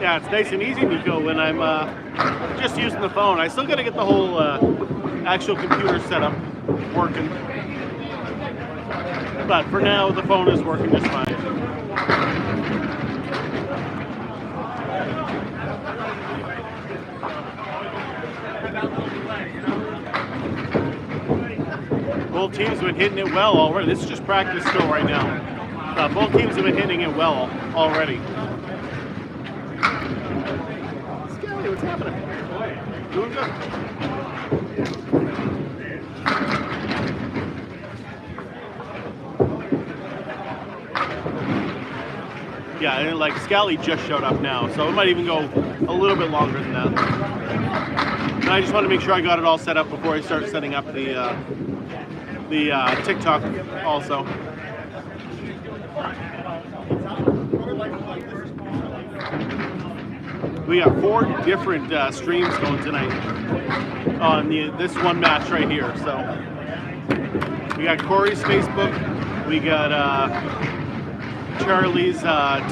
Yeah, it's nice and easy, Nico, when I'm just using the phone. I still got to get the whole actual computer setup working. But for now, the phone is working just fine. Both teams have been hitting it well already. This is just practice still right now. Both teams have been hitting it well already. Scally, what's happening? Doing good. Yeah, and like Scally just showed up now, so it might even go a little bit longer than that. And I just want to make sure I got it all set up before I start setting up the TikTok also. We got 4 different streams going tonight on this one match right here. So we got Corey's Facebook, we got Charlie's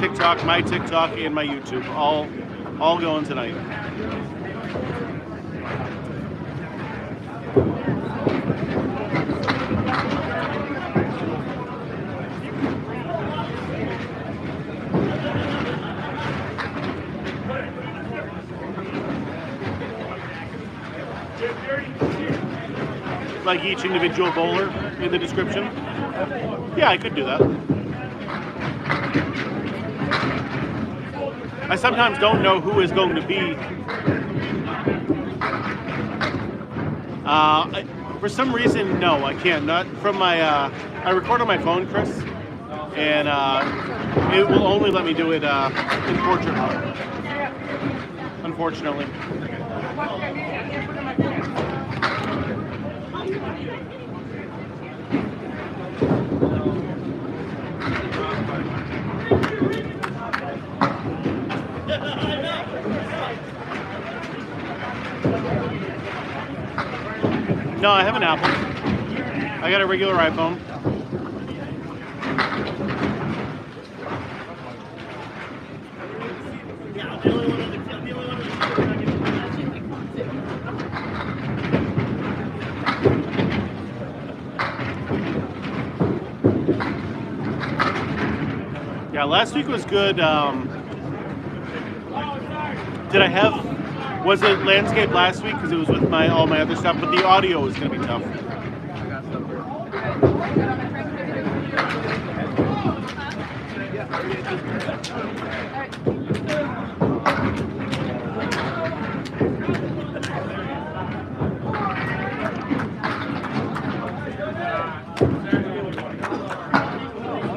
TikTok, my TikTok, and my YouTube, all going tonight. Like each individual bowler in the description? Yeah, I could do that. I sometimes don't know who is going to be. For some reason, no, I can't. Not from my. I record on my phone, Chris, and it will only let me do it in portrait mode. Unfortunately. No, I have an Apple. I got a regular iPhone. Yeah, last week was good. Was it landscape last week? Because it was with all my other stuff, but the audio was going to be tough.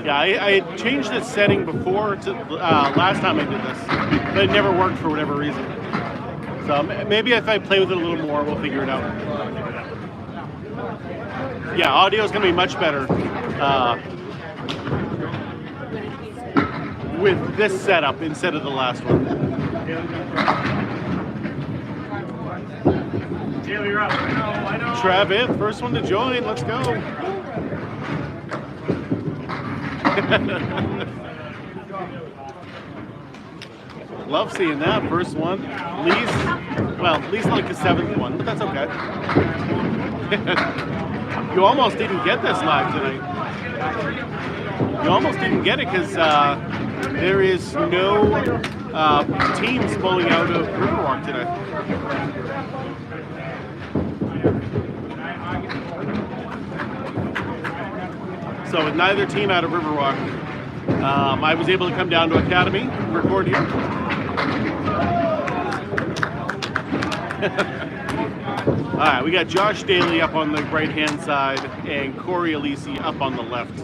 Yeah, I had changed the setting before to last time I did this, but it never worked for whatever reason. So maybe if I play with it a little more, we'll figure it out. Yeah, audio is going to be much better with this setup instead of the last one. Travis, first one to join. Let's go. Love seeing that first one. At least like the 7th one, but that's okay. You almost didn't get this live tonight. You almost didn't get it because there is no teams pulling out of Riverwalk today. So with neither team out of Riverwalk, I was able to come down to Academy and record here. All right, we got Josh Daly up on the right-hand side and Corey Alisi up on the left.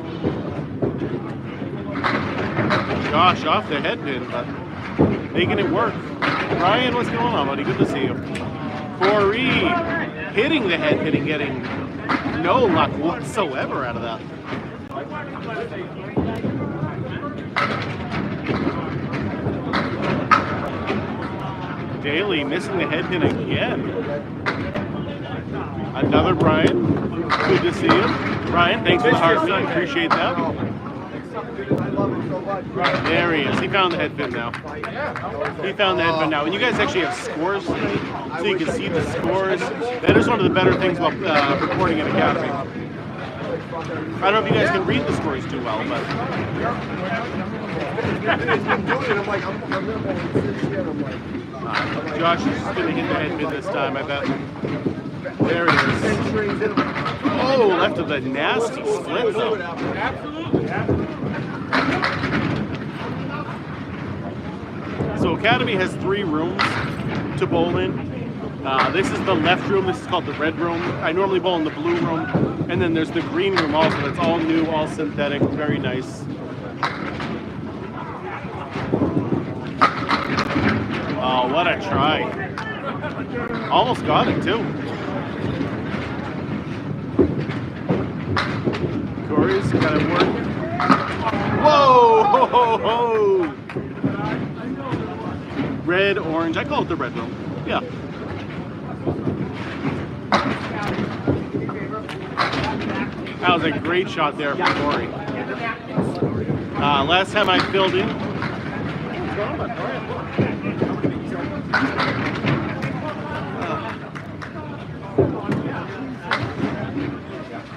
Josh off the head pin, but making it work. Ryan, what's going on, buddy? Good to see you. Corey hitting the head pin and getting no luck whatsoever out of that. Daly missing the head pin again. Another Brian. Good to see you. Brian, thanks for the heartbeat. Appreciate that. There he is. He found the head pin now. He found the head pin now. And you guys actually have scores tonight, so you can see the scores. That is one of the better things about recording in Academy. I don't know if you guys can read the scores too well, but... Josh is just going to hit the head pin this time, I bet. There it is. Oh, left of the nasty split, though. So Academy has 3 rooms to bowl in. This is the left room. This is called the red room. I normally bowl in the blue room. And then there's the green room also. That's all new, all synthetic, very nice. Oh, what a try. Almost got it, too. Corey's got it work. Whoa! Ho, ho, ho. Red, orange. I call it the red room. Yeah. That was a great shot there from Corey. Last time I filled in.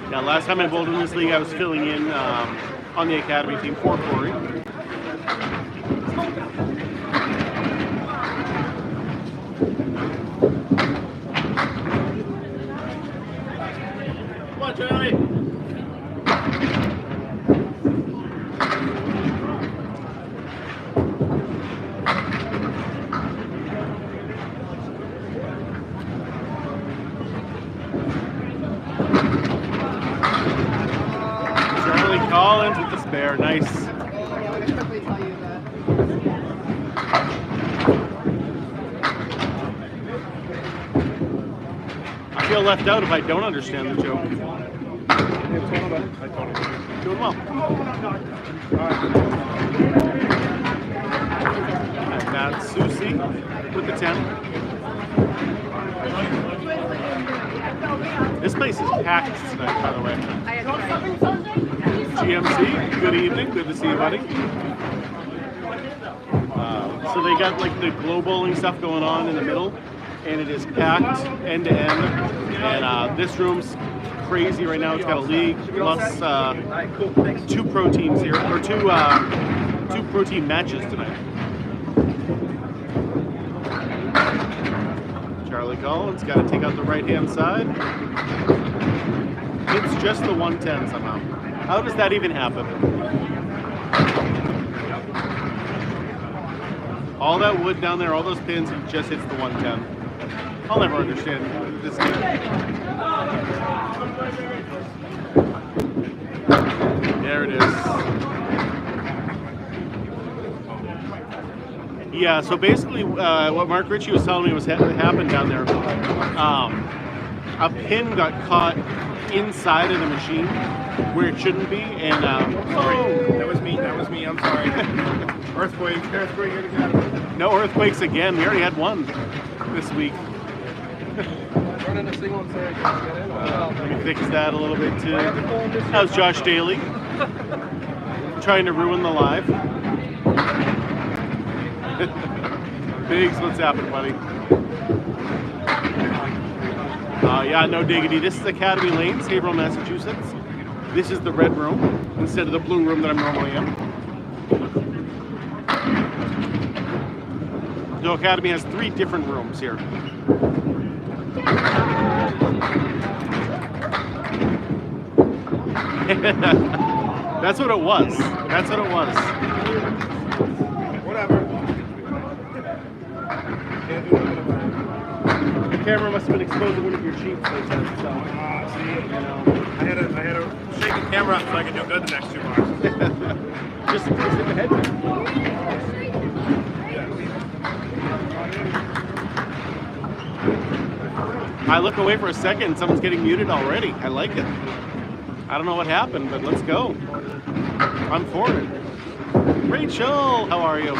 Yeah, last time I bowled in this league, I was filling in on the Academy team for Corey. Come on, Charlie. Collins with the spare, nice. I feel left out if I don't understand the joke. Doing well. And that's Susie with the 10. This place is packed tonight, by the way. GMC, good evening. Good to see you, buddy. So they got like the glow bowling stuff going on in the middle, and it is packed end to end. And this room's crazy right now. It's got a league plus 2 pro teams here, or two pro team matches tonight. Charlie Collins got to take out the right-hand side. It's just the 110 somehow. How does that even happen? All that wood down there, all those pins, he just hits the 110. I'll never understand this game. There it is. Yeah, so basically what Mark Ritchie was telling me was happened down there. A pin got caught inside of the machine where it shouldn't be, and sorry, that was me, I'm sorry. earthquake here to go. No earthquakes again. We already had one this week. Running a single and say I can't get in. Let me fix that a little bit too. How's Josh Daly? Trying to ruin the live. Biggs, what's happening, buddy? Yeah, no diggity. This is Academy Lanes, Haverhill, Massachusetts. This is the red room instead of the blue room that I'm normally in. So Academy has 3 different rooms here. That's what it was. That's what it was. Whatever. The camera must have been exposed to one of your sheets. So, See, you know, I had to shake the camera up so I could do good the next 2 bars. just hit the head. I look away for a second, someone's getting muted already. I like it. I don't know what happened, but let's go. I'm for it. Rachel, how are you?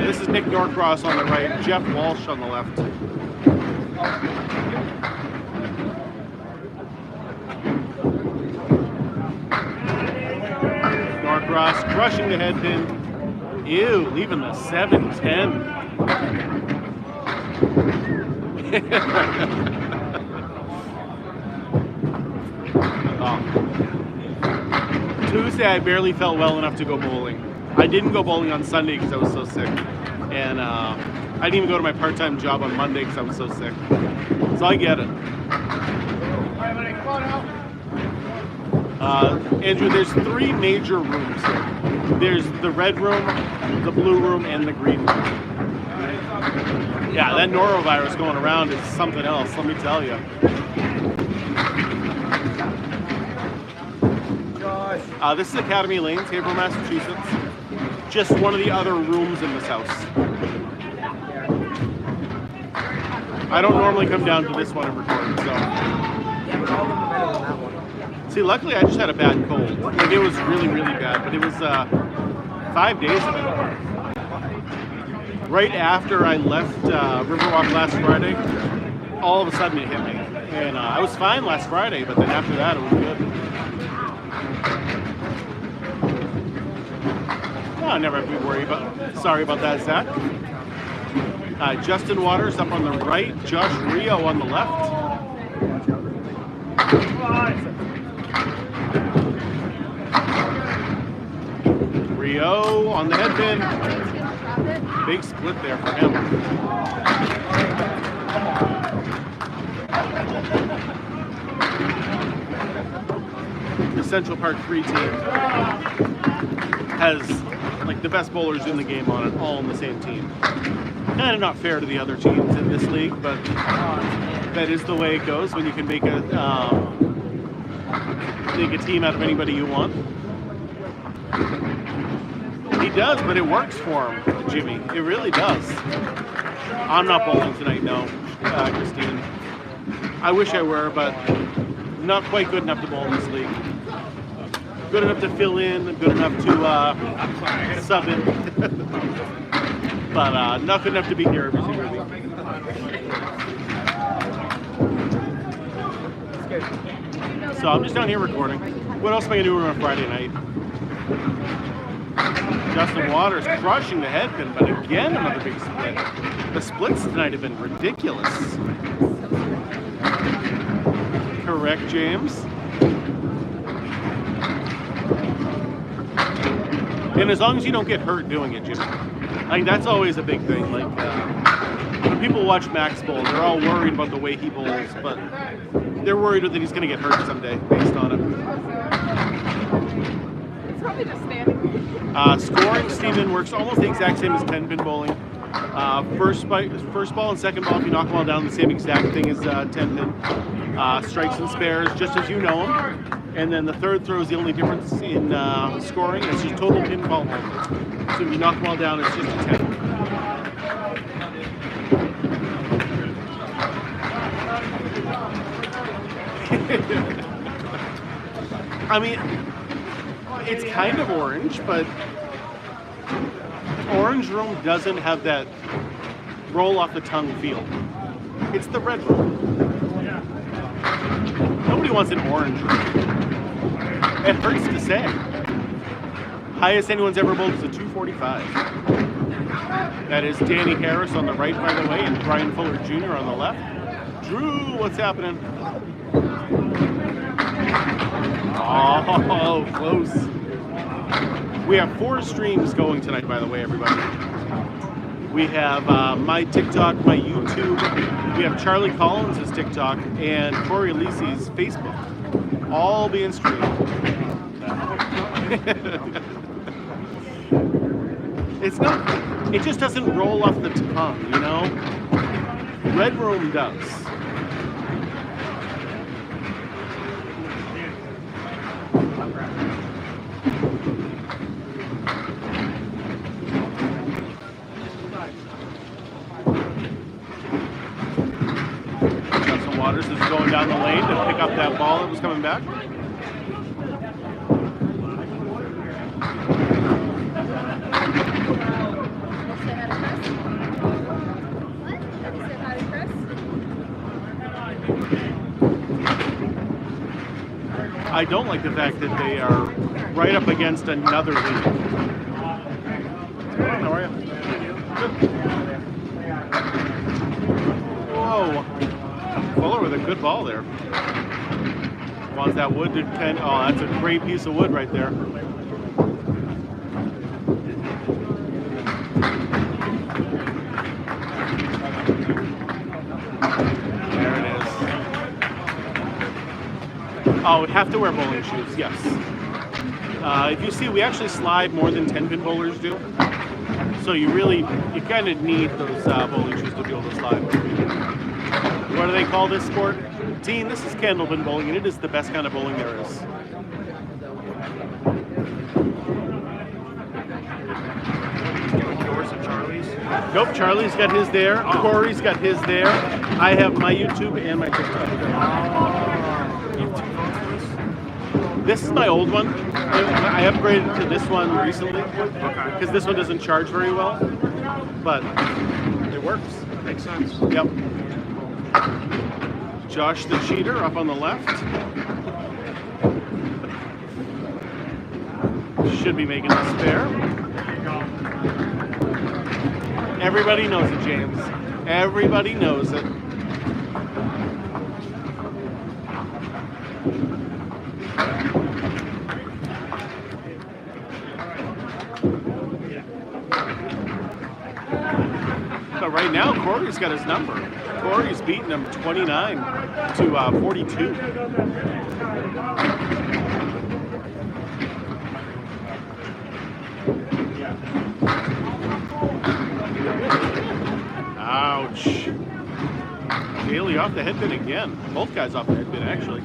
This is Nick Norcross on the right, Jeff Walsh on the left. across, crushing the head pin. Ew, leaving the 7-10. Oh. Tuesday, I barely felt well enough to go bowling. I didn't go bowling on Sunday because I was so sick. And I didn't even go to my part-time job on Monday because I was so sick. So I get it. Andrew, there's 3 major rooms here. There's the red room, the blue room, and the green room. Yeah, that norovirus going around is something else, let me tell you. This is Academy Lanes, Haverhill, Massachusetts. Just one of the other rooms in this house. I don't normally come down to this one and record, so. See, luckily I just had a bad cold. Like, it was really, really bad, but it was 5 days of it. Right after I left Riverwalk last Friday, all of a sudden it hit me. And I was fine last Friday, but then after that it was good. Oh, never have to be worried about. Sorry about that, Zach. Justin Waters up on the right, Josh Rio on the left. Rio on the head pin. Big split there for him. The Central Park 3 team has like the best bowlers in the game on it, all on the same team. Kind of not fair to the other teams in this league, but that is the way it goes when you can make a team out of anybody you want. He does, but it works for him, Jimmy. It really does. I'm not bowling tonight, no, Christine. I wish I were, but not quite good enough to bowl in this league. Good enough to fill in, good enough to sub in, but not good enough to be here every single week. So I'm just down here recording. What else am I gonna do on a Friday night? Justin Waters crushing the head pin, but again another big split. The splits tonight have been ridiculous. Correct, James? And as long as you don't get hurt doing it, Jimmy. Like, that's always a big thing. Like, when people watch Max bowl, they're all worried about the way he bowls, but they're worried that he's going to get hurt someday based on it. It's probably just standing. Scoring, Steven works almost the exact same as 10-pin bowling. First ball and second ball, if you knock them all down, the same exact thing as 10-pin. Strikes and spares, just as you know them. And then the third throw is the only difference in scoring. It's just total pinfall only. So if you knock them all down, it's just a 10. I mean, it's kind of orange, but orange room doesn't have that roll off the tongue feel. It's the red room. Nobody wants an orange room. It hurts to say. Highest anyone's ever bowled is a 245. That is Danny Harris on the right, by the way, and Brian Fuller Jr. on the left. Drew, what's happening? Oh, close. We have 4 streams going tonight, by the way, everybody. We have my TikTok, my YouTube. We have Charlie Collins' TikTok and Corey Lisi's Facebook. All being streamed. It's not, it just doesn't roll off the tongue, you know? Red Room does. Justin Waters is going down the lane to pick up that ball that was coming back. I don't like the fact that they are right up against another league. How are you? Good. Whoa. Fuller with a good ball there. Wants that wood to kind of, oh, that's a great piece of wood right there. There it is. Oh, we have to wear bowling shoes, yes. If you see, we actually slide more than 10-pin bowlers do. So you kind of need those bowling shoes to be able to slide. What do they call this sport? Dean, this is Candlepin bowling, and it is the best kind of bowling there is. Nope, Charlie's got his there. Oh. Corey's got his there. I have my YouTube and my TikTok. This is my old one. I upgraded to this one recently because this one doesn't charge very well, but it works. Makes sense. Yep. Josh the cheater up on the left. Should be making this fair. Everybody knows it, James. Everybody knows it. But right now, Corey's got his number. Corey's beating him 29 to 42. Ouch. Daly off the headpin again. Both guys off the headpin, actually.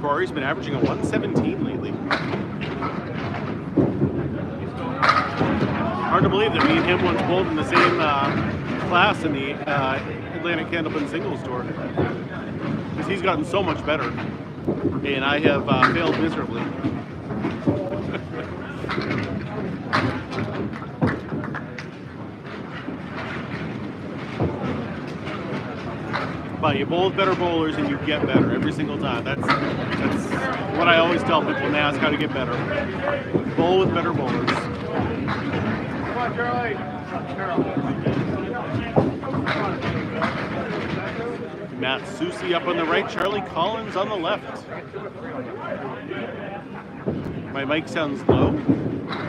Corey's been averaging a 117 lately. Hard to believe that me and him once bowled in the same class in the Atlantic Candlepin Singles Tour. Because he's gotten so much better. And I have failed miserably. But you bowl with better bowlers and you get better every single time. That's what I always tell people now is how to get better. Bowl with better bowlers. Come on, Charlie. Matt Susi up on the right, Charlie Collins on the left. My mic sounds low. Come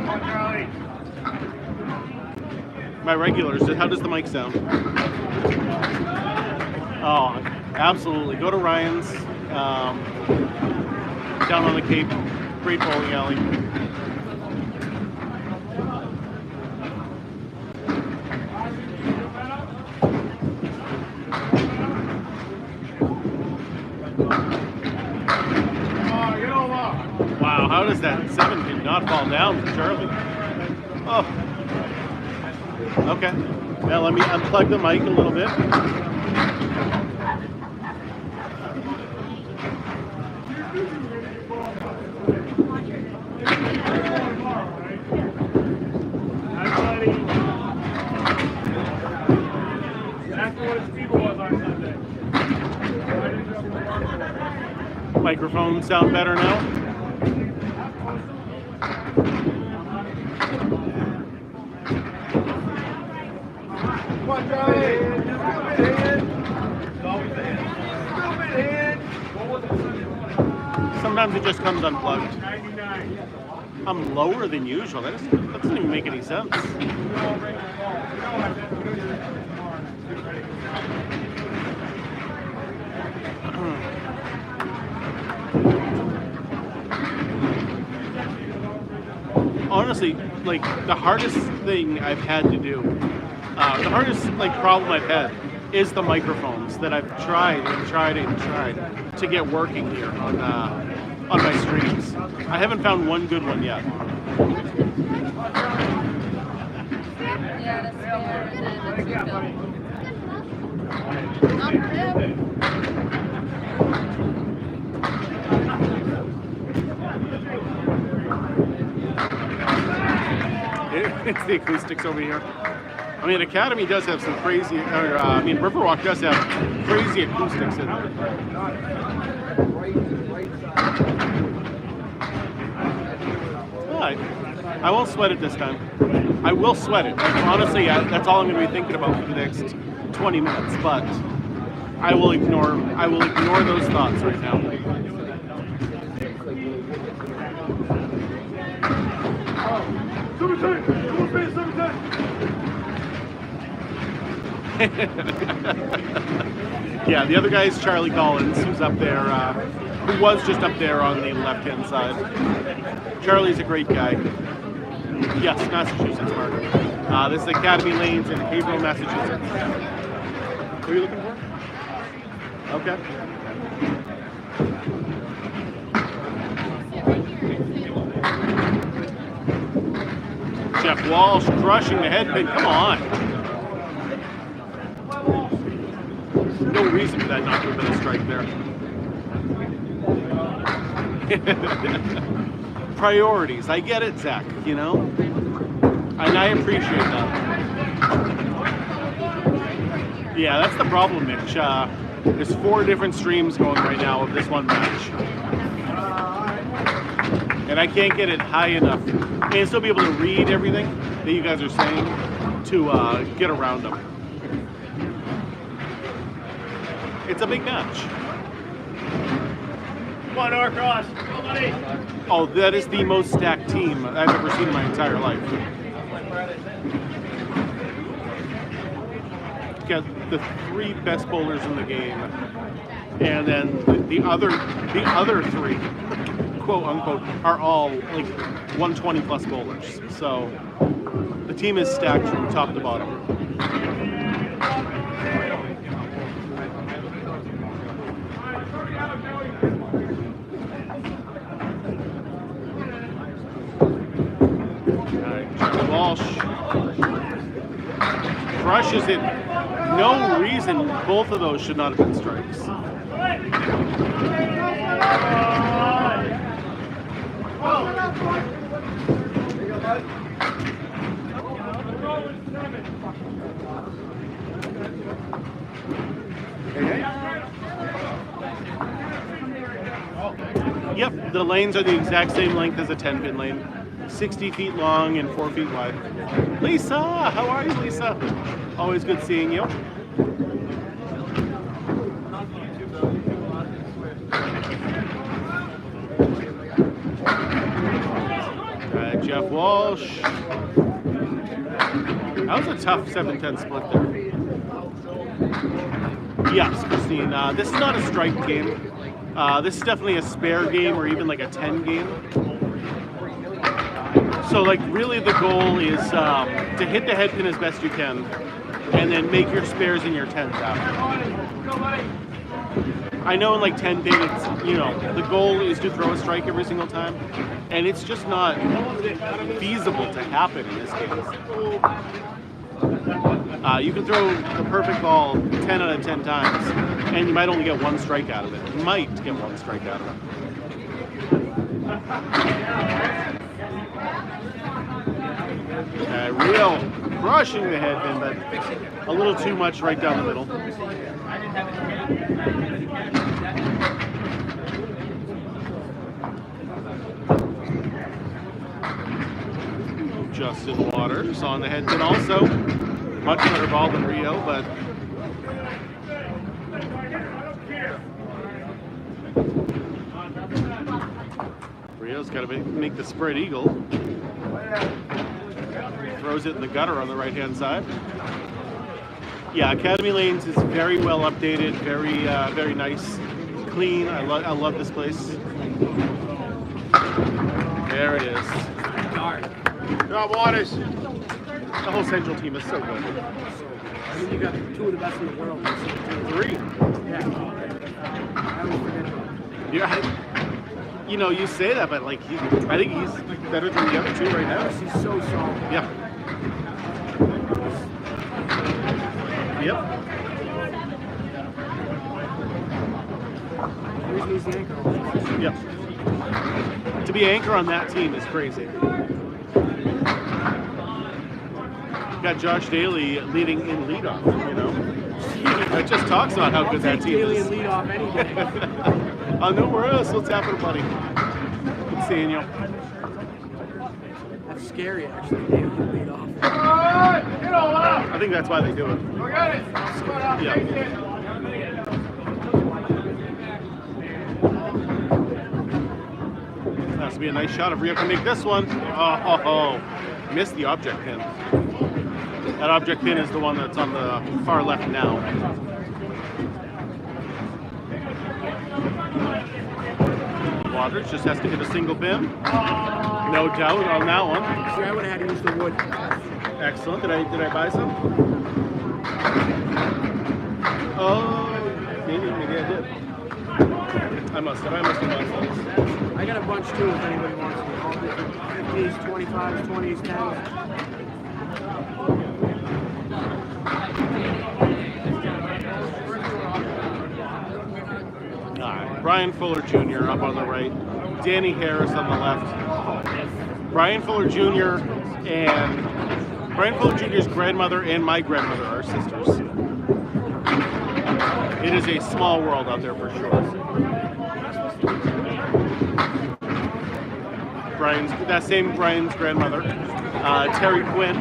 on, Charlie. My regulars, how does the mic sound? Oh, absolutely. Go to Ryan's down on the Cape. Great bowling alley. Wow, how does that 7-pin not fall down for Charlie? Oh. Okay. Now let me unplug the mic a little bit. Microphone sound better now? Come on, Charlie. Sometimes it just comes unplugged. I'm lower than usual. That doesn't even make any sense. Honestly, like the hardest thing I've had to do, the hardest problem I've had is the microphones that I've tried to get working here on my streams. I haven't found one good one yet. It's the acoustics over here. I mean, Academy does have some crazy, Riverwalk does have crazy acoustics in there. I won't sweat it this time. I will sweat it. Like, honestly, that's all I'm going to be thinking about for the next 20 minutes. But I will ignore those thoughts right now. Yeah, the other guy is Charlie Collins, who's up there, who was just up there on the left-hand side. Charlie's a great guy. Yes, Massachusetts, Mark. This is Academy Lanes in Haverhill, Massachusetts. What are you looking for? Okay. Jeff Walsh crushing the headpin. Come on. No reason for that not to have been a strike there. Priorities. I get it, Zach, you know? And I appreciate that. Yeah, that's the problem, Mitch. There's 4 different streams going right now of this one match. And I can't get it high enough. I can't still be able to read everything that you guys are saying to get around them. It's a big match. Come on, Norcross. Oh, that is the most stacked team I've ever seen in my entire life. Got the 3 best bowlers in the game, and then the other 3, quote unquote, are all like 120 plus bowlers. So the team is stacked from top to bottom. Walsh crushes it. No reason both of those should not have been strikes. Yep, the lanes are the exact same length as a 10-pin lane. 60 feet long and 4 feet wide. Lisa, how are you, Lisa? Always good seeing you. Jeff Walsh. That was a tough 7-10 split there. Yes, Christine. This is not a strike game. This is definitely a spare game or even like a 10 game. So, like, really the goal is to hit the headpin as best you can and then make your spares in your 10s after. I know in like 10 pin, it's, you know, the goal is to throw a strike every single time, and it's just not feasible to happen in this case. You can throw the perfect ball 10 out of 10 times, and you might only get 1 strike out of it. You might get 1 strike out of it. Rio crushing the headpin, but a little too much right down the middle. Justin Waters on the headpin also. Much better ball than Rio, but Rio's got to make the spread eagle. Throws it in the gutter on the right-hand side. Yeah, Academy Lanes is very well updated, very nice, clean. I love this place. There it is. Good job, Waters. The whole Central team is so good. I mean, you got 2 of the best in the world. 3. Yeah. Yeah. You know, you say that, but like, I think he's better than the other 2 right now. He's so solid. Yeah. Yep. He's the anchor. Yep. To be anchor on that team is crazy. got Josh Daly leading in leadoff, you know? That just talks about how good that team Daily is. and lead off any day. Nowhere else. Let's tap it, buddy. Good seeing you. That's scary, actually. Daily and lead off. I think that's why they do it. Yeah. That has to be a nice shot if we have to make this one. Oh, missed the object pin. That object pin is the one that's on the far left now. Waters just has to hit a single pin. No doubt on that one. See, I would have had to use the wood. Excellent. Did I buy some? Oh, maybe I did. I must have bought some. I got a bunch too if anybody wants to. All different 50s, 25s, 20s, 10s. All right. Brian Fuller Jr. up on the right. Danny Harris on the left. Brian Fuller Jr. and Brian Fuller Jr.'s grandmother and my grandmother are sisters. It is a small world out there for sure. Brian's grandmother, Terry Quinn,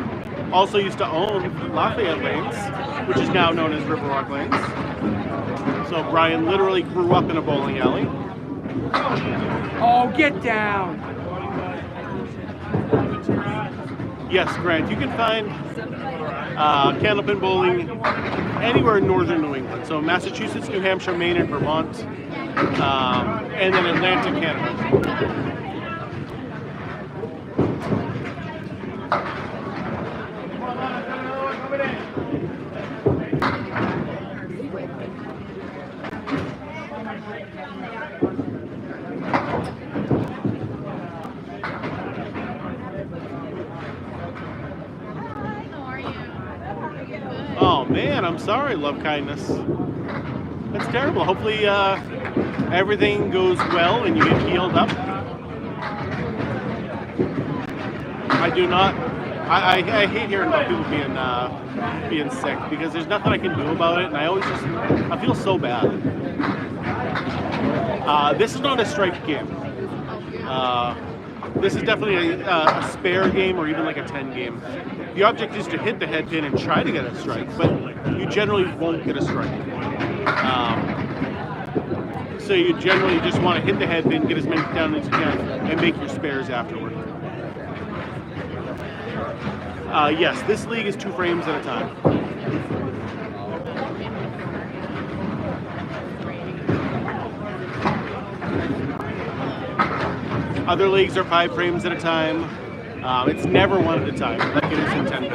also used to own Lafayette Lanes, which is now known as Riverwalk Lanes. So Brian literally grew up in a bowling alley. Oh, get down! Yes, Grant, you can find Candlepin bowling anywhere in northern New England. So Massachusetts, New Hampshire, Maine, and Vermont, and then Atlantic Canada. Oh man, I'm sorry, Love Kindness. That's terrible. Hopefully everything goes well and you get healed up. I do not. I hate hearing about people being sick because there's nothing I can do about it, and I feel so bad. This is not a strike game. This is definitely a spare game or even like a 10 game. The object is to hit the head pin and try to get a strike, but you generally won't get a strike. So you generally just want to hit the head pin, get as many down as you can, and make your spares afterward. Yes, this league is 2 frames at a time. Other leagues are 5 frames at a time. It's never 1 at a time, like it is in 10 bit.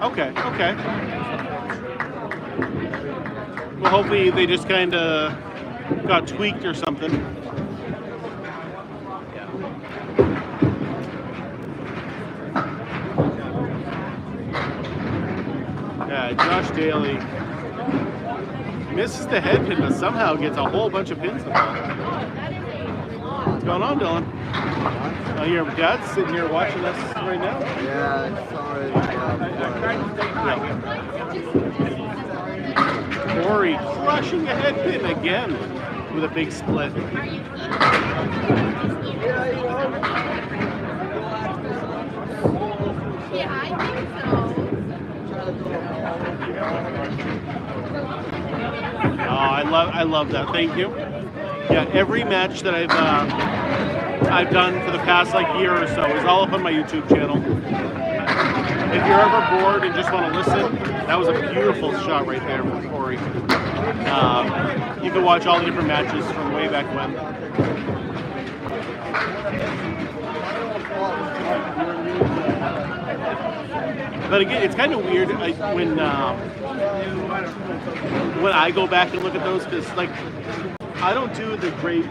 Okay. Well, hopefully they just kind of got tweaked or something. Yeah, Josh Daly misses the head pin, but somehow gets a whole bunch of pins in the ball. What's going on, Dylan? Your dad's sitting here watching us right now? Yeah, sorry. Corey crushing a head pin again with a big split. Yeah, I think so. Oh, I love that. Thank you. Yeah, every match that I've done for the past year or so is all up on my YouTube channel. If you're ever bored and just want to listen, that was a beautiful shot right there from Corey. You can watch all the different matches from way back when. But again, it's kind of weird when I go back and look at those, because I don't do the great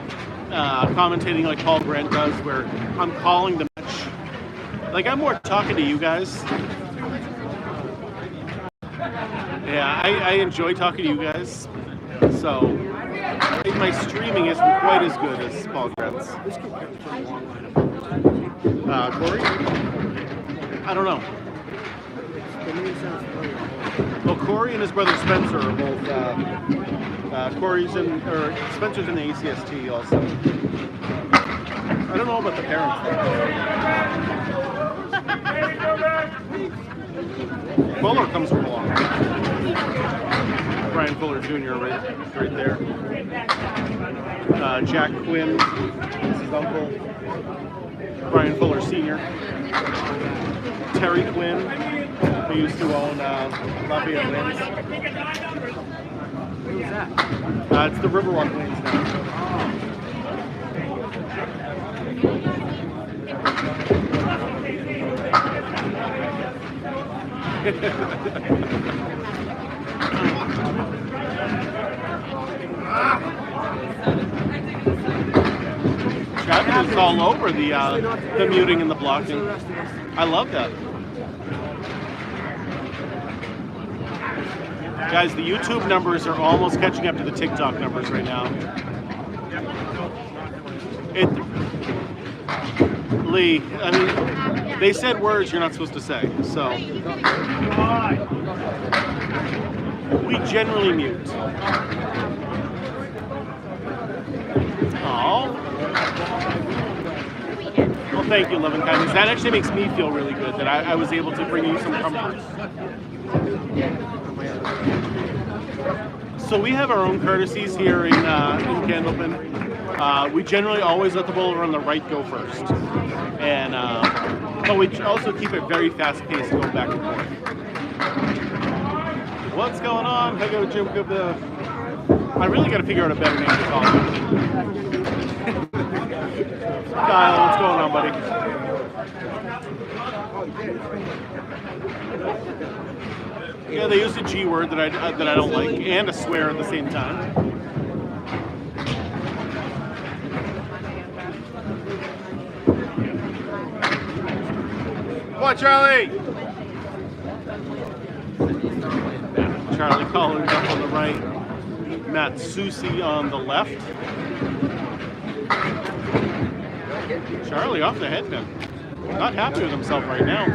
commentating like Paul Grant does, where I'm calling the match. I'm more talking to you guys. Yeah, I enjoy talking to you guys. So I think my streaming isn't quite as good as Paul Grant's. This kid comes from a long line of Corey? I don't know. the name sounds familiar. Well, Corey and his brother Spencer are both. Spencer's in the ACST also. I don't know about the parents though. Fuller comes from a long way. Brian Fuller Jr. right there. Jack Quinn, this is uncle. Brian Fuller Sr. Terry Quinn, who used to own Lafayette Winds. Who's that? It's the Riverwalk Winds now. Traffic is all over the muting and the blocking. I love that. Guys, the YouTube numbers are almost catching up to the TikTok numbers right now. Lee, I mean, they said words you're not supposed to say, so we generally mute. Oh. Well, thank you, love and kindness. That actually makes me feel really good that I was able to bring you some comfort. So we have our own courtesies here in Candlepin. We generally always let the bowler on the right go first, and but we also keep it very fast paced going back and forth. What's going on? Hey, go Jim. I really got to figure out a better name to call him. Kyle, what's going on, buddy? Yeah, they use a G word that I don't like, and a swear at the same time. Come on, Charlie! Charlie Collins up on the right, Matt Susi on the left. Charlie off the headpin. Not happy with himself right now.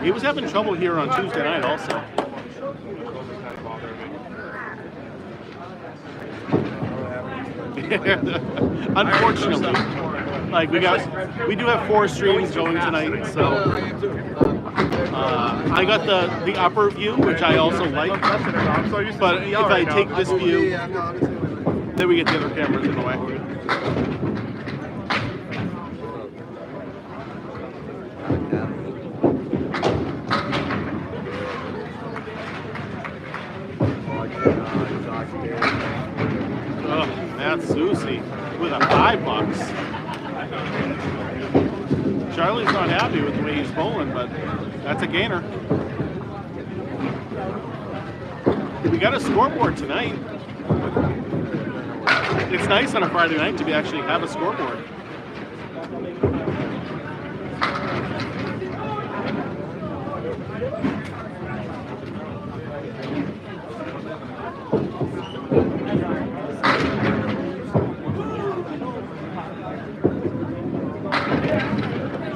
He was having trouble here on Tuesday night also. Unfortunately, like we do have 4 streams going tonight, so I got the upper view, which I also like. But if I take this view, then we get the other cameras in the way. Oh, Matt Susi with a $5. Charlie's not happy with the way he's bowling, but that's a gainer. We got a scoreboard tonight. It's nice on a Friday night to actually have a scoreboard.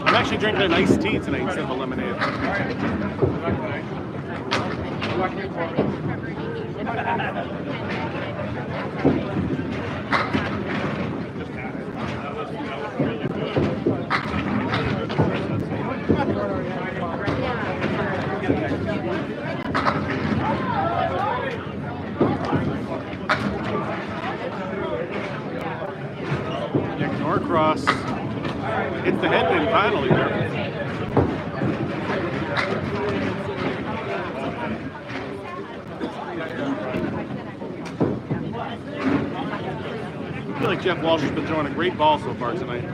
I'm actually drinking an iced tea tonight instead of a lemonade. Nick Norcross hits the headwind finally there. I feel like Jeff Walsh has been throwing a great ball so far tonight.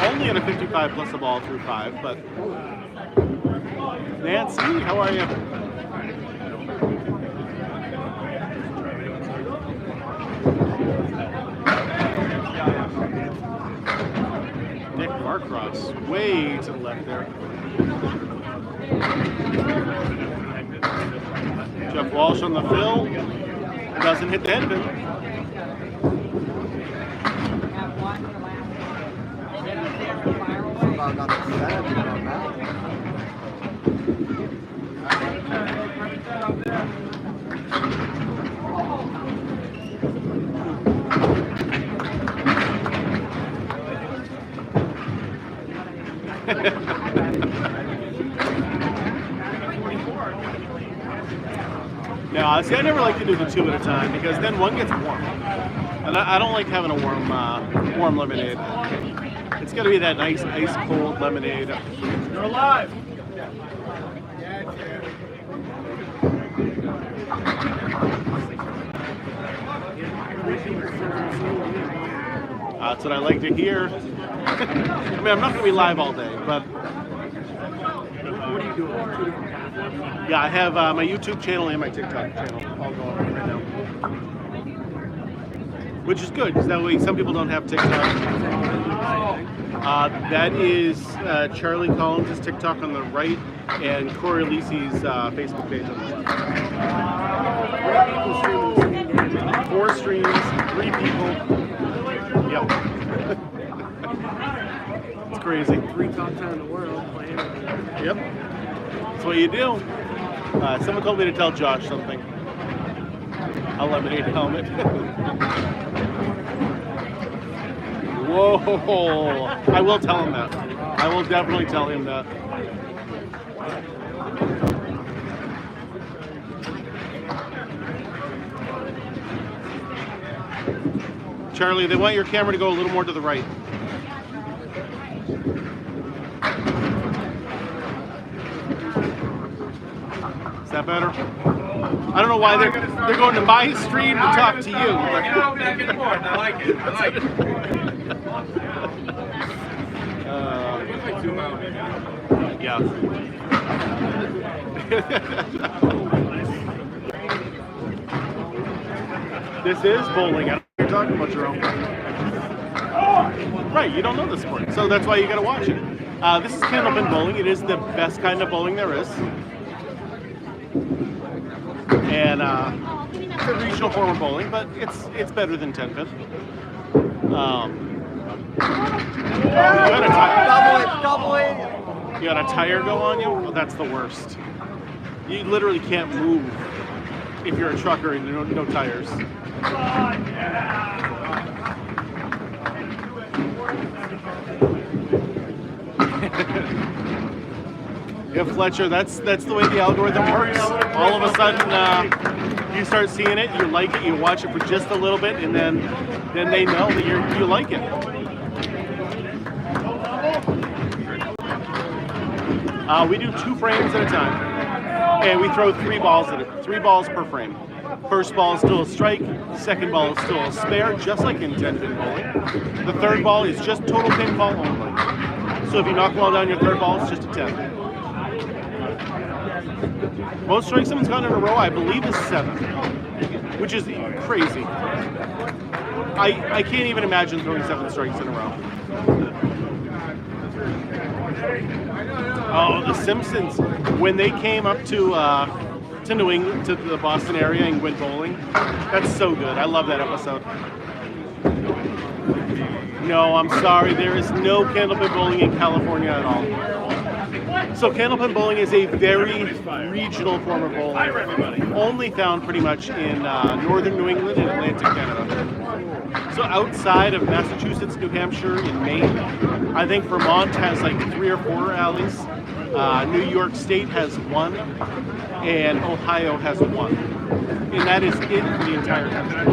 Only at a 55 plus a ball through 5, but Nancy, how are you? bar cross. Way to the left there. Jeff Walsh on the fill. Doesn't hit the head pin. Now, see, I never like to do the two at a time because then one gets warm, and I don't like having a warm lemonade. It's got to be that nice ice cold lemonade. You're alive. That's what I like to hear. I mean, I'm not going to be live all day, but What are you doing? yeah, I have my YouTube channel and my TikTok channel all going right now, which is good because that way some people don't have TikTok. That is Charlie Collins' TikTok on the right and Corey Lisi's Facebook page on the left. 4 streams, 3 people. Yep. It's crazy. 3 top 10 in the world playing. Yep. That's what you do. Someone told me to tell Josh something. A lemonade helmet. Whoa! I will tell him that. I will definitely tell him that. Charlie, they want your camera to go a little more to the right. Is that better? I don't know why they're going to my stream to talk to you. But Back and forth. I like it. I like it. Yeah. This is bowling. I don't know what you're talking about, Jerome. Right, you don't know the sport, so that's why you got to watch it. This is Candlepin bowling. It is the best kind of bowling there is. And it's a regional form of bowling, but it's better than 10-pin. You got a tire go on you? Well, that's the worst. You literally can't move if you're a trucker and no tires. Yeah, Fletcher, that's the way the algorithm works. All of a sudden, you start seeing it, you like it, you watch it for just a little bit, and then they know that you like it. We do 2 frames at a time, and we throw 3 balls at it. 3 balls per frame. First ball is still a strike, second ball is still a spare, just like in 10-pin bowling. The third ball is just total pinfall only. So if you knock the ball down your third ball, it's just a 10. Most strikes someone's gotten in a row, I believe, is 7, which is crazy. I can't even imagine throwing 7 strikes in a row. Oh, the Simpsons, when they came up to New England, to the Boston area and went bowling, that's so good. I love that episode. No, I'm sorry, there is no Candlepin bowling in California at all. So Candlepin bowling is a very regional form of bowling, only found pretty much in northern New England and Atlantic Canada. So outside of Massachusetts, New Hampshire, and Maine, I think Vermont has like 3 or 4 alleys. New York State has 1, and Ohio has 1. And that is it for the entire country.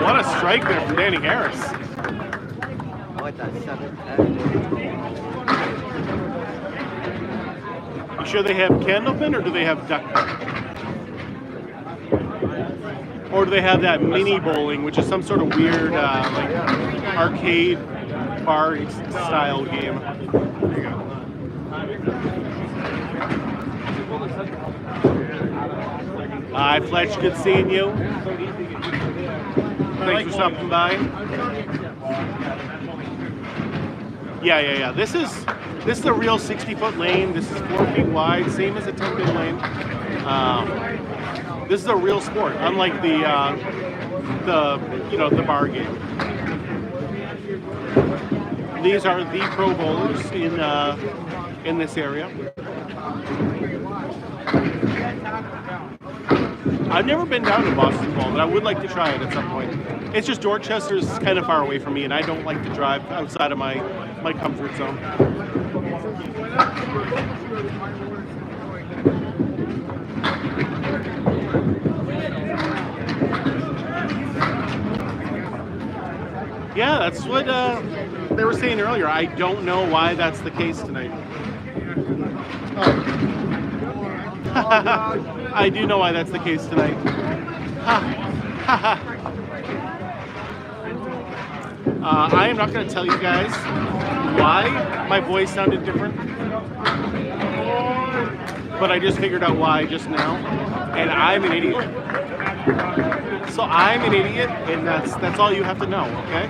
What a strike there from Danny Harris. I like that 7. You sure they have Candlepin or do they have duck pin? Or do they have that mini bowling, which is some sort of weird like arcade bar style game? There you go. Hi, Fletch. Good seeing you. Thanks for stopping by. Yeah. This is a real 60-foot lane. This is 4 feet wide, same as a 10-pin lane. This is a real sport, unlike the bar game. These are the pro bowlers in this area. I've never been down to Boston Bowl, but I would like to try it at some point. It's just Dorchester's kind of far away from me, and I don't like to drive outside of my comfort zone. Yeah, that's what they were saying earlier. I don't know why that's the case tonight. I do know why that's the case tonight. I am not going to tell you guys why my voice sounded different, but I just figured out why just now, and I'm an idiot. So I'm an idiot, and that's all you have to know, okay?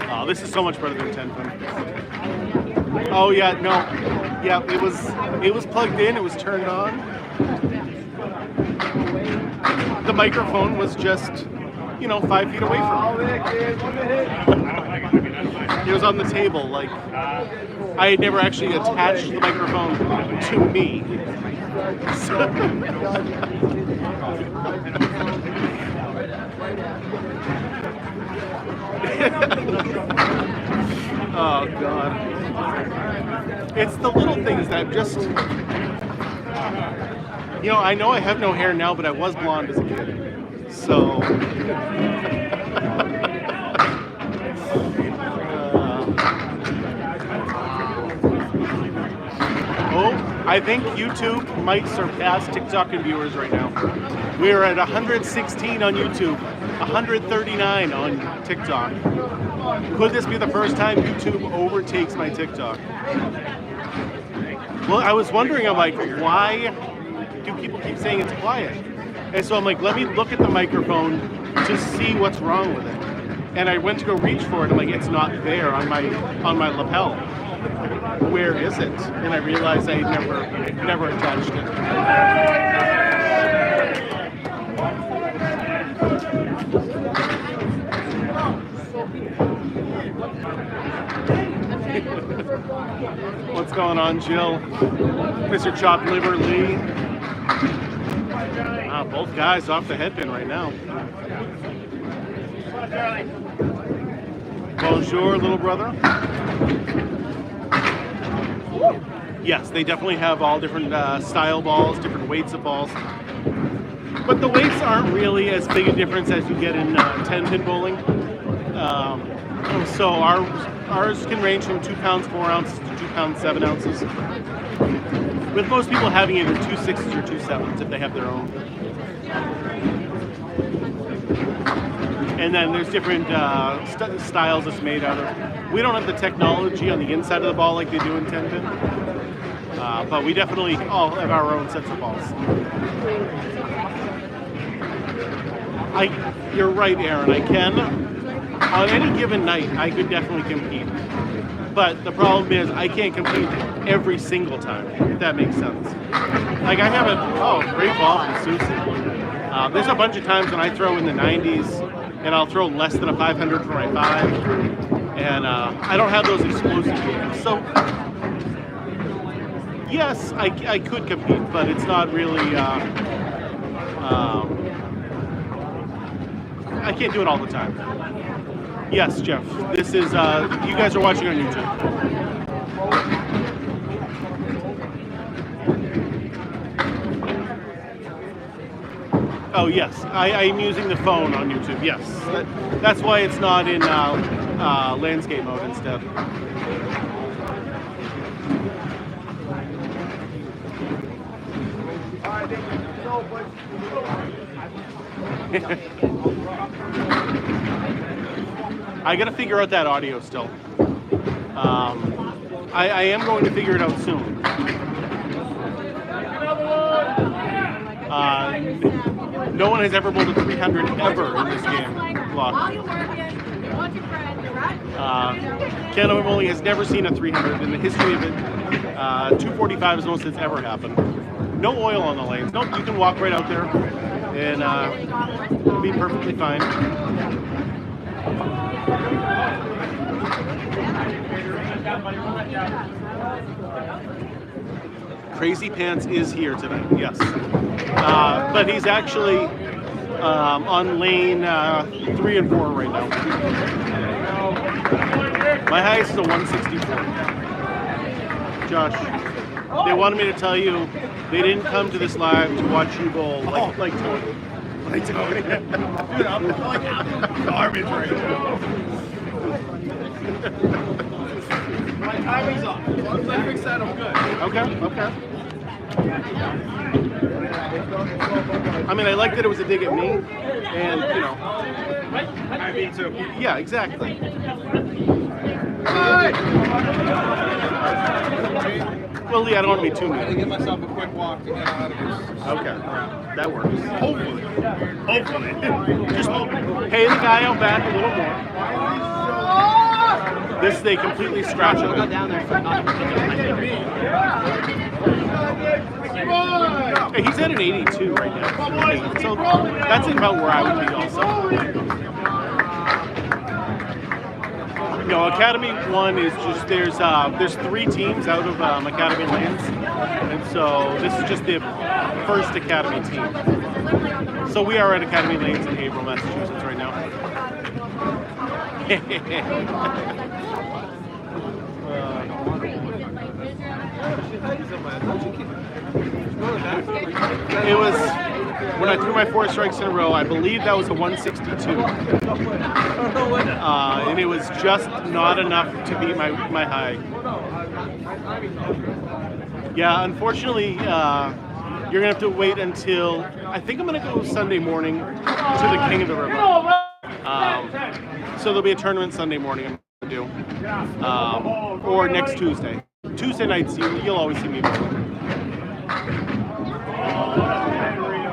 Oh, this is so much better than 10-pin. Oh yeah, no, yeah, it was plugged in, it was turned on. The microphone was just, 5 feet away from me. It was on the table, like I had never actually attached the microphone to me. Oh God. It's the little things that just, I know I have no hair now, but I was blonde as a kid. So, I think YouTube might surpass TikTok in viewers right now. We are at 116 on YouTube, 139 on TikTok. Could this be the first time YouTube overtakes my TikTok? Well, I was wondering, I'm like, why do people keep saying it's quiet? And so I'm like, let me look at the microphone to see what's wrong with it. And I went to go reach for it, I'm like, it's not there on my lapel. Where is it? And I realized I never attached it. What's going on, Jill? Mr. Chopped Liver Lee. Wow, both guys off the headpin right now. Bonjour, little brother. Yes, they definitely have all different style balls, different weights of balls. But the weights aren't really as big a difference as you get in 10-pin bowling. So ours can range from 2 pounds 4 ounces to 2 pounds 7 ounces. With most people having either 2 6s or 2 7s if they have their own. And then there's different styles it's made out of. We don't have the technology on the inside of the ball like they do in 10-pin. But we definitely all have our own sets of balls. You're right, Aaron. I can. On any given night, I could definitely compete. But the problem is I can't compete every single time, if that makes sense. Like I have great ball from Susie. There's a bunch of times when I throw in the 90s, and I'll throw less than a 500 for my 5. And I don't have those explosive games. So, yes, I could compete, but it's not really, I can't do it all the time. Yes, Jeff, this is, you guys are watching on YouTube. Oh, yes, I'm using the phone on YouTube, yes. That's why it's not in landscape mode instead. I got to figure out that audio still. I am going to figure it out soon. No one has ever bowled a 300 ever in this game. Candlepin bowling has never seen a 300 in the history of it. 245 is the most that's ever happened. No oil on the lanes. Nope, you can walk right out there and be perfectly fine. Crazy Pants is here tonight, yes. But he's actually on lane 3 and 4 right now. My highest is a 164. Josh, they wanted me to tell you they didn't come to this live to watch you bowl like Tony. Like Tony. Dude, I'm like garbage right now. My timing's off. Once I fix that, I'm good. Okay. I mean, I like that it was a dig at me, and you know. I mean, too. Yeah, exactly. Well, Lee, I don't want to be too I'm gonna mean. give myself a quick walk to get out of this. Okay, that works. Hopefully. Just pay the guy out back a little more. This they completely scratch Go it. down there. Hey, he's at an 82 right now. So that's about where I would be also. No, Academy 1 is just there's 3 teams out of Academy lanes, and so this is just the first Academy team. So we are at Academy lanes in Haverhill, Massachusetts right now. It was when I threw my 4 strikes in a row. I believe that was a 162, and it was just not enough to beat my high. Yeah, unfortunately, you're gonna have to wait until I think I'm gonna go Sunday morning to the King of the River. So there'll be a tournament Sunday morning I'm gonna do, or next Tuesday. Tuesday nights you'll always see me bowling.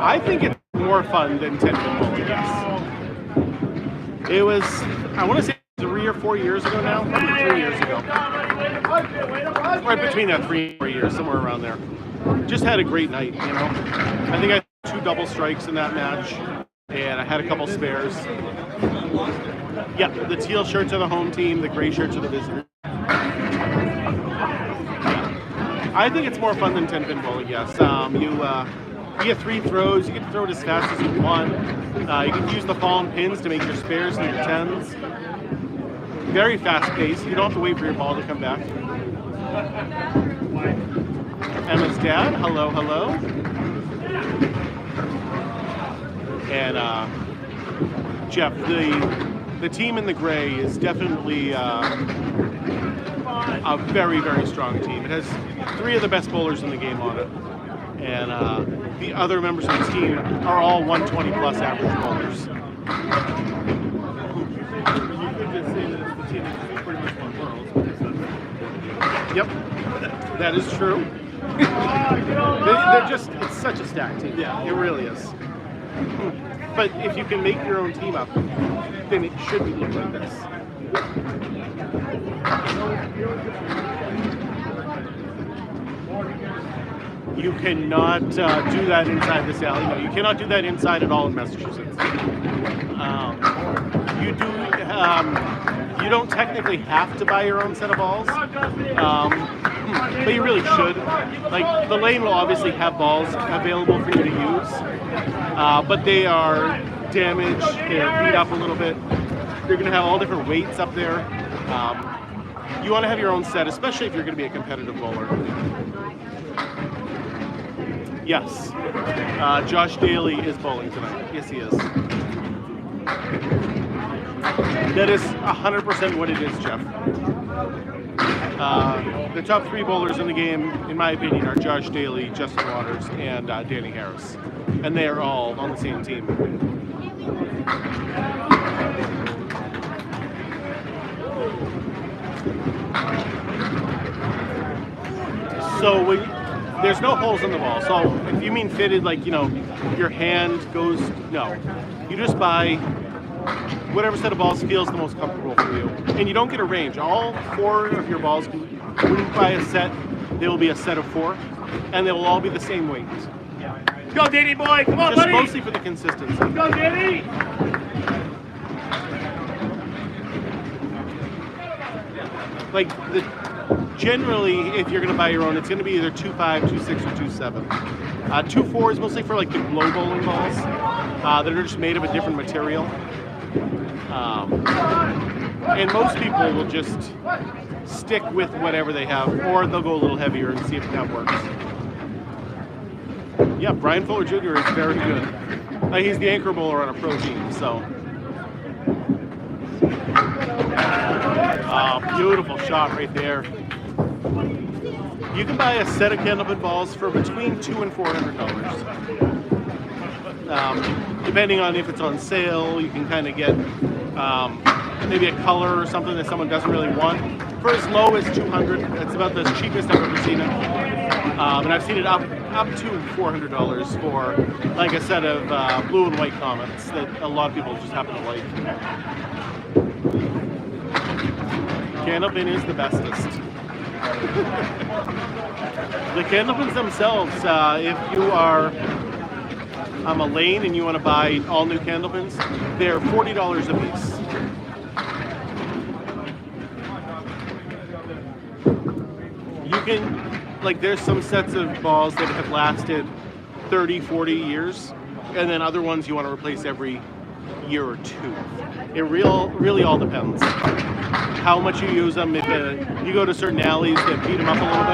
I think it's more fun than 10-pin bowling, yes. It was, I want to say 3 or 4 years ago now, probably 3 years ago. Right between that 3 and 4 years, somewhere around there. Just had a great night, you know. I think I had 2 double strikes in that match, and I had a couple spares. Yeah, the teal shirts are the home team, the gray shirts are the visitors. I think it's more fun than 10-pin bowling, yes. You get 3 throws, you get to throw it as fast as you want. You can use the fallen pins to make your spares and your 10s. Very fast paced, you don't have to wait for your ball to come back. Emma's dad, hello. And Jeff, the team in the gray is definitely a very, very strong team. It has 3 of the best bowlers in the game on it. And the other members of the team are all 120 plus average bowlers. Yep, that is true. They're just, it's such a stacked team. Yeah, it really is. But if you can make your own team up, then it should be look like this. You cannot do that inside this alley. No, you cannot do that inside at all in Massachusetts. You don't technically have to buy your own set of balls, but you really should. Like, the lane will obviously have balls available for you to use, but they are damaged, they're beat up a little bit. They're going to have all different weights up there. You want to have your own set, especially if you're going to be a competitive bowler. Yes, Josh Daly is bowling tonight. Yes, he is. That is 100% what it is, Jeff. The top 3 bowlers in the game, in my opinion, are Josh Daly, Justin Waters, and Danny Harris. And they are all on the same team. So there's no holes in the ball. So if you mean fitted, like, you know, your hand goes, no. You just buy whatever set of balls feels the most comfortable for you. And you don't get a range. All 4 of your balls, when you buy a set, they will be a set of 4. And they will all be the same weight. Go, Danny boy! Come on, Just buddy! mostly for the consistency. Go, Danny! Like, generally, if you're going to buy your own, it's going to be either 2.5, 2.6, or 2.7. 2.4 is mostly for like the glow bowling balls that are just made of a different material. And most people will just stick with whatever they have, or they'll go a little heavier and see if that works. Yeah, Brian Fuller Jr. is very good. He's the anchor bowler on a pro team, so. Beautiful shot right there. You can buy a set of Candlepin balls for between $200 and $400. Depending on if it's on sale, you can kind of get maybe a color or something that someone doesn't really want. For as low as $200, that's about the cheapest I've ever seen it. And I've seen it up to $400 for like a set of blue and white Comets that a lot of people just happen to like. Candlepin is the bestest. The Candlepins themselves, if you are a lane and you want to buy all new Candlepins, they're $40 a piece. You can, like, there's some sets of balls that have lasted 30, 40 years, and then other ones you want to replace every year or 2. It really all depends. How much you use them. If you go to certain alleys that beat them up a little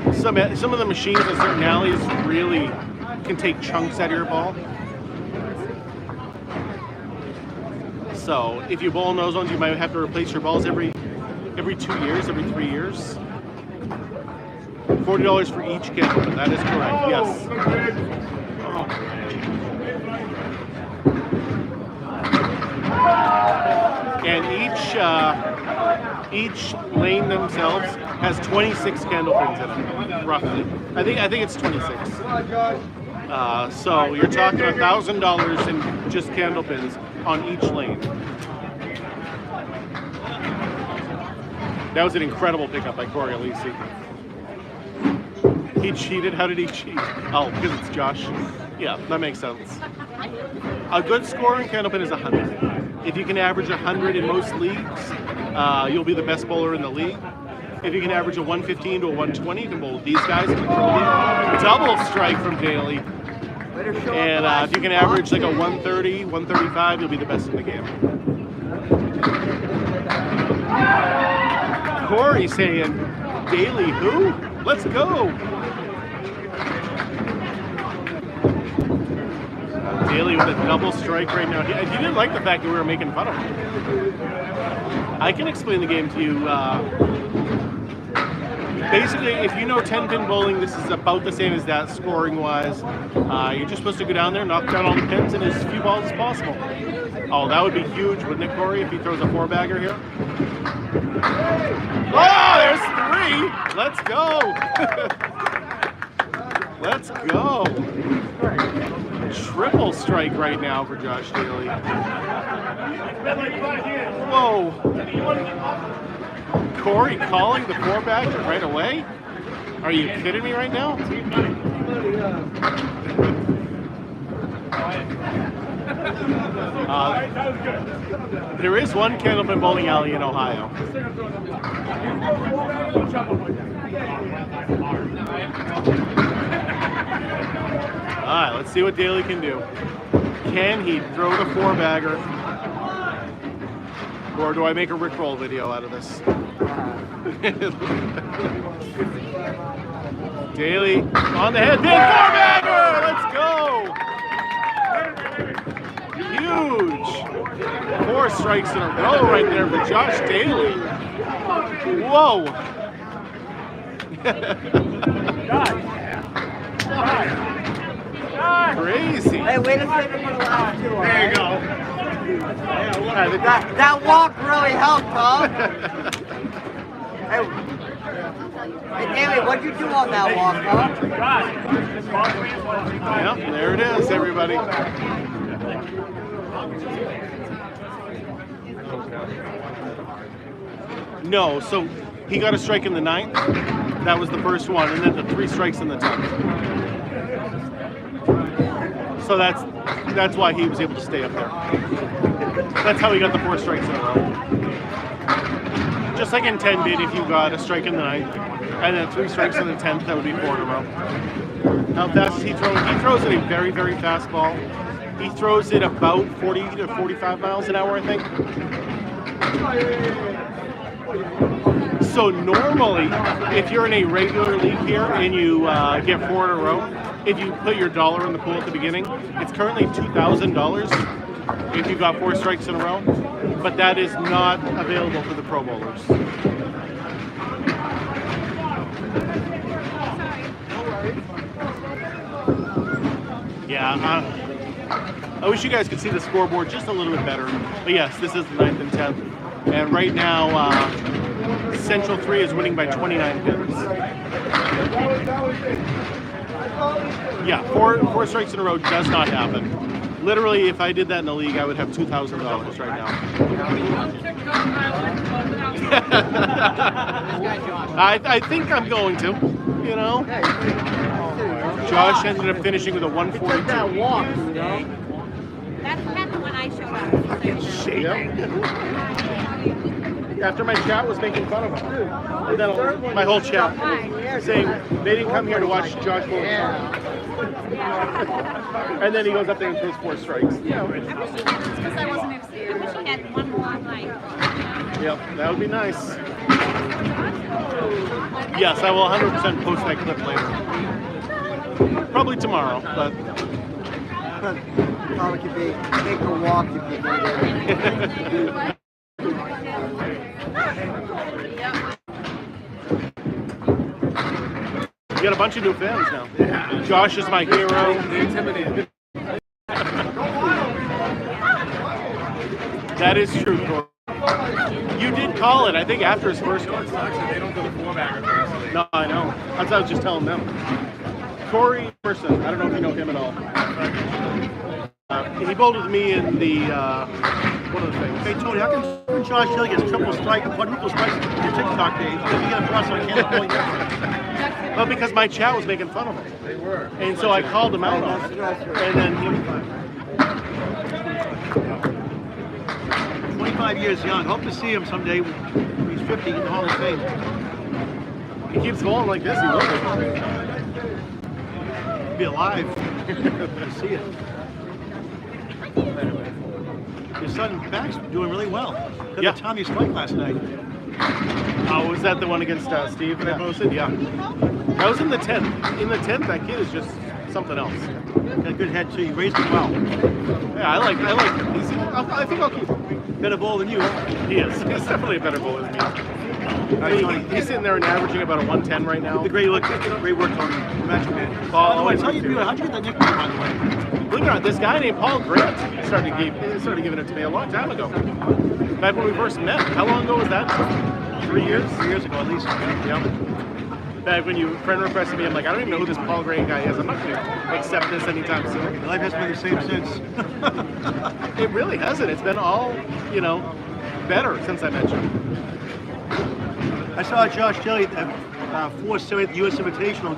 bit. Some of the machines in certain alleys really can take chunks out of your ball. So if you bowl in those ones, you might have to replace your balls every 2 years, every 3 years. $40 for each Candlepin. That is correct. Yes. And each lane themselves has 26 Candlepins in it, roughly. I think it's 26. So you're talking $1,000 in just Candlepins on each lane. That was an incredible pickup by Corey Alisi. He cheated. How did he cheat? Oh, because it's Josh. Yeah, that makes sense. A good score in Candlepin is 100. If you can average 100 in most leagues, you'll be the best bowler in the league. If you can average a 115 to a 120, you can bowl with these guys in the pro league. Double strike from Daly. And if you can average like a 130, 135, you'll be the best in the game. Corey saying, Daly who? Let's go. Daly with a double strike right now. He didn't like the fact that we were making fun of him. I can explain the game to you. Basically, if you know 10-pin bowling, this is about the same as that scoring-wise. You're just supposed to go down there, knock down all the pins, and as few balls as possible. Oh, that would be huge, wouldn't it, Corey, if he throws a 4-bagger here? Oh, there's 3! Let's go! Let's go! Triple strike right now for Josh Daly. Whoa! Corey calling the 4-bagger right away? Are you kidding me right now? There is one Candlepin bowling alley in Ohio. Alright, let's see what Daly can do. Can he throw the 4-bagger? Or do I make a Rickroll video out of this? Daly on the head pin, 4-bagger! Let's go! Huge! 4 strikes in a row right there for Josh Daly. Whoa! Crazy. Hey, wait a second for the last 2. There you go. That walk really helped, Tom. Hey, David, what'd you do on that walk, huh? Yeah, there it is, everybody. No, so he got a strike in the 9th. That was the first one, and then the 3 strikes in the 10th. So that's why he was able to stay up there. That's how he got the 4 strikes in a row. Just like in 10 bid, if you got a strike in the 9th, and then 3 strikes in the 10th, that would be 4 in a row. How fast is he throwing? He throws it a very, very fast ball. He throws it about 40 to 45 miles an hour, I think. So normally, if you're in a regular league here and you get 4 in a row, if you put your dollar in the pool at the beginning, it's currently $2,000 if you got 4 strikes in a row, but that is not available for the Pro Bowlers. Yeah, I wish you guys could see the scoreboard just a little bit better. But yes, this is the 9th and 10th. And right now, Central 3 is winning by 29 pins. Yeah, four strikes in a row does not happen. Literally, if I did that in the league, I would have $2,000 right now. I think I'm going to, you know. Josh ended up finishing with a 142. That walk, you know. That's when I showed up. After my chat was making fun of him. And then my whole chat saying they didn't come here to watch Josh Bowen. And then he goes up there and throws 4 strikes. I wish he had because I wasn't interested. I wish he had one long night. Yep, that would be nice. Yes, I will 100% post that clip later. Probably tomorrow, but Probably could be take a walk if you needed. you got a bunch of new fans now. Josh is my hero. That is true, Corey. You did call it, I think, after his first one. They don't do the 4-bagger. No, I know. That's what I was just telling them. Corey Emerson, I don't know if you know him at all. He bowled with me in the, one of the things. Hey, Tony, how come Josh Hill gets triple strike and quadruple strikes in your TikTok days? Because you get a plus on Candlepin. Well, because my chat was making fun of him. They were. And so I called him out on it. And then he... 25 years young. Hope to see him someday when he's 50 in the Hall of Fame. He keeps going like this, he will. Be alive to see it. Your son Max doing really well. Got Yeah. the Tommy strike last night. Oh, was that the one against Steve that I posted? Yeah. That was in the 10th. In the 10th, that kid is just something else. Got a good head too. He raised it well. Yeah, I like him. I think I'll keep him. Better ball than you. He is. He's definitely a better bowler than me. He's sitting there and averaging about a 110 right now. The great work, Tony. Magic man. By the way, how'd you get that nickname, by the way? Believe it or not, this guy named Paul Grant started giving it to me a long time ago. Back when we first met. How long ago was that? 3 years? 3 years ago, at least. Yeah. Back when you friend requested me, I'm like, I don't even know who this Paul Grant guy is. I'm not going to accept this anytime soon. Life hasn't been the same since. It really hasn't. It's been all, better since I met you. I saw Josh Kelly at 470 at the U.S. Invitational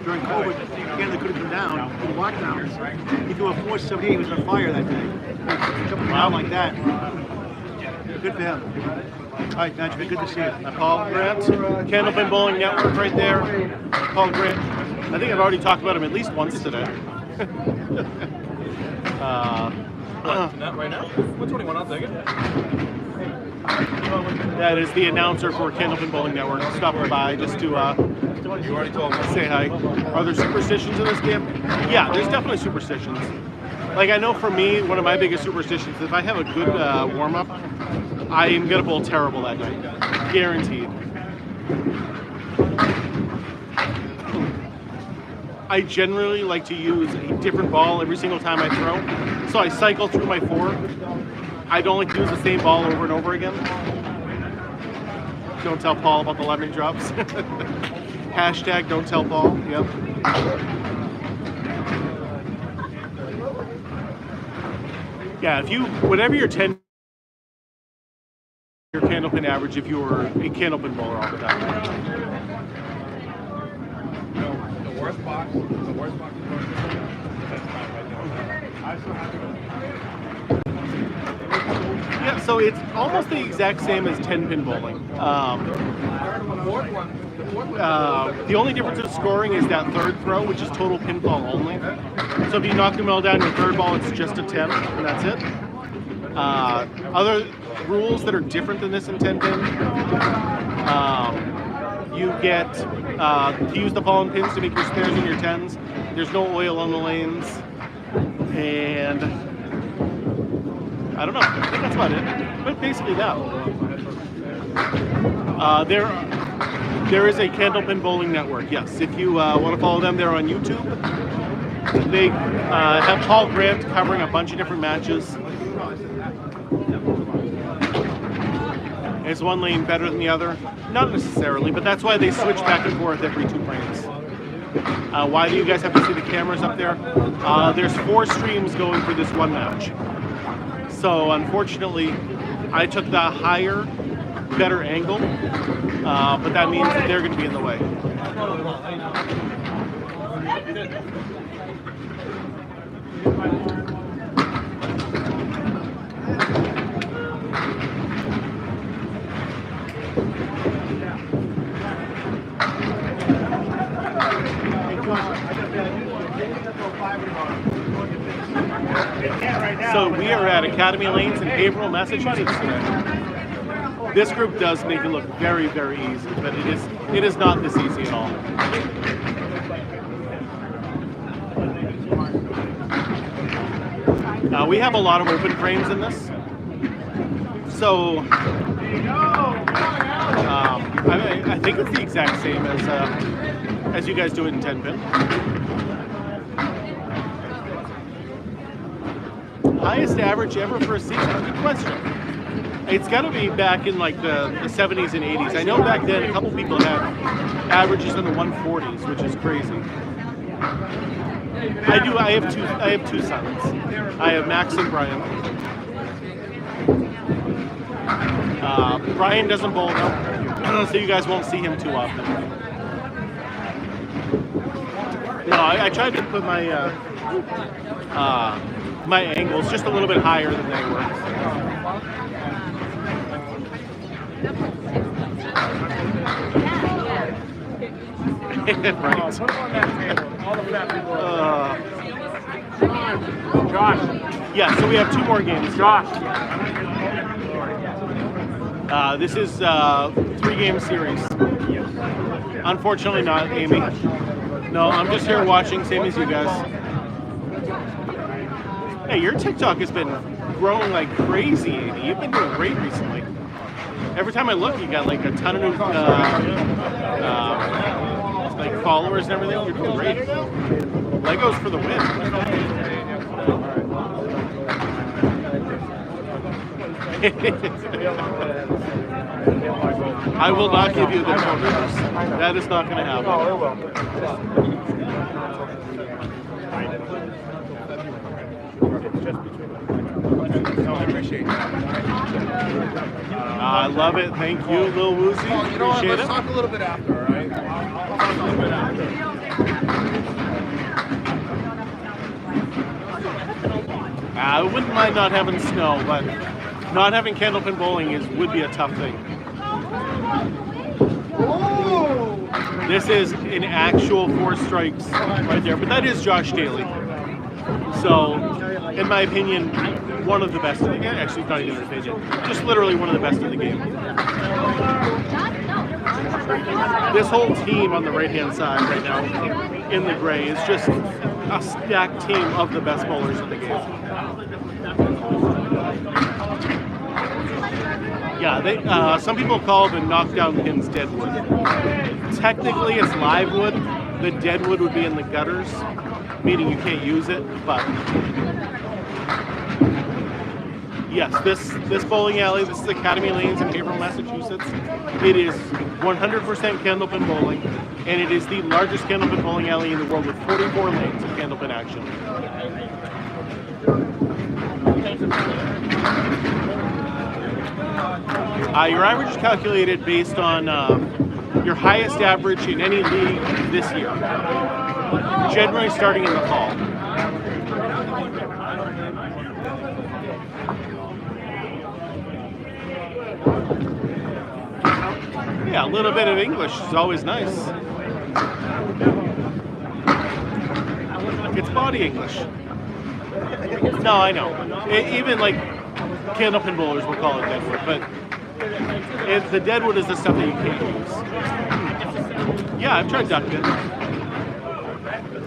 during COVID. Canada couldn't come down in lockdowns. He threw a 478. He was on fire that day. Jumping around like that. Good for him. All right, Benjamin, good to see you. Paul Grant, Candlepin Bowling Network right there. Paul Grant. I think I've already talked about him at least once today. Right now? What's 21? I'll take it. That is the announcer for Candlepin Bowling Network. Stopping by just to You already told me. say hi. Are there superstitions in this game? Yeah, there's definitely superstitions. Like, I know for me, one of my biggest superstitions is if I have a good warm-up, I am going to bowl terrible that night. Guaranteed. I generally like to use a different ball every single time I throw. So I cycle through my 4 I don't like to use the same ball over and over again. Don't tell Paul about the lemon drops. Hashtag don't tell Paul. Yep. Yeah, if you, whatever your 10, your Candlepin average, if you were a Candlepin bowler all the time. The worst box is Yeah, so it's almost the exact same as 10-pin bowling. The only difference in scoring is that third throw, which is total pinfall only. So if you knock the ball down your third ball, it's just a 10, and that's it. Other rules that are different than this in 10-pin, you get to use the fallen pins to make your spares and your 10s. There's no oil on the lanes, and I don't know. I think that's about it. But basically that. There is a Candlepin Bowling Network. Yes, if you want to follow them, they're on YouTube. They have Paul Grant covering a bunch of different matches. Is one lane better than the other? Not necessarily, but that's why they switch back and forth every 2 frames. Why do you guys have to see the cameras up there? There's 4 streams going for this one match. So unfortunately, I took the higher, better angle, but that means that they're going to be in the way. So we are at Academy Lanes in Haverhill, Massachusetts today. This group does make it look very, very easy, but it is not this easy at all. We have a lot of open frames in this, so I think it's the exact same as you guys do it in 10-pin. Highest average ever for a season? Good question. It's got to be back in like the 70s and 80s. I know back then a couple people had averages in the 140s, which is crazy. I have two sons. I have Max and Brian. Brian doesn't bowl though, so you guys won't see him too often. No, I tried to put my my angles just a little bit higher than they were. Right. Josh. Yeah, so we have 2 more games. Josh. This is a 3-game series. Unfortunately not, Amy. No, I'm just here watching, same as you guys. Hey, your TikTok has been growing like crazy, Amy. You've been doing great recently. Every time I look, you got like a ton of new like followers and everything. You're doing great. Legos for the win. I will not give you the photos. That is not going to happen. Oh, it will. No, I appreciate that. I love it. Thank you, Lil Woozy. Oh, you know what? Appreciate Let's it. talk a little bit after, all right? I'll talk a little bit after. I wouldn't mind not having snow, but not having Candlepin bowling would be a tough thing. This is an actual 4 strikes right there, but that is Josh Daly. So, in my opinion, one of the best in the game. Actually, not even an opinion. Just literally one of the best in the game. This whole team on the right-hand side right now, in the gray, is just a stacked team of the best bowlers in the game. Yeah, some people call the knockdown pins Deadwood. Technically, it's live wood. The Deadwood would be in the gutters, meaning you can't use it, but Yes, this bowling alley, this is Academy Lanes in Haverhill, Massachusetts. It is 100% Candlepin bowling, and it is the largest Candlepin bowling alley in the world with 44 lanes of Candlepin action. Your average is calculated based on your highest average in any league this year, generally starting in the fall. Yeah, a little bit of English is always nice. It's body English. No, I know. Even like Candlepin bowlers will call it Deadwood, but the Deadwood is the stuff that you can't use. Yeah, I've tried duckpin.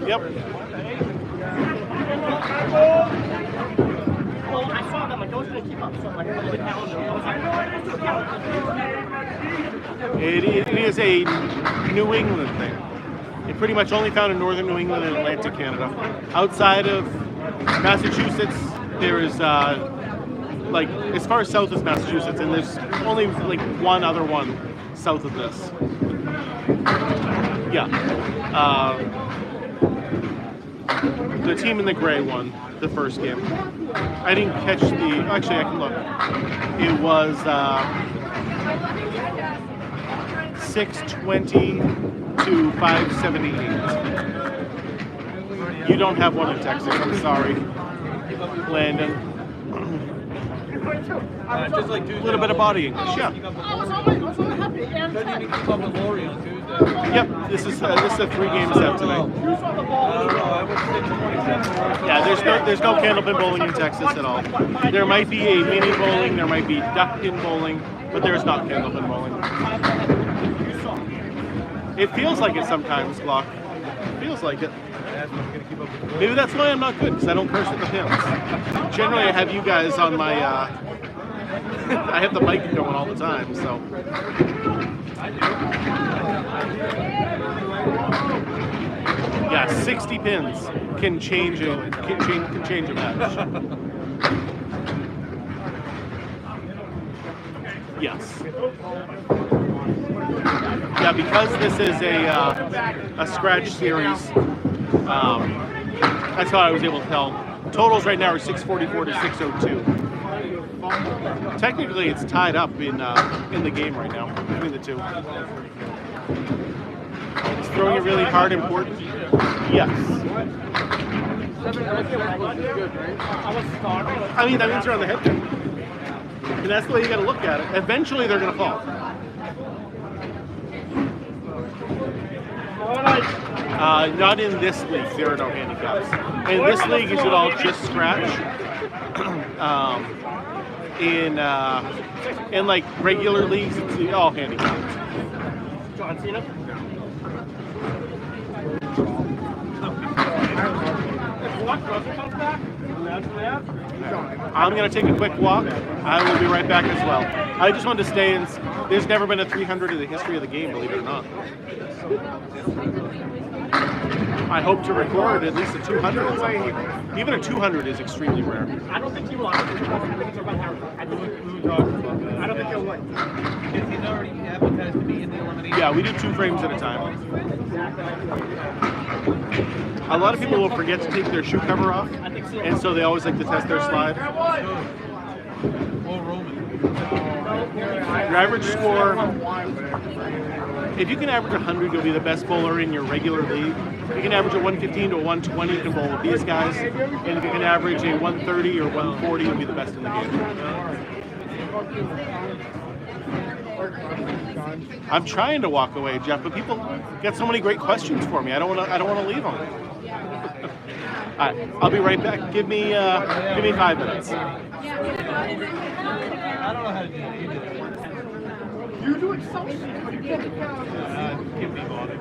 Yep. Well, I saw them, like, I was going to keep up, so I'm like, I'm going to It is a New England thing. It's pretty much only found in northern New England and Atlantic Canada. Outside of Massachusetts, there is like as far south as Massachusetts, and there's only like one other one south of this. Yeah. The team in the gray won the first game. I didn't catch the. Actually, I can look. It was 620 to 578. You don't have one in Texas. I'm sorry, Landon. Just like Tuesday. A little bit of body English, yeah. Yep, this is a 3-game set tonight. Yeah, there's no Candlepin bowling in Texas at all. There might be a mini bowling, there might be duckpin bowling, but there's not Candlepin bowling. It feels like it sometimes, Glock. It feels like it. Maybe that's why I'm not good, because I don't curse at the pins. Generally, I have you guys on my. I have the mic going all the time, so. Yeah, 60 pins can change a match. Yes. Yeah, because this is a scratch series. That's how I was able to tell. Totals right now are 644 to 602. Technically, it's tied up in the game right now between the two. It's throwing it really hard, important. Yes. I mean, that means you're on the head pin. And that's the way you got to look at it. Eventually, they're going to fall. Not in this league. There are no handicaps. In this league, you should all just scratch. In like regular leagues, it's all handicapped. John Cena? I'm going to take a quick walk. I will be right back as well. I just wanted to stay and there's never been a 300 in the history of the game, believe it or not. I hope to record at least a 200 at some point. Even a 200 is extremely rare. I don't think he will. I don't think he'll win. Because he's already advertised to be in the elimination. Yeah, we do 2 frames at a time. A lot of people will forget to take their shoe cover off, and so they always like to test their slide. Your average score, if you can average 100, you'll be the best bowler in your regular league. If you can average a 115 to a 120, you can bowl with these guys. And if you can average a 130 or 140, you'll be the best in the game. I'm trying to walk away, Jeff, but people get so many great questions for me. I don't want to leave them. All right, I'll be right back. Give me 5 minutes. I don't know how to do it. You do it so Give me bothered.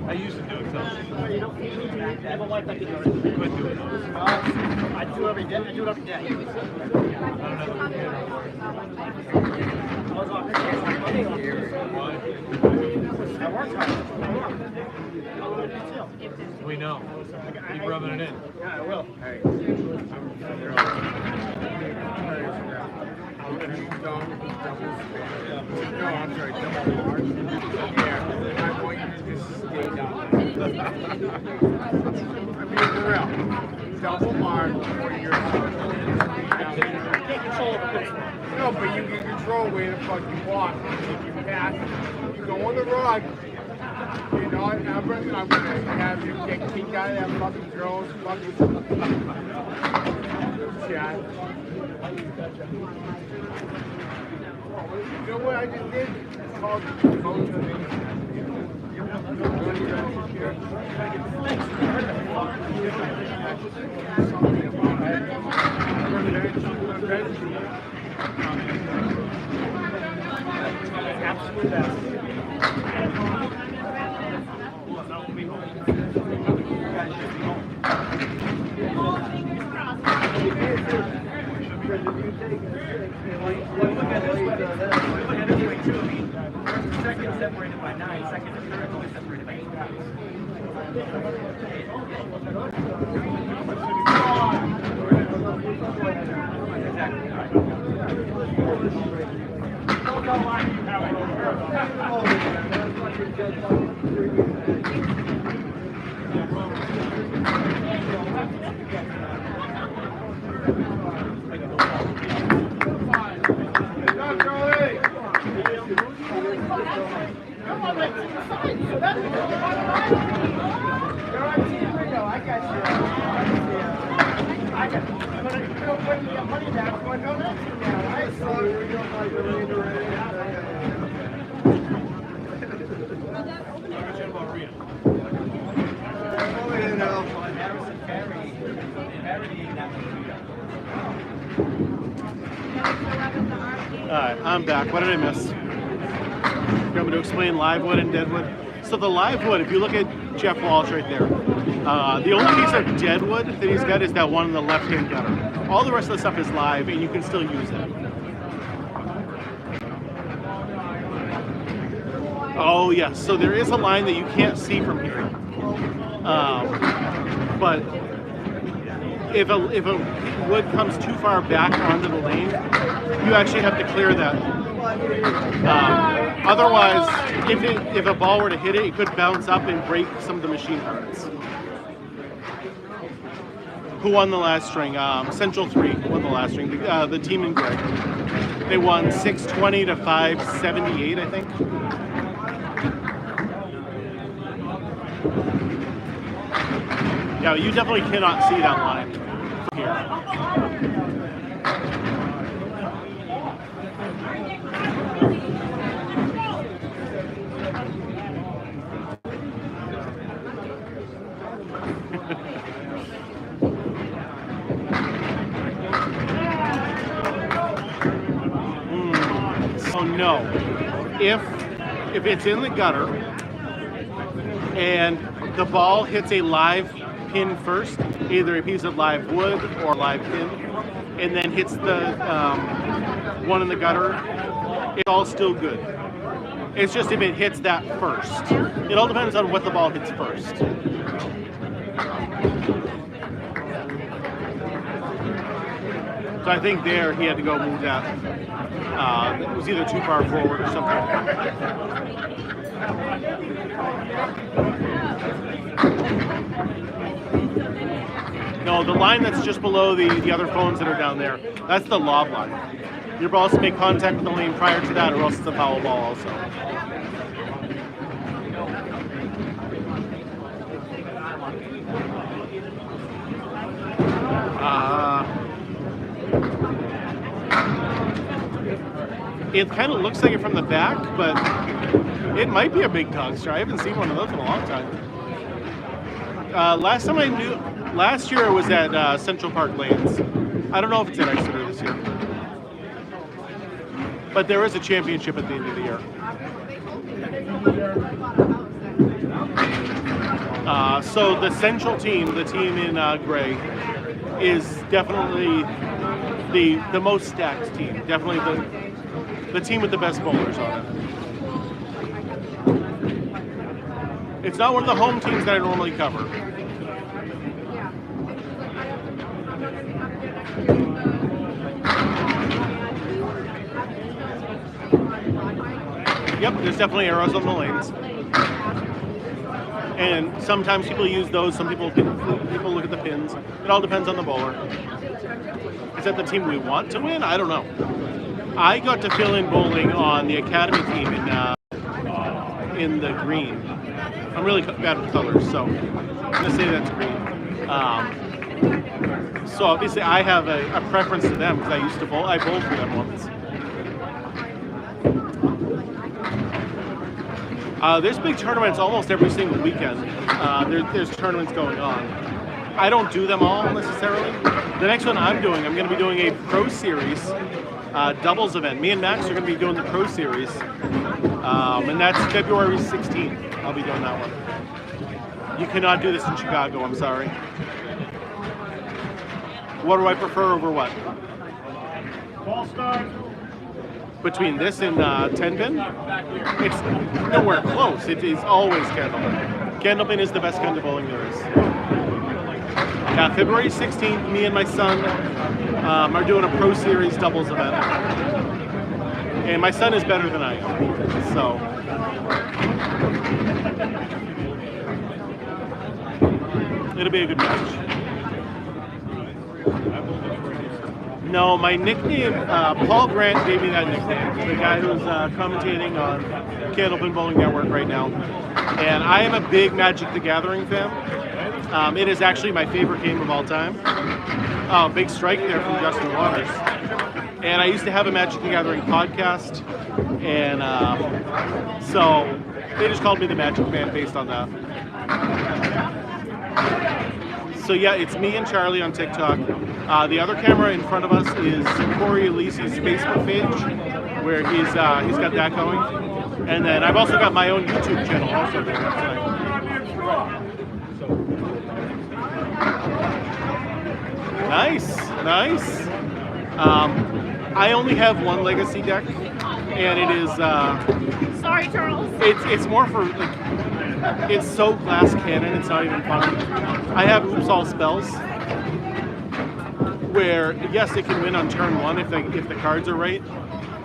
I used to do it so. I have a wife that can do it. Quit doing it. I do it every day. I do it every day. We know. Keep rubbing it in. Yeah, I will. No, I'm sorry, double Mars. Yeah, I want you to just stay down there. I mean, for real. Double Mars before you're down there. Take control of the pitch. No, but you get control where the fuck you walk. If you pass, you go on the rug. You know, I'm gonna have you get kicked out of that fucking girl's fucking chat. You know what I just did? It's called motivation. Absolute best. Second separated by 9, second and third only separated by 8 pounds. Alright, I'm back. What did I miss? I'm going to explain Livewood and Deadwood. So the Livewood, if you look at Jeff Walsh right there, the only piece of Deadwood that he's got is that one in the left-hand gutter. All the rest of the stuff is live, and you can still use it. Oh yes, so there is a line that you can't see from here. But if a wood comes too far back onto the lane, you actually have to clear that. Otherwise, if a ball were to hit it, it could bounce up and break some of the machine parts. Who won the last string? Central 3 won the last string. The team in gray. They won 620 to 578, I think. Yeah, you definitely cannot see that line from here. So no, if it's in the gutter and the ball hits a live pin first, either a piece of live wood or live pin, and then hits the one in the gutter, it's all still good. It's just if it hits that first. It all depends on what the ball hits first. So I think there he had to go move that. It was either too far forward or something. No, the line that's just below the other phones that are down there, that's the lob line. Your ball has to make contact with the lane prior to that, or else it's a foul ball also. It kind of looks like it from the back, but it might be a big tugster. I haven't seen one of those in a long time. Last year it was at Central Park Lanes. I don't know if it's at Exeter this year. But there is a championship at the end of the year. So the Central team, the team in gray, is definitely the most stacked team. Definitely the team with the best bowlers on it. It's not one of the home teams that I normally cover. Yep, there's definitely arrows on the lanes. And sometimes people use those, some people look at the pins. It all depends on the bowler. Is that the team we want to win? I don't know. I got to fill in bowling on the academy team in the green. I'm really bad with colors, so I'm going to say that's green. So obviously I have a preference to them because I used to bowl. I bowled for them once. There's big tournaments almost every single weekend. There's tournaments going on. I don't do them all necessarily. The next one I'm going to be doing a Pro Series doubles event. Me and Max are going to be doing the Pro Series. And that's February 16th. I'll be doing that one. You cannot do this in Chicago, I'm sorry. What do I prefer over what? Ball start. Between this and 10-pin? It's nowhere close. It is always Candlepin. Candlepin is the best kind of bowling there is. Yeah, February 16th, me and my son are doing a Pro Series doubles event. And my son is better than I am, so. It'll be a good match. No, my nickname, Paul Grant gave me that nickname, the guy who's commentating on Candlepin Bowling Network right now. And I am a big Magic the Gathering fan. It is actually my favorite game of all time. Big strike there from Justin Waters. And I used to have a Magic the Gathering podcast, and so they just called me the Magic Man based on that. So yeah, it's me and Charlie on TikTok. The other camera in front of us is Corey Elise's Facebook page, where he's got that going. And then I've also got my own YouTube channel also there. Nice, nice. I only have one legacy deck, and it is. Sorry, Charles. It's more for like. It's so glass cannon. It's not even fun. I have Oops All Spells, where yes, it can win on turn one if the cards are right.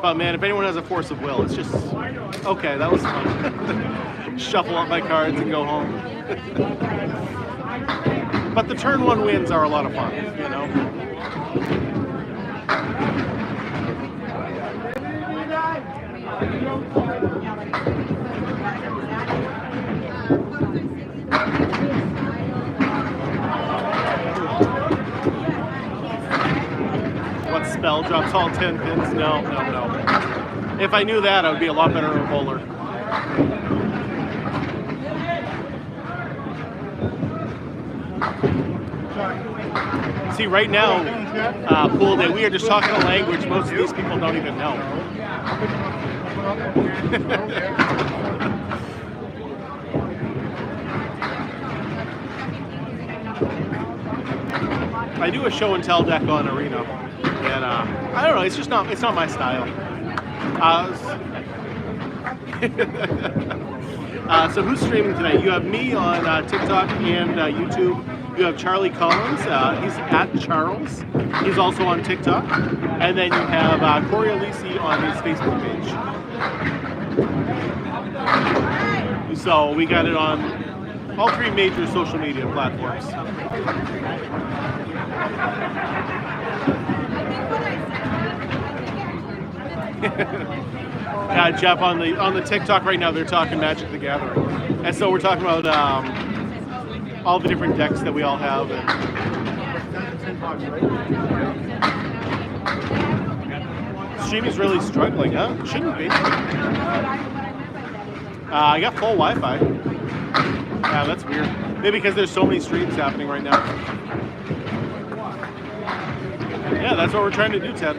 But man, if anyone has a force of will, it's just okay. That was fun. Shuffle up my cards and go home. But the turn one wins are a lot of fun, you know. What spell drops all 10 pins? No. If I knew that, I would be a lot better of a bowler. See, right now, pool day, we are just talking a language most of these people don't even know. I do a show and tell deck on Arena, and I don't know, it's not my style. So who's streaming tonight? You have me on TikTok and YouTube. You have Charlie Collins. He's at Charles. He's also on TikTok. And then you have Corey Elise on his Facebook page. So we got it on all three major social media platforms. Yeah, Jeff, on the TikTok right now, they're talking Magic the Gathering. And so we're talking about all the different decks that we all have. And streaming's really struggling, huh? Shouldn't be. I got full Wi-Fi. Yeah, that's weird. Maybe because there's so many streams happening right now. Yeah, that's what we're trying to do, Ted.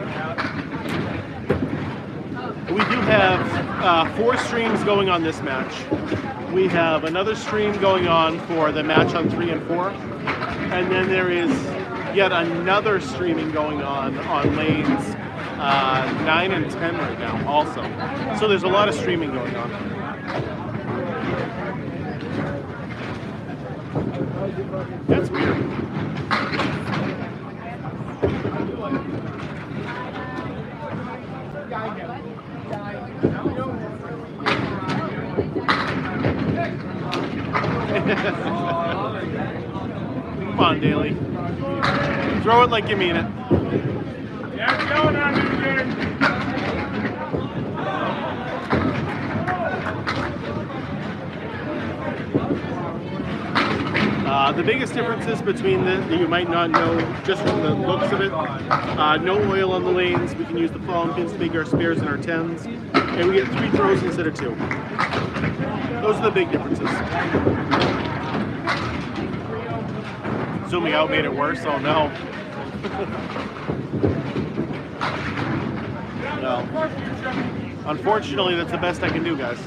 We do have 4 streams going on this match. We have another stream going on for the match on 3 and 4. And then there is yet another streaming going on lanes 9 and 10 right now also. So there's a lot of streaming going on. That's weird. Come on, Daly. Throw it like you mean it. Yeah, it's going on this game. The biggest differences between that you might not know just from the looks of it, no oil on the lanes, we can use the palm pins to make our spares and our 10s, and we get 3 throws instead of 2. Those are the big differences. Zooming out made it worse, oh no. Well, unfortunately that's the best I can do, guys.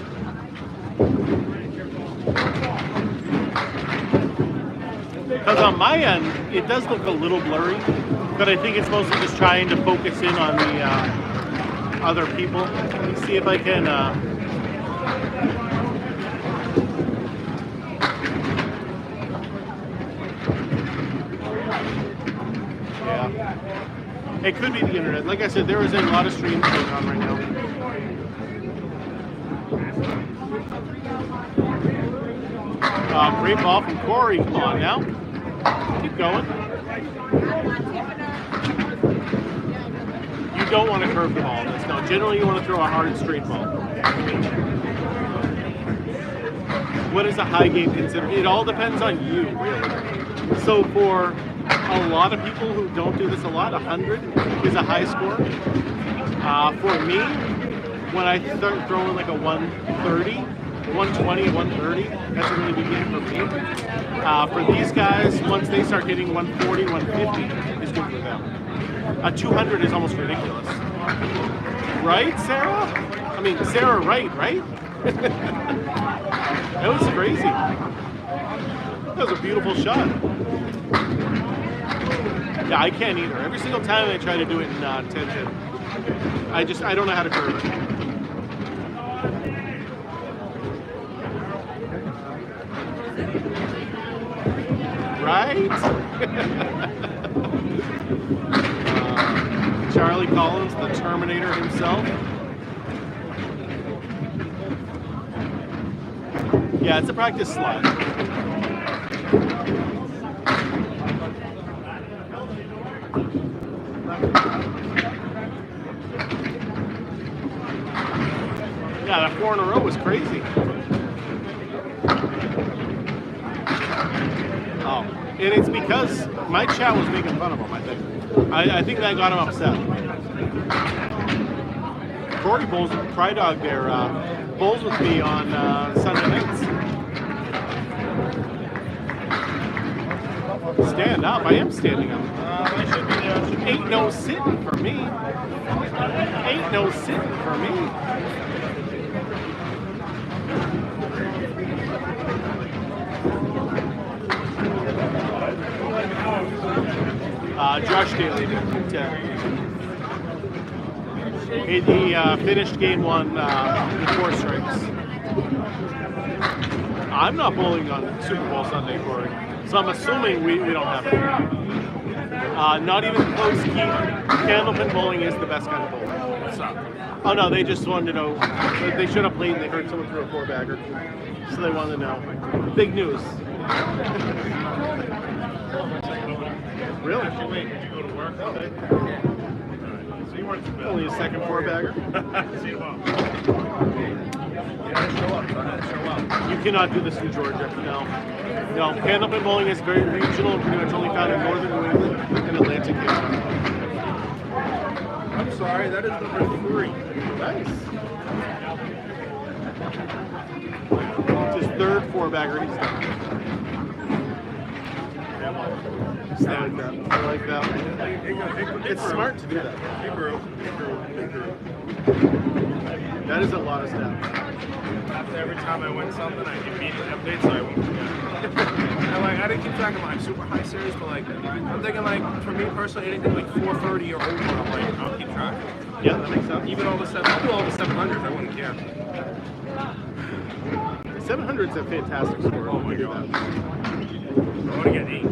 Because on my end, it does look a little blurry, but I think it's mostly just trying to focus in on the other people. Let me see if I can... yeah. It could be the internet. Like I said, there is a lot of streams going on right now. Great ball from Corey. Come on now. Keep going. You don't want to curve the ball. That's no. Generally, you want to throw a hard, straight ball. What is a high game considered? It all depends on you, really. So for a lot of people who don't do this a lot, 100 is a high score. For me, when I start throwing like a 130, 120, 130, that's a really big game for me. For these guys, once they start hitting 140, 150, is good for them. A 200 is almost ridiculous. Right, Sarah? I mean, Sarah Wright, right? That was crazy. That was a beautiful shot. Yeah, I can't either. Every single time I try to do it in tension, I don't know how to curve it. Right? Charlie Collins, the Terminator himself. Yeah, it's a practice slide. Yeah, that 4 in a row was crazy. Oh, and it's because my chat was making fun of him, I think. I think that got him upset. Corey bowls, Cry Dog there, bowls with me on Sunday nights. Stand up, I am standing up. I should be there. Ain't no sitting for me. Ain't no sitting for me. Josh Daly did. He finished game 1 with 4 strikes. I'm not bowling on Super Bowl Sunday, Corey, so I'm assuming we don't have it. Not even close, Keith. Candlepin bowling is the best kind of bowling. What's up? Oh no, they just wanted to know. They should have played and they heard someone threw a 4-bagger. So they wanted to know. Big news. Really? Did you go to work today? So you weren't too bad. Only a second 4-bagger. See you tomorrow. You cannot do this in Georgia. No. No. Candlepin bowling is very regional, pretty much only found in northern New England and Atlantic Canada. I'm sorry, that is number 3. Nice. It's his 3rd 4-bagger he's done. Stand like that. I like that. It's smart to do that. That is a lot of steps. After every time I win something, I immediately update so I won't forget. I didn't keep track of my super high series, but I'm thinking for me personally, anything like 430 or over, I'm I'll keep track. Yeah, that makes sense. Even all the I'll do all the 700s, I wouldn't care. 700 is a fantastic score. Oh my god. I want to get 8.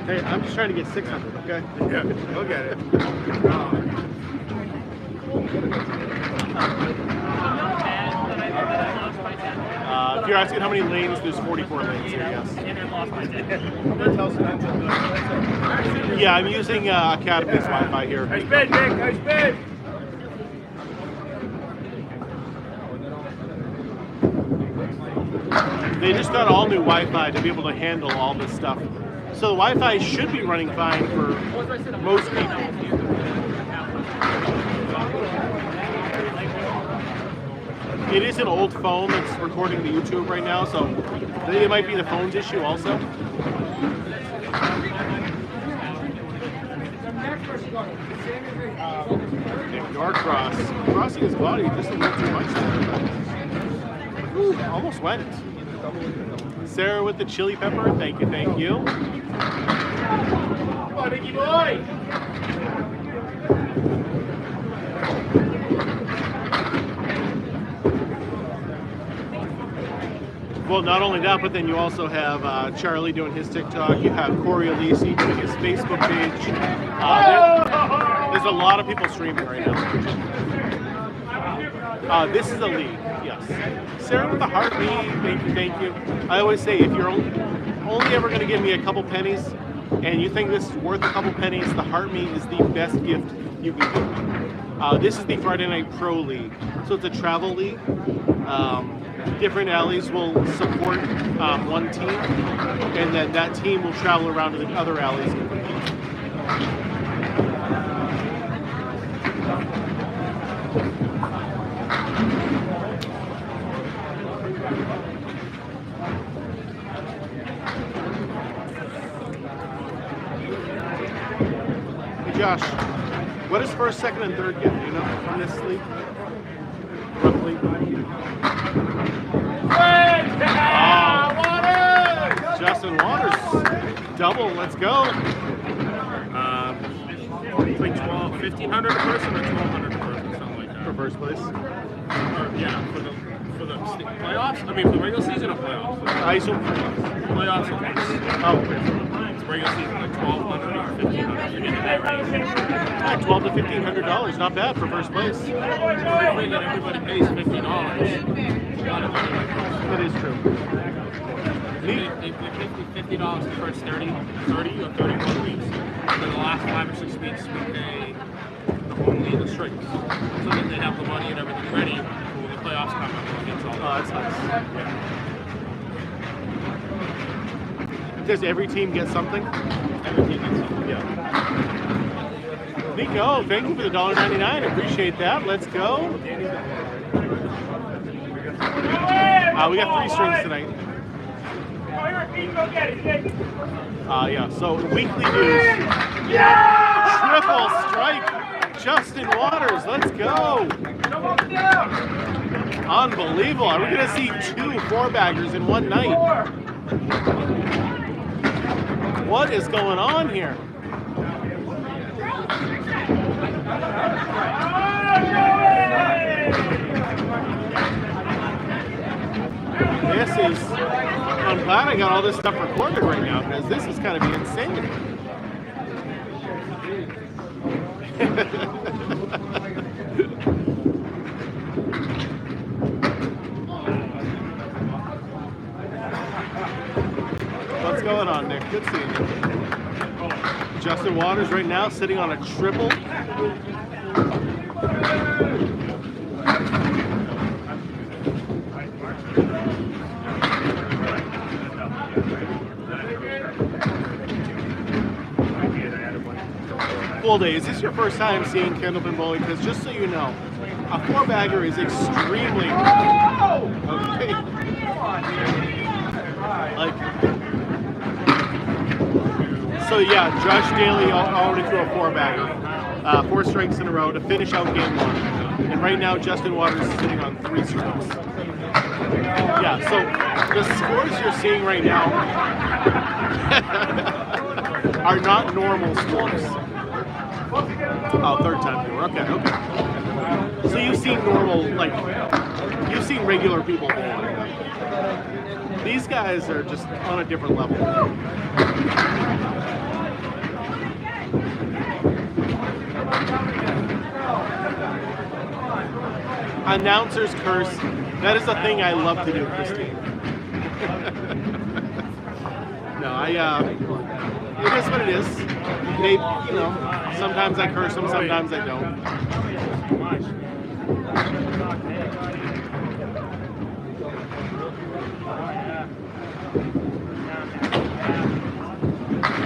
Hey, I'm just trying to get 600, okay? Yeah, look at it. you're asking how many lanes, there's 44 lanes here, yes. And then lost my day. Yeah, I'm using Academy's Wi-Fi here. Nice bid, Nick. Nice bid. They just got all new Wi-Fi to be able to handle all this stuff. So the Wi-Fi should be running fine for most people. It is an old phone that's recording the YouTube right now, so it might be the phone's issue also. Norcross crossing his body just a little too much there. Ooh, almost went. Sarah with the chili pepper, thank you, thank you. Come on, Nicky boy. Well, not only that, but then you also have Charlie doing his TikTok. You have Corey Alisi doing his Facebook page. There's a lot of people streaming right now. This is a league, yes. Sarah with the heart, me, thank you, thank you. I always say, if you're only ever going to give me a couple pennies, and you think this is worth a couple pennies, the heart me is the best gift you can give me. This is the Friday Night Pro League, so it's a travel league. Different alleys will support one team, and then that team will travel around to the other alleys and compete. Hey Josh, what is first, second, and third get? Do you know from this league? Roughly. Justin Waters, double, let's go. It's like 1,500 a person or 1,200 a person, something like that. For first place. Yeah, for the playoffs. I mean, for the regular season or playoffs. I assume playoffs. Playoffs are like, Oh, it's regular season like 1,200 or 1,500. Forget that range. $12 to $1,500, not bad for first place. That everybody pays $50. That is true. They pay $50 the first 30 or 31 weeks. And then the last 5 or 6 weeks, we pay the home league the strings. So that they have the money and everything ready when the playoffs come up. It's all Oh, that's nice. Does every team get something? every team gets something. Yeah. Nico, thank you for the $1.99. Appreciate that. Let's go. We got 3 strings tonight. Yeah, so weekly news. Triple strike. Justin Waters, let's go. Unbelievable. Are we going to see 2 4-baggers in one night? What is going on here? This is, I'm glad I got all this stuff recorded right now because this is kind of insane. What's going on, Nick? Good seeing you. Justin Waters right now sitting on a triple. Cool day. Is this your first time seeing Candlepin bowling? Because just so you know, a 4-bagger is extremely okay. Like, so yeah, Josh Daly already threw a 4-bagger, 4 strikes in a row to finish out game 1. And right now, Justin Waters is sitting on 3 strikes. Yeah, so the scores you're seeing right now are not normal scores. Oh, third time viewer. Okay. So you've seen normal, like, you've seen regular people bowling. These guys are just on a different level. Announcer's curse. That is a thing I love to do, Christine. No, it is what it is. They, sometimes I curse them, sometimes I don't.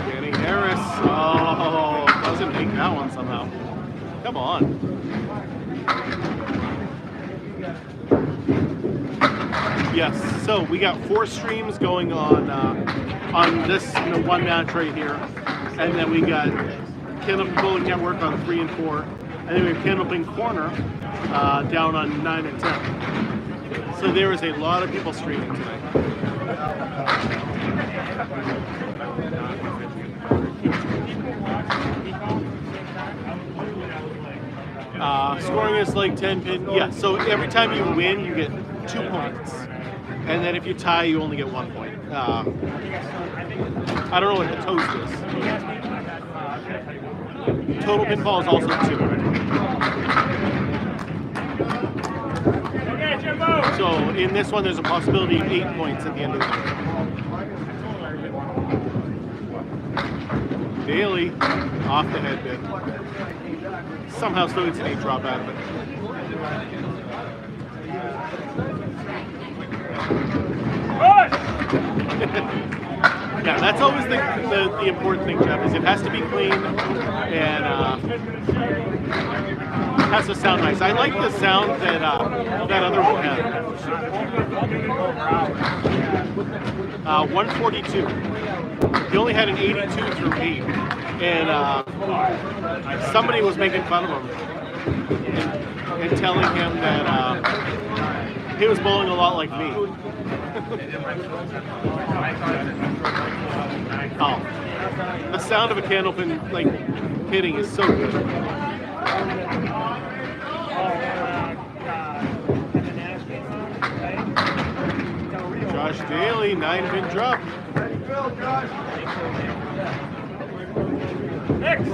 Danny Harris. Oh, doesn't make that one somehow. Come on. Yes, so we got 4 streams going on this one match right here, and then we got Candlepin Bowling Network on 3 and 4, and then we have Candlepin Corner down on 9 and 10. So there is a lot of people streaming tonight. Scoring is like 10 pin. Yeah, so every time you win, you get 2 points. And then if you tie, you only get 1 point. I don't know what the toast is. Total pinfall is also 2. So in this one, there's a possibility of 8 points at the end of the game. Daly off the head bit. Somehow still gets an 8 drop out of it. Yeah, that's always the important thing, Jeff, is it has to be clean and has to sound nice. I like the sound that that other one had. 142. He only had an 82 through 8. And somebody was making fun of him and telling him that he was bowling a lot like me. Oh, the sound of a Candlepin hitting is so good. Josh Daly, 9-pin drop. Next.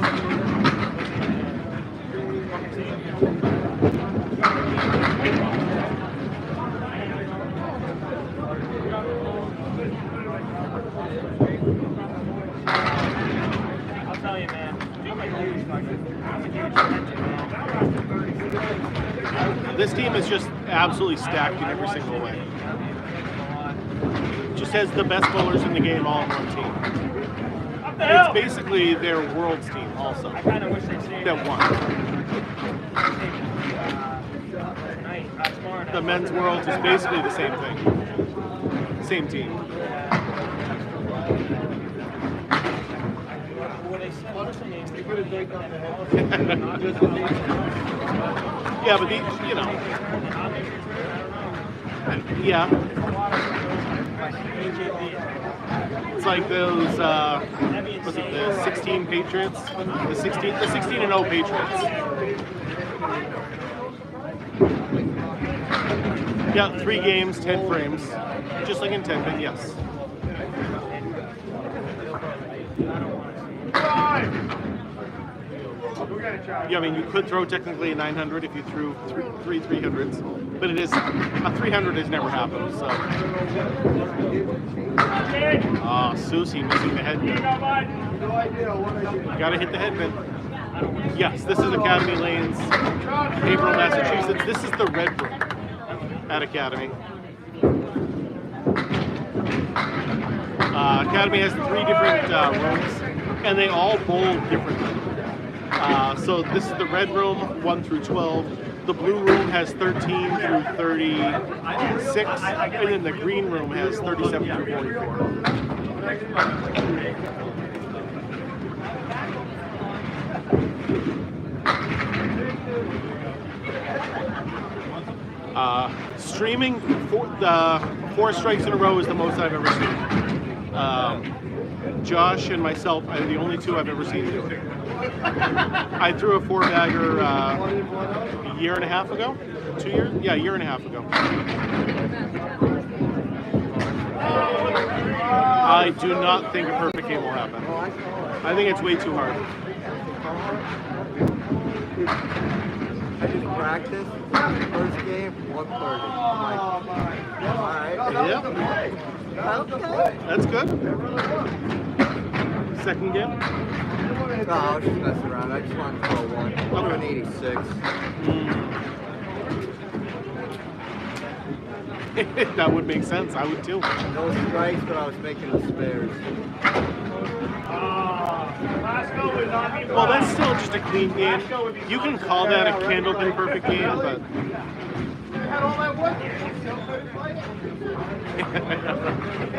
I'll tell you, man. This team is just absolutely stacked in every single way. Just has the best bowlers in the game all on one team. It's basically their world's team also. That won. The men's world is basically the same thing. Same team. Yeah, but yeah. It's like those, was it the 16 Patriots? The 16 and 0 Patriots. Yeah, 3 games, 10 frames. Just like in 10-pin, yes. Yeah, I mean, you could throw technically a 900 if you threw three 300s, but a 300 has never happened, so. Oh, Susie missing the headband. Gotta hit the headband. Yes, this is Academy Lanes, April, Massachusetts. This is the red room at Academy. Academy has 3 different rooms, and they all bowl differently. So this is the red room, 1 through 12. The blue room has 13 through 36, and then the green room has 37 through 44. Streaming, 4 strikes in a row is the most I've ever seen. Josh and myself are the only 2 I've ever seen do it. I threw a 4-bagger a year and a half ago. 2 years? Yeah, a year and a half ago. I do not think a perfect game will happen. I think it's way too hard. I just practiced. First game, 130. I'm like, alright. Yep. Okay. That's good. Second game? No, I was just messing around. I just wanted to throw one. I'm an 86. That would make sense. I would too. No strikes, but I was making the spares. Well, that's still just a clean game. You can call that a Candlepin perfect game, but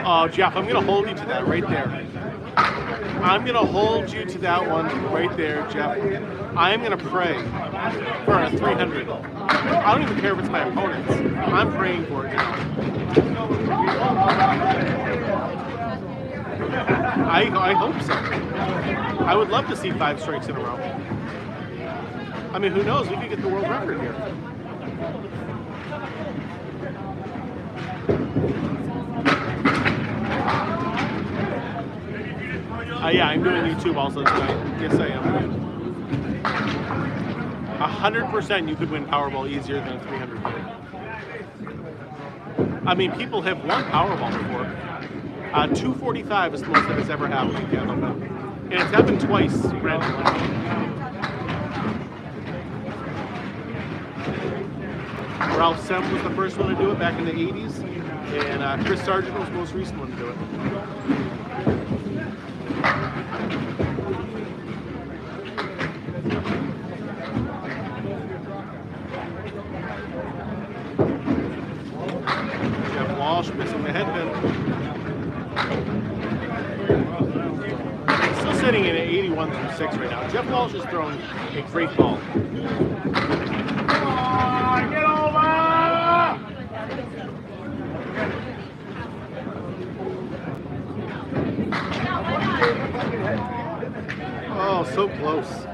oh, Jeff, I'm gonna hold you to that right there. I'm gonna hold you to that one right there, Jeff. I'm gonna pray for a 300. I don't even care if it's my opponent's. I'm praying for it now. I hope so. I would love to see 5 strikes in a row. I mean, who knows? We could get the world record here. Yeah, I'm doing YouTube also tonight. Yes, I am. 100% you could win Powerball easier than a 300. I mean, people have won Powerball before. 245 is the most that has ever happened in Canada. And it's happened twice randomly. Ralph Sem was the first one to do it back in the 80s. And Chris Sargent was the most recent one to do it. Jeff Walsh missing the headband. Still sitting in an 81 through 6 right now. Jeff Walsh is throwing a great ball. Get over! Oh, so close.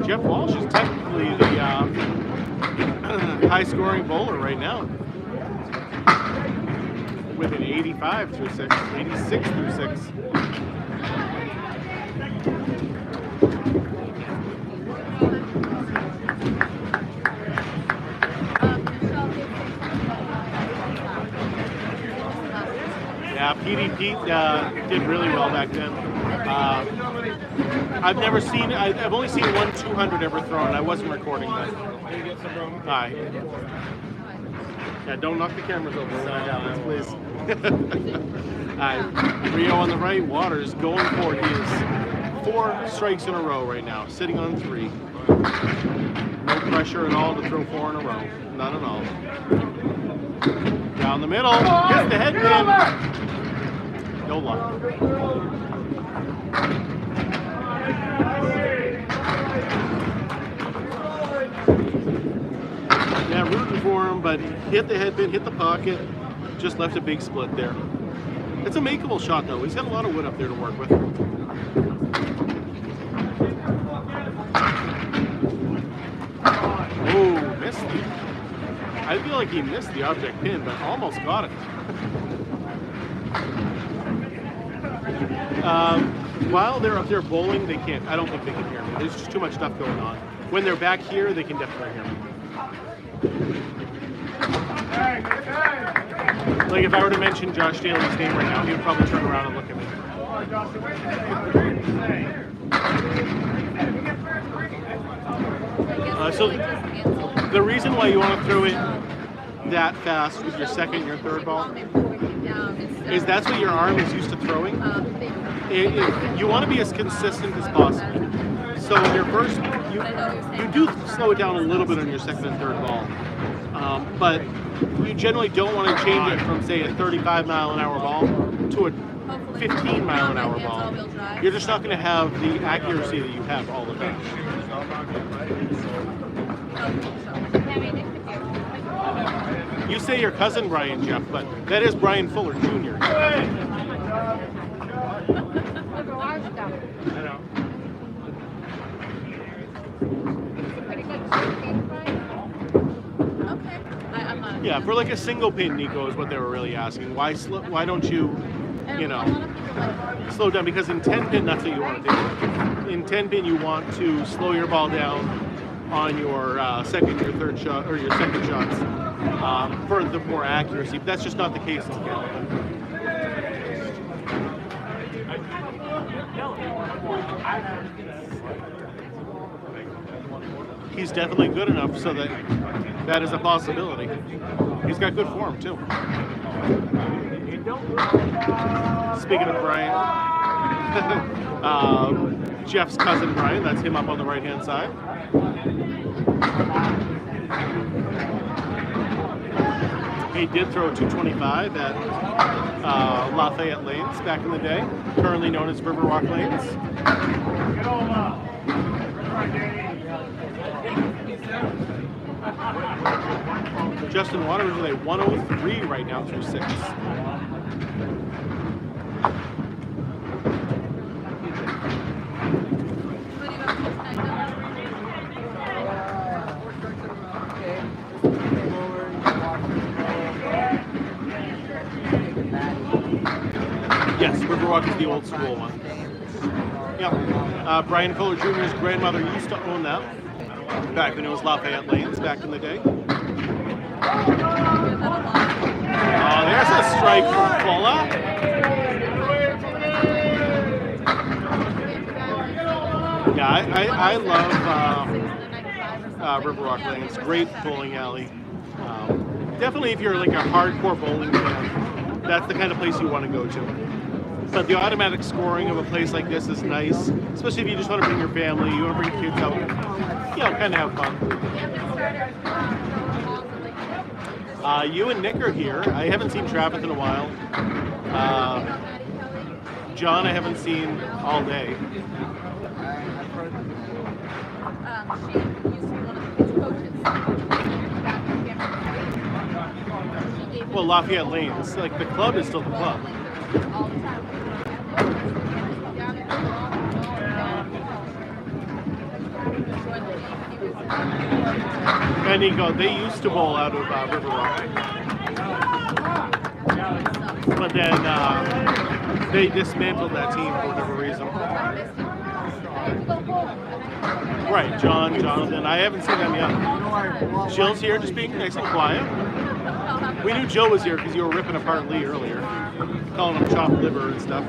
Jeff Walsh is technically the high-scoring bowler right now, with an 85 through 6, 86 through 6. Yeah, PDP did really well back then. I've only seen one 200 ever thrown. I wasn't recording that. Hi. Yeah, don't knock the cameras over, please. Rio on the right, Waters going for it. He is 4 strikes in a row right now, sitting on 3. No pressure at all to throw 4 in a row. None at all. Down the middle, gets the head pin. No luck. Yeah, rooting for him, but hit the head pin, hit the pocket, just left a big split there. It's a makeable shot though. He's got a lot of wood up there to work with. Oh, missed it. I feel like he missed the object pin, but almost got it. While they're up there bowling, they can't. I don't think they can hear me. There's just too much stuff going on. When they're back here, they can definitely hear me. Like if I were to mention Josh Daly's name right now, he would probably turn around and look at me. So the reason why you want to throw it that fast with your second and your third ball is that's what your arm is used to throwing. You want to be as consistent as possible. So in your first, you do slow it down a little bit on your second and third ball, but you generally don't want to change it from, say, a 35-mile-an-hour ball to a 15-mile-an-hour ball. You're just not going to have the accuracy that you have all the time. You say your cousin Brian, Jeff, but that is Brian Fuller Jr. Yeah, for like a single pin, Nico, is what they were really asking. Why don't you, you know? slow down, because in 10 pin, that's what you want to do. In 10 pin, you want to slow your ball down on your second, your third shot, or your second shots for the more accuracy. But that's just not the case in Candlepin. He's definitely good enough so that that is a possibility. He's got good form too. Speaking of Brian, Jeff's cousin Brian, that's him up on the right hand side. He did throw 225 at Lafayette Lanes back in the day, currently known as Riverwalk Lanes. Justin Waters with a 103 right now through 6. Yes, Riverwalk is the old school one. Yeah. Brian Fuller Jr.'s grandmother used to own that back when it was Lafayette Lanes back in the day. Oh, there's a strike from Fuller. Yeah, I love Riverwalk Lanes. Great bowling alley. Definitely if you're like a hardcore bowling fan, that's the kind of place you want to go to. But the automatic scoring of a place like this is nice, especially if you just want to bring your family, you want to bring kids out, you know, kind of have fun. You and Nick are here. I haven't seen Travis in a while. John, I haven't seen all day. She used to be one of the kids' coaches. Well, Lafayette Lanes, like the club is still the club. All the time. And they used to bowl out of Riverwalk. But then they dismantled that team for whatever reason. Right, John, Jonathan. I haven't seen them yet. Jill's here just being nice and quiet. We knew Jill was here because you were ripping apart Lee earlier, calling him chopped liver and stuff.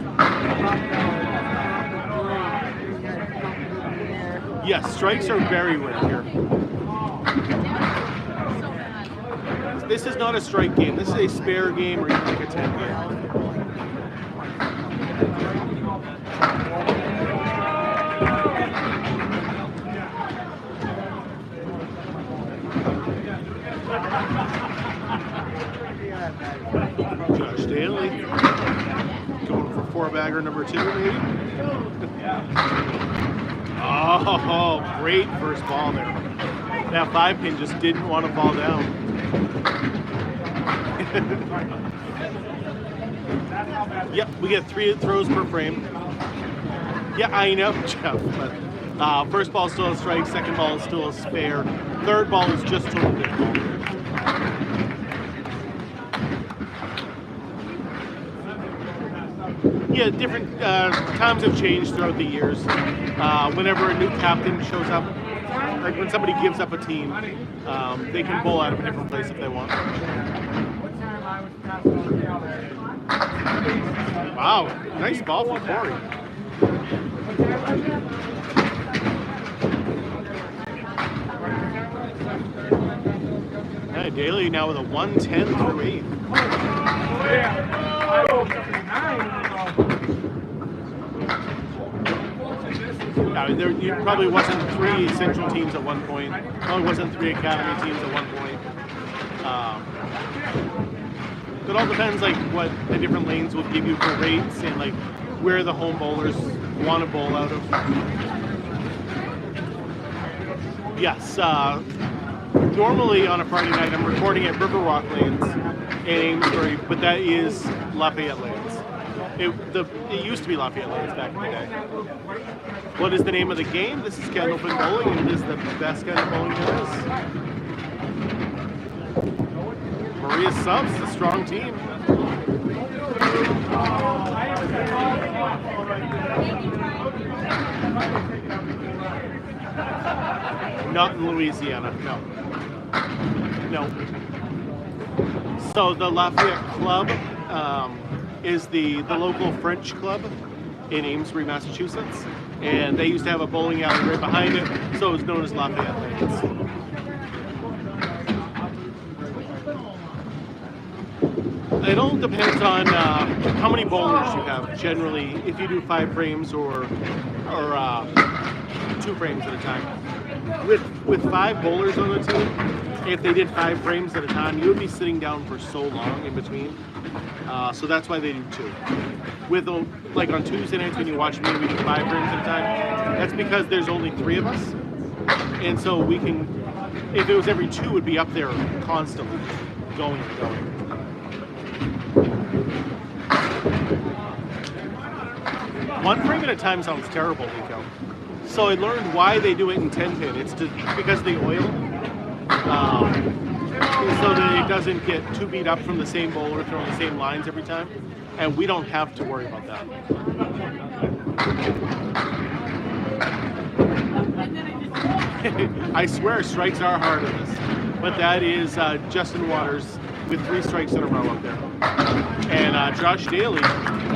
Yes, strikes are very rare here. This is not a strike game. This is a spare game or even like a 10 game. Josh Daly going for 4-bagger number 2, maybe. Oh, great first ball there. That 5-pin just didn't want to fall down. Yep, we get 3 throws per frame. Yeah, I know, Jeff. But first ball is still a strike, second ball is still a spare, third ball is just total good ball. Yeah, different times have changed throughout the years. Whenever a new captain shows up, like when somebody gives up a team, they can bowl out of a different place if they want. Wow, nice ball from Corey. Yeah, Daly now with a 110 through 8. There probably wasn't 3 central teams at one point. Probably wasn't 3 academy teams at one point. It all depends like what the different lanes will give you for rates and like where the home bowlers want to bowl out of. Yes, normally on a Friday night I'm recording at Riverwalk Lanes in Amesbury, but that is Lafayette Lanes. It used to be Lafayette Lanes back in the day. What is the name of the game? This is Candlepin bowling, and it is the best kind of bowling there is. Maria's subs, a strong team. Not in Louisiana, no. No. So the Lafayette Club is the local French club in Amesbury, Massachusetts. And they used to have a bowling alley right behind it, so it was known as Lafayette Lanes. It all depends on how many bowlers you have. Generally, if you do 5 frames or 2 frames at a time. With 5 bowlers on the team, if they did 5 frames at a time, you would be sitting down for so long in between. So that's why they do 2. With like on Tuesday nights when you watch me, we do 5 frames at a time. That's because there's only 3 of us, and so we can. If it was every 2, would be up there constantly, going and going. One frame at a time sounds terrible, Nico. So I learned why they do it in 10-pin. It's because of the oil, so that it doesn't get too beat up from the same bowler throwing the same lines every time. And we don't have to worry about that. I swear strikes are hard in this. But that is Justin Waters with 3 strikes in a row up there. And Josh Daly,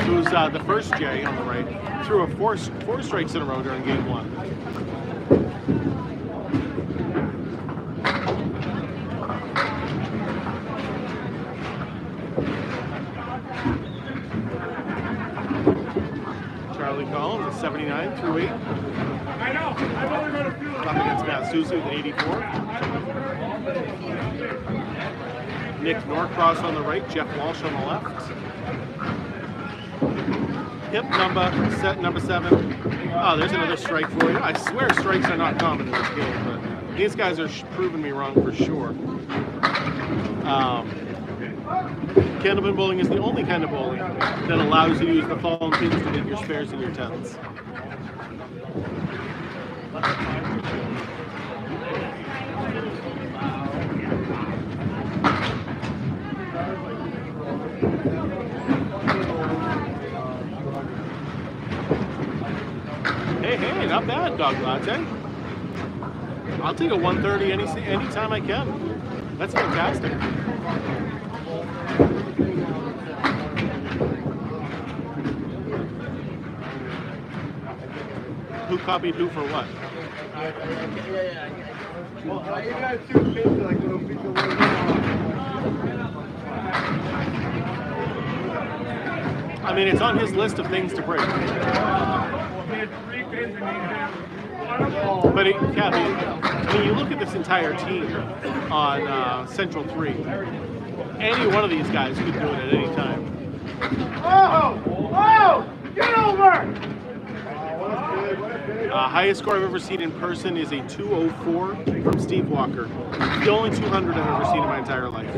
who's the first J on the right, threw a 4 strikes in a row during game 1. Charlie Collins, a 79 through 8. I know. I've only got a few. Up against Matt Susie with an 84. Nick Norcross on the right, Jeff Walsh on the left. Hip set number 7. Oh, there's another strike for you. I swear strikes are not common in this game, but these guys are proving me wrong for sure. Candlepin bowling is the only kind of bowling that allows you to use the fallen pins to hit your spares and your 10s. Hey, not bad, Dog Latte. I'll take a 130 anytime I can. That's fantastic. Who copied who for what? Well, you got 2 pins like little piece of wood. I mean, it's on his list of things to break. But when you look at this entire team on Central 3, any one of these guys could do it at any time. Oh! Get over! Highest score I've ever seen in person is a 204 from Steve Walker. The only 200 I've ever seen in my entire life.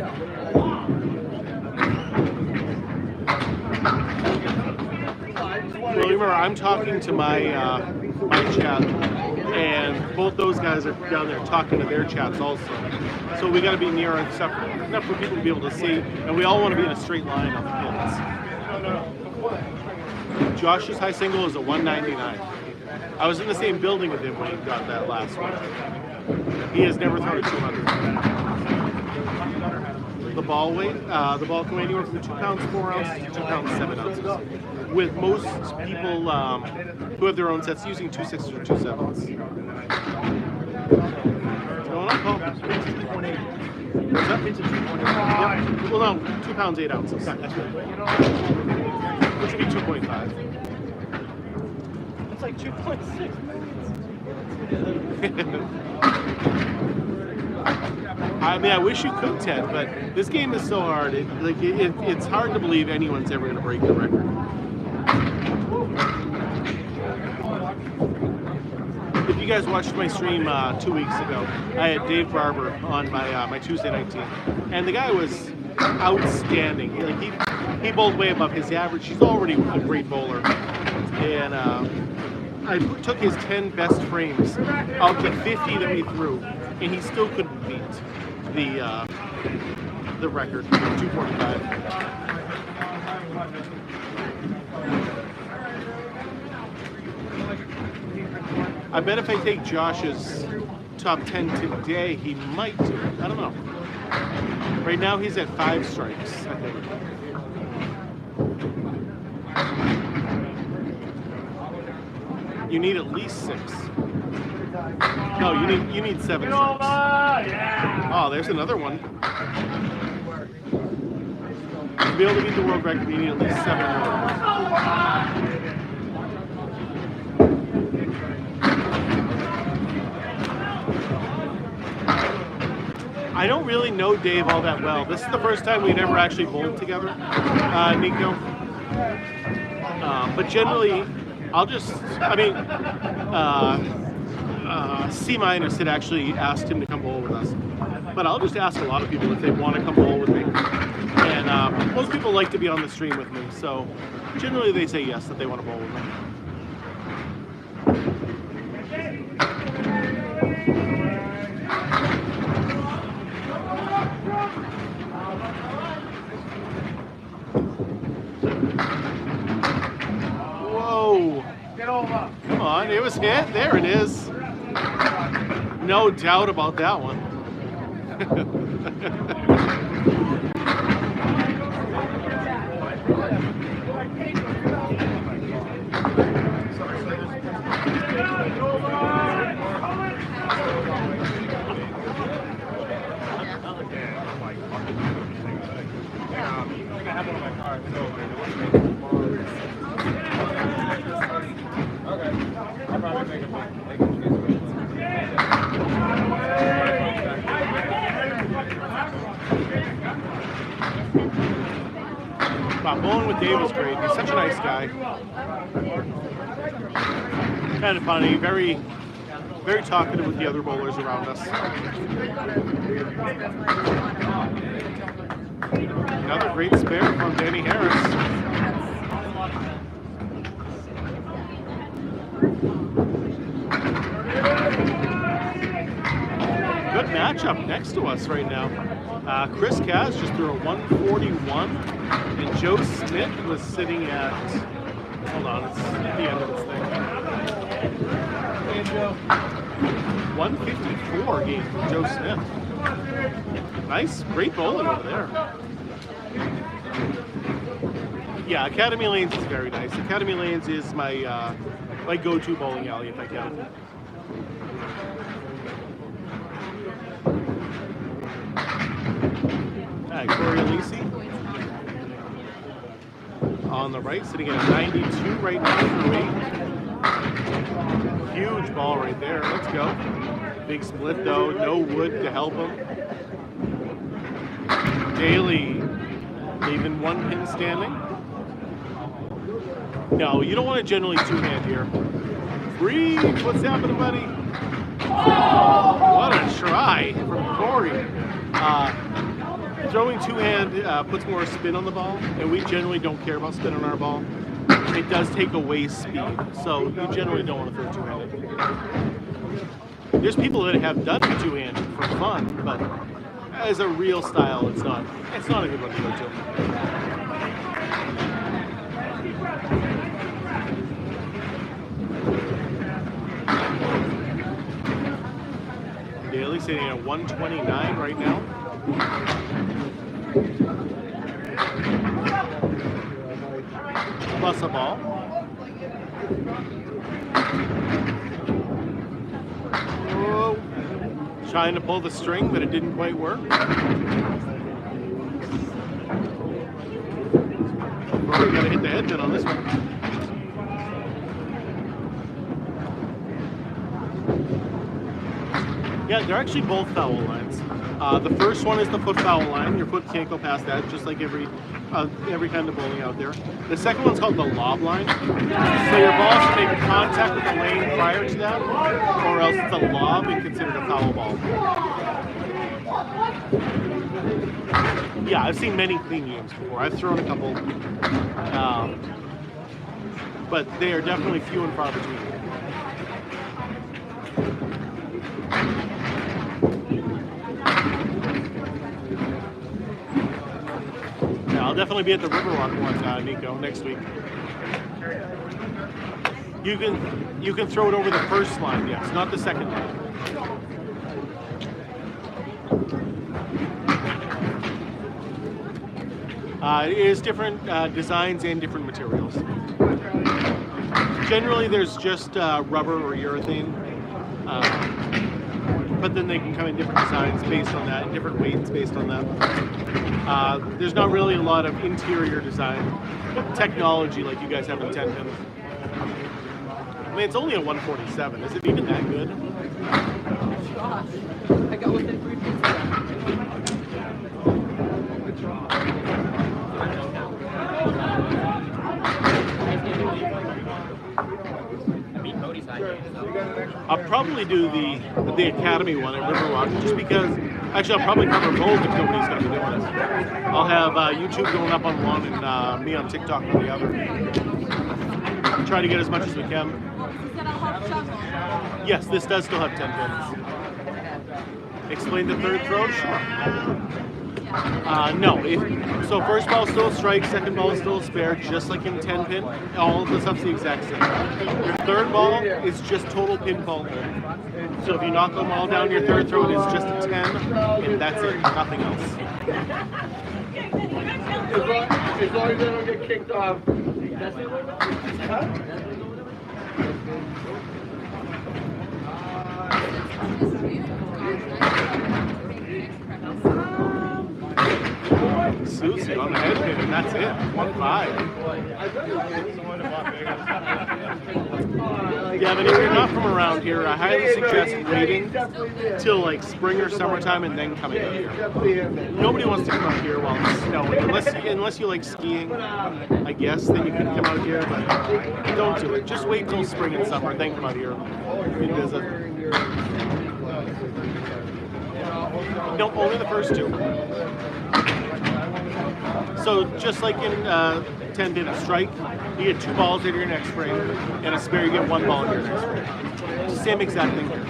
Well, remember, I'm talking to my chat, and both those guys are down there talking to their chats also. So we got to be near enough for people to be able to see, and we all want to be in a straight line on the pins. Josh's high single is a 199. I was in the same building with him when he got that last one. He has never thrown a 200. The ball weight, the ball can weigh anywhere from 2 pounds 4 ounces to 2 pounds 7 ounces. With most people who have their own sets using 2 6s or 2 7s. What's going on, Paul? What's that? Yep. Well, no, 2 pounds 8 ounces. That's right. Which would be 2.5. It's like 2.6. I mean, I wish you could, Ted, but this game is so hard. It's hard to believe anyone's ever going to break the record. If you guys watched my stream 2 weeks ago, I had Dave Barber on my Tuesday night team, and the guy was outstanding. He bowled way above his average. He's already a great bowler, and I took his 10 best frames out of the 50 that we threw, and he still couldn't beat the record, 245. I bet if I take Josh's top 10 today, he might do it. I don't know. Right now he's at 5 strikes, I think. You need at least 6. No, you need 7 strikes. Oh, there's another one. To be able to beat the world record, you need at least 7 more. I don't really know Dave all that well. This is the first time we've ever actually bowled together, Nico. But generally, I'll just, I mean, C- had actually asked him to come bowl with us. But I'll just ask a lot of people if they want to come bowl with me. And most people like to be on the stream with me, so generally they say yes, that they want to bowl with me. Whoa. Come on, it was hit. There it is. No doubt about that one. Bowling with Dave was great. He's such a nice guy. Kind of funny, very, very talkative with the other bowlers around us. Another great spare from Danny Harris. Good matchup next to us right now. Chris Kaz just threw a 141, and Joe Smith was sitting at, hold on, it's at the end of this thing. Hey, Joe. 154 game from Joe Smith. Nice, great bowling over there. Yeah, Academy Lanes is very nice. Academy Lanes is my my go-to bowling alley if I can. Corey Alisi on the right, sitting at a 92 right now for me. Huge ball right there. Let's go. Big split though. No wood to help him. Daly leaving 1 pin standing. No, you don't want to generally two-hand here. Breathe. What's happening, buddy? What a try from Corey. Throwing two-hand puts more spin on the ball, and we generally don't care about spin on our ball. It does take away speed, so you generally don't want to throw two-handed. There's people that have done two-handed for fun, but as a real style, it's not a good one to go to. Daly sitting at 129 right now. Plus a ball. Whoa. Trying to pull the string, but it didn't quite work. Rory got to hit the head pin on this one. Yeah, they're actually both foul lines. The first one is the foot foul line. Your foot can't go past that, just like every kind of bowling out there. The second one's called the lob line. So your ball has to make contact with the lane prior to that, or else it's a lob and considered a foul ball. Yeah, I've seen many clean games before. I've thrown a couple, but they are definitely few and far between. definitely be at the Riverwalk one, Nico, next week. You can throw it over the first line, yes, not the second line. It is different designs and different materials. Generally, there's just rubber or urethane, but then they can come in different designs based on that, and different weights based on that. There's not really a lot of interior design technology like you guys have in 10 pin. I mean, it's only a 147. Is it even that good? I got within 3 feet. I'll probably do the Academy one at Riverwalk just because, actually I'll probably cover both if nobody's going to be doing it. I'll have YouTube going up on one and me on TikTok on the other. Try to get as much as we can. Yes, this does still have 10 pins. Explain the third throw? Sure. No. So first ball is still a strike, second ball is still a spare, just like in 10 pin. All of the stuff's the exact same. Your third ball is just total pinball. So if you knock them all down your third throw, it is just a 10, and that's it, nothing else. As long as they don't get kicked off. Susie on the head pin, and that's it. 1-5. Yeah, but if you're not from around here, I highly suggest waiting till like spring or summertime and then coming out here. Nobody wants to come out here while it's snowing, unless you like skiing. I guess then you can come out here, but don't do it. Just wait till spring and summer, then come out here and visit. No, only the first two. So just like in 10 pin strike, you get 2 balls into your next frame, and a spare you get 1 ball in your next frame. Same exact thing here.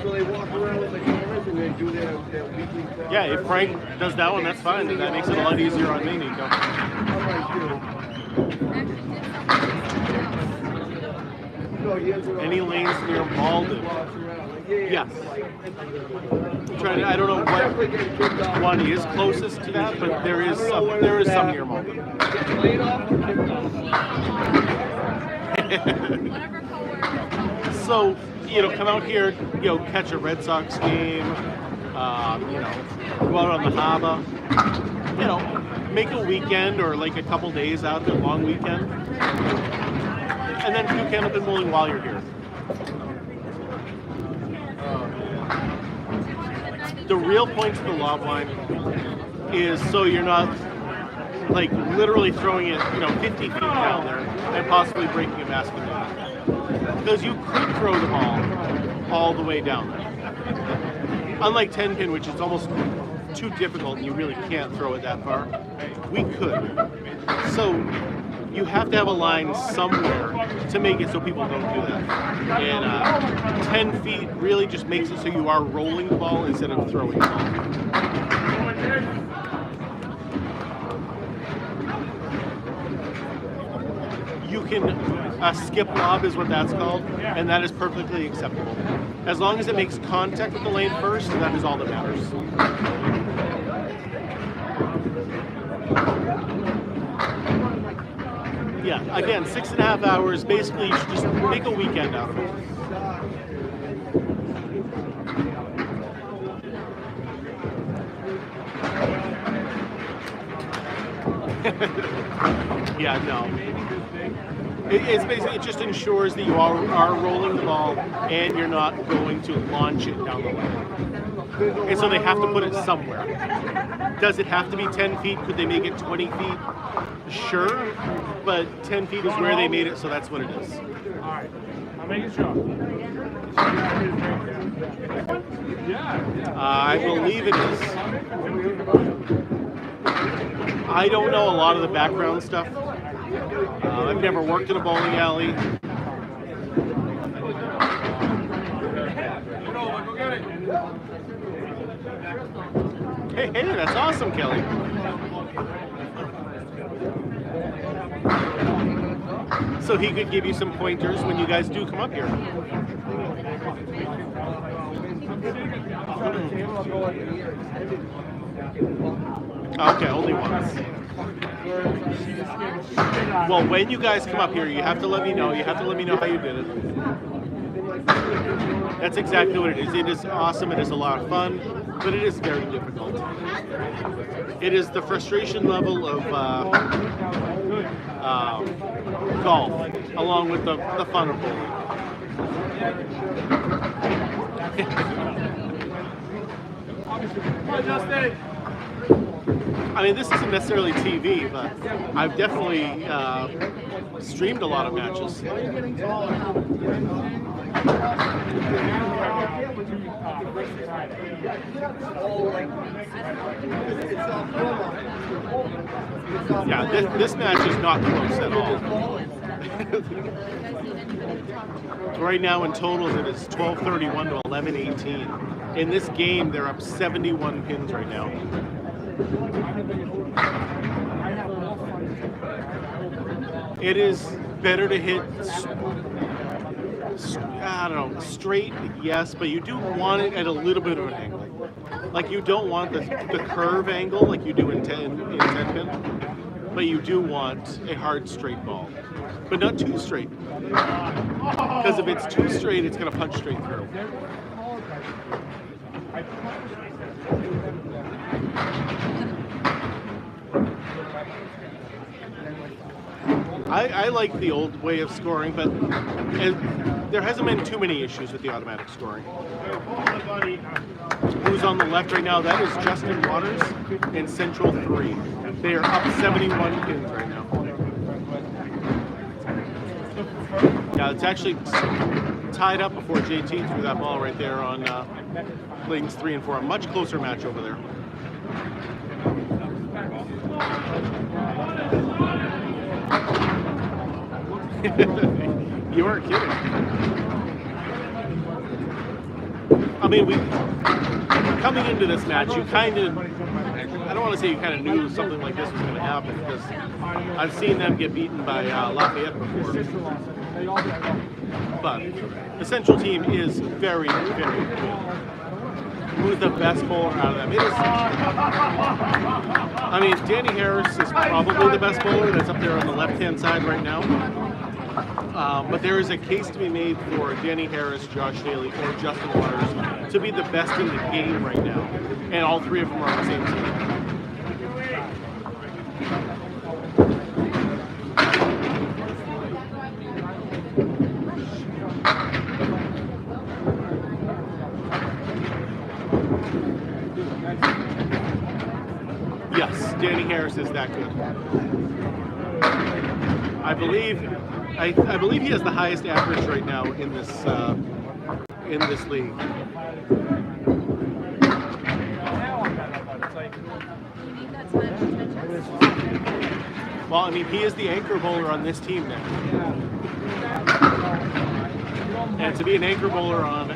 So they walk around with the cameras and they do their weekly. Yeah, if Frank does that one, that's fine. That makes it a lot easier on me, Nico. Any lanes near Malden? Yes. I don't know what one is closest to that, but there is some near Malden. So, come out here, catch a Red Sox game, go out on the harbor, make a weekend or like a couple days out there, long weekend, and then do Candlepin bowling while you're here. The real point to the lob line is so you're not like literally throwing it, 50 feet down there and possibly breaking a basket down. Because you could throw the ball all the way down there. Unlike 10 pin, which is almost too difficult and you really can't throw it that far, we could. So you have to have a line somewhere to make it so people don't do that. And 10 feet really just makes it so you are rolling the ball instead of throwing the ball. You can, skip lob is what that's called, and that is perfectly acceptable. As long as it makes contact with the lane first, that is all that matters. Yeah, again, 6.5 hours. Basically, you should just make a weekend out of it. Yeah, no. It's basically, it just ensures that you are rolling the ball and you're not going to launch it down the lane. And so they have to put it somewhere. Does it have to be 10 feet? Could they make it 20 feet? Sure, but 10 feet is where they made it, so that's what it is. Alright, I'm making sure. I believe it is. I don't know a lot of the background stuff. I've never worked in a bowling alley. Hey, that's awesome, Kelly. so he could give you some pointers when you guys do come up here. Okay, only once. Well, when you guys come up here, you have to let me know. You have to let me know how you did it. That's exactly what it is. It is awesome. It is a lot of fun, but it is very difficult. It is the frustration level of golf, along with the fun of bowling. I mean, this isn't necessarily TV, but I've definitely streamed a lot of matches. Yeah, this match is not close at all. Right now in total it is 12-31 to 11-18. In this game they're up 71 pins right now. It is better to hit, I don't know, straight, yes, but you do want it at a little bit of an angle. Like you don't want the curve angle like you do in 10 pin, but you do want a hard straight ball. But not too straight. Because if it's too straight, it's going to punch straight through. I like the old way of scoring, but there hasn't been too many issues with the automatic scoring. Who's on the left right now? That is Justin Waters in Central 3. They are up 71 pins right now. Yeah, it's actually tied up before JT threw that ball right there on lanes 3 and 4. A much closer match over there. You aren't kidding. I mean, coming into this match, you kind of, I don't want to say you kind of knew something like this was going to happen, because I've seen them get beaten by Lafayette before. But the Central team is very, very good. Who's the best bowler out of them? It is, I mean, Danny Harris is probably the best bowler that's up there on the left-hand side right now. But there is a case to be made for Danny Harris, Josh Haley, or Justin Waters to be the best in the game right now. And all three of them are on the same team. Yes, Danny Harris is that good. I believe he has the highest average right now in this league. Well, I mean, he is the anchor bowler on this team now. And to be an anchor bowler on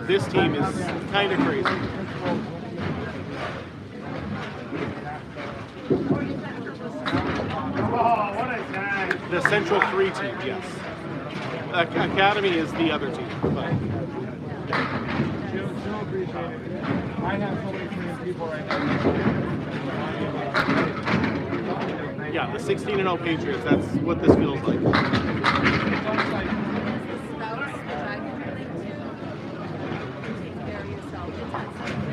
this team is kind of crazy. The Central 3 team, yes. Academy is the other team. But. Yeah, the 16-0 Patriots, that's what this feels like.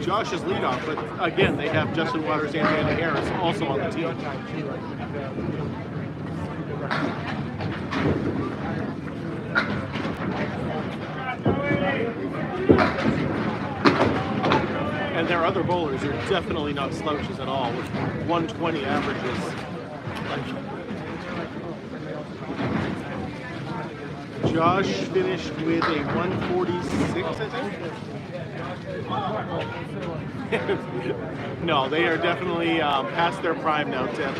Josh is leadoff, but again, they have Justin Waters and Danny Harris also on the team. And their other bowlers are definitely not slouches at all, with 120 averages. Josh finished with a 146, I think. No, they are definitely past their prime now, Tim.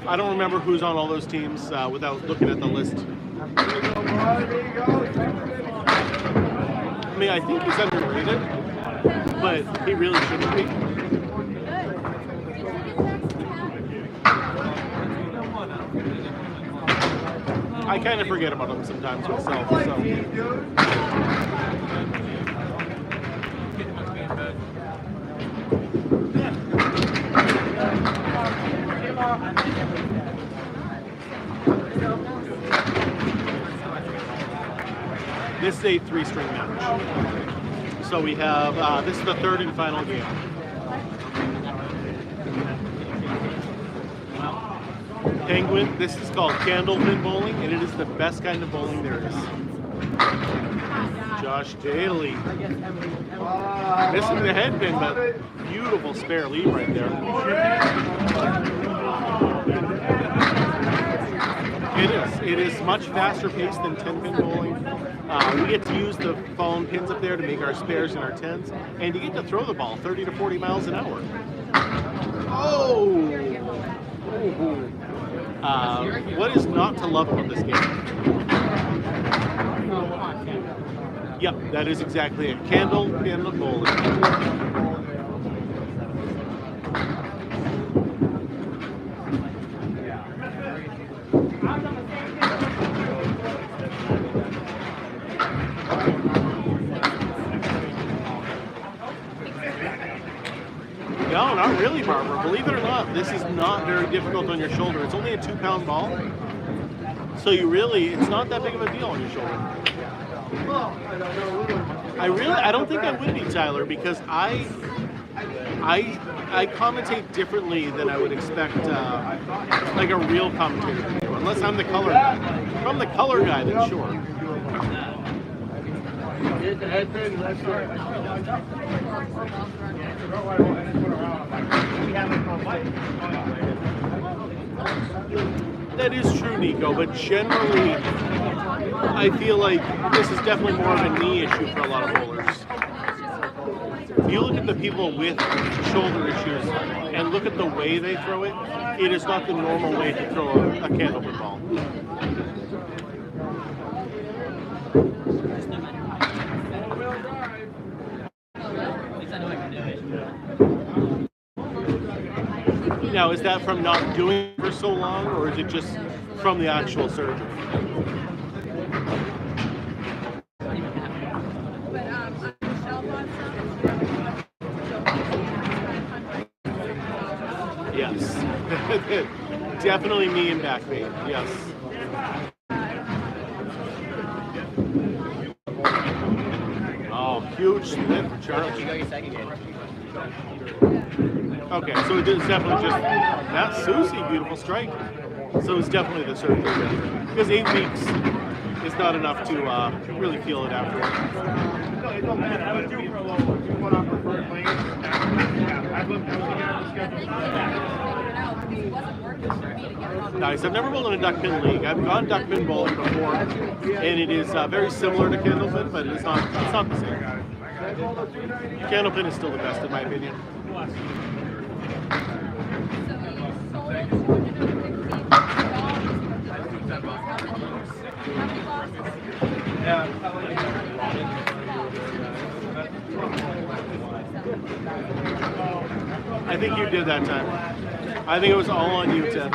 I don't remember who's on all those teams without looking at the list. I mean, I think he's underrated. but he really shouldn't be. I kind of forget about him sometimes myself. So. This is a 3-string match. So we have, this is the third and final game. Penguin, this is called Candlepin bowling, and it is the best kind of bowling there is. Josh Daly. Missing the head pin, but beautiful spare lead right there. It is much faster paced than 10-pin bowling. We get to use the phone pins up there to make our spares and our 10s, and you get to throw the ball 30 to 40 miles an hour. Oh! What is not to love about this game? Yep, that is exactly it. Candlepin bowling. No, not really, Barbara. Believe it or not, this is not very difficult on your shoulder. It's only a 2-pound ball. So it's not that big of a deal on your shoulder. I don't think I would be, Tyler, because I commentate differently than I would expect like a real commentator to do, unless I'm the color guy. If I'm the color guy, then sure. That is true, Nico, but generally I feel like this is definitely more of a knee issue for a lot of bowlers. If you look at the people with shoulder issues and look at the way they throw it, it is not the normal way to throw a Candlepin ball. Now, is that from not doing it for so long, or is it just from the actual surgery? Yes. Definitely knee and back pain, yes. Oh, huge split for Charlie. Okay, so it's definitely just Matt Susie, beautiful strike. So it's definitely the surgery then. Because 8 weeks is not enough to really feel it afterwards. Nice. I've never bowled in a duck pin league. I've gone duck pin bowling before, and it is very similar to Candlepin, but it's not the same. Candlepin is still the best in my opinion. I think you did that time. I think it was all on you, Ted.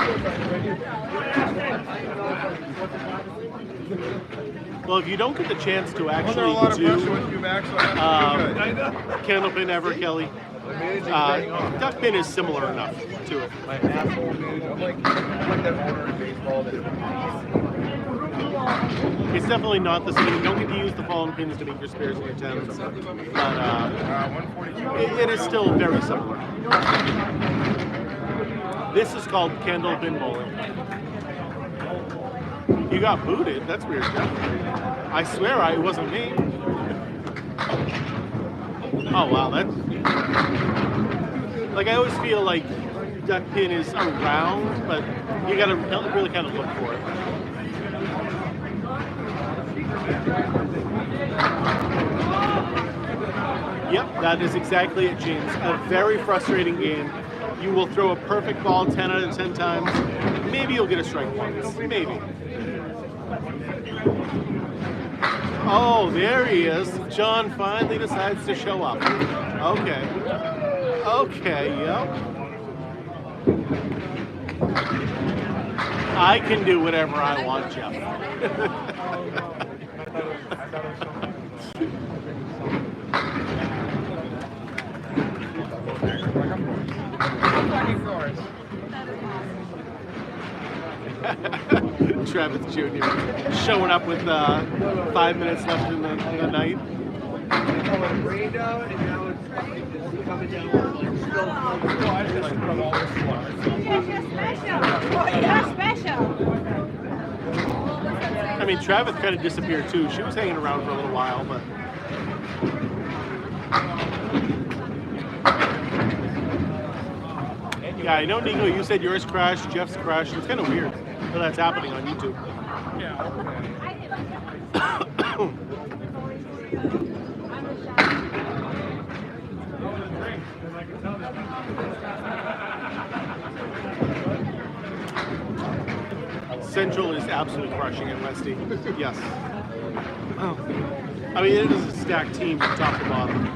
Well, if you don't get the chance to actually do Candlepin ever, Kelly, duck pin is similar enough to it. It's definitely not the same. You don't get to use the fallen pins to make your spares and your tens, but it is still very similar. This is called Candlepin bowling. You got booted? That's weird. I swear it wasn't me. Oh wow, that's... Like I always feel like duck pin is around, but you gotta really kind of look for it. Yep, that is exactly it, James. A very frustrating game. You will throw a perfect ball 10 out of 10 times. Maybe you'll get a strike once. Maybe. Oh, there he is. John finally decides to show up. Okay. Okay, yep. I can do whatever I want, Jeff. Travis Jr. showing up with 5 minutes left in the night. Rained out and now it's coming down like still You're special. I mean, Travis kind of disappeared too. She was hanging around for a little while, but. Yeah, I know, Nico, you said yours crashed, Jeff's crashed. It's kind of weird that that's happening on YouTube. Central is absolutely crushing it, Westy. Yes. I mean, it is a stacked team from top to bottom.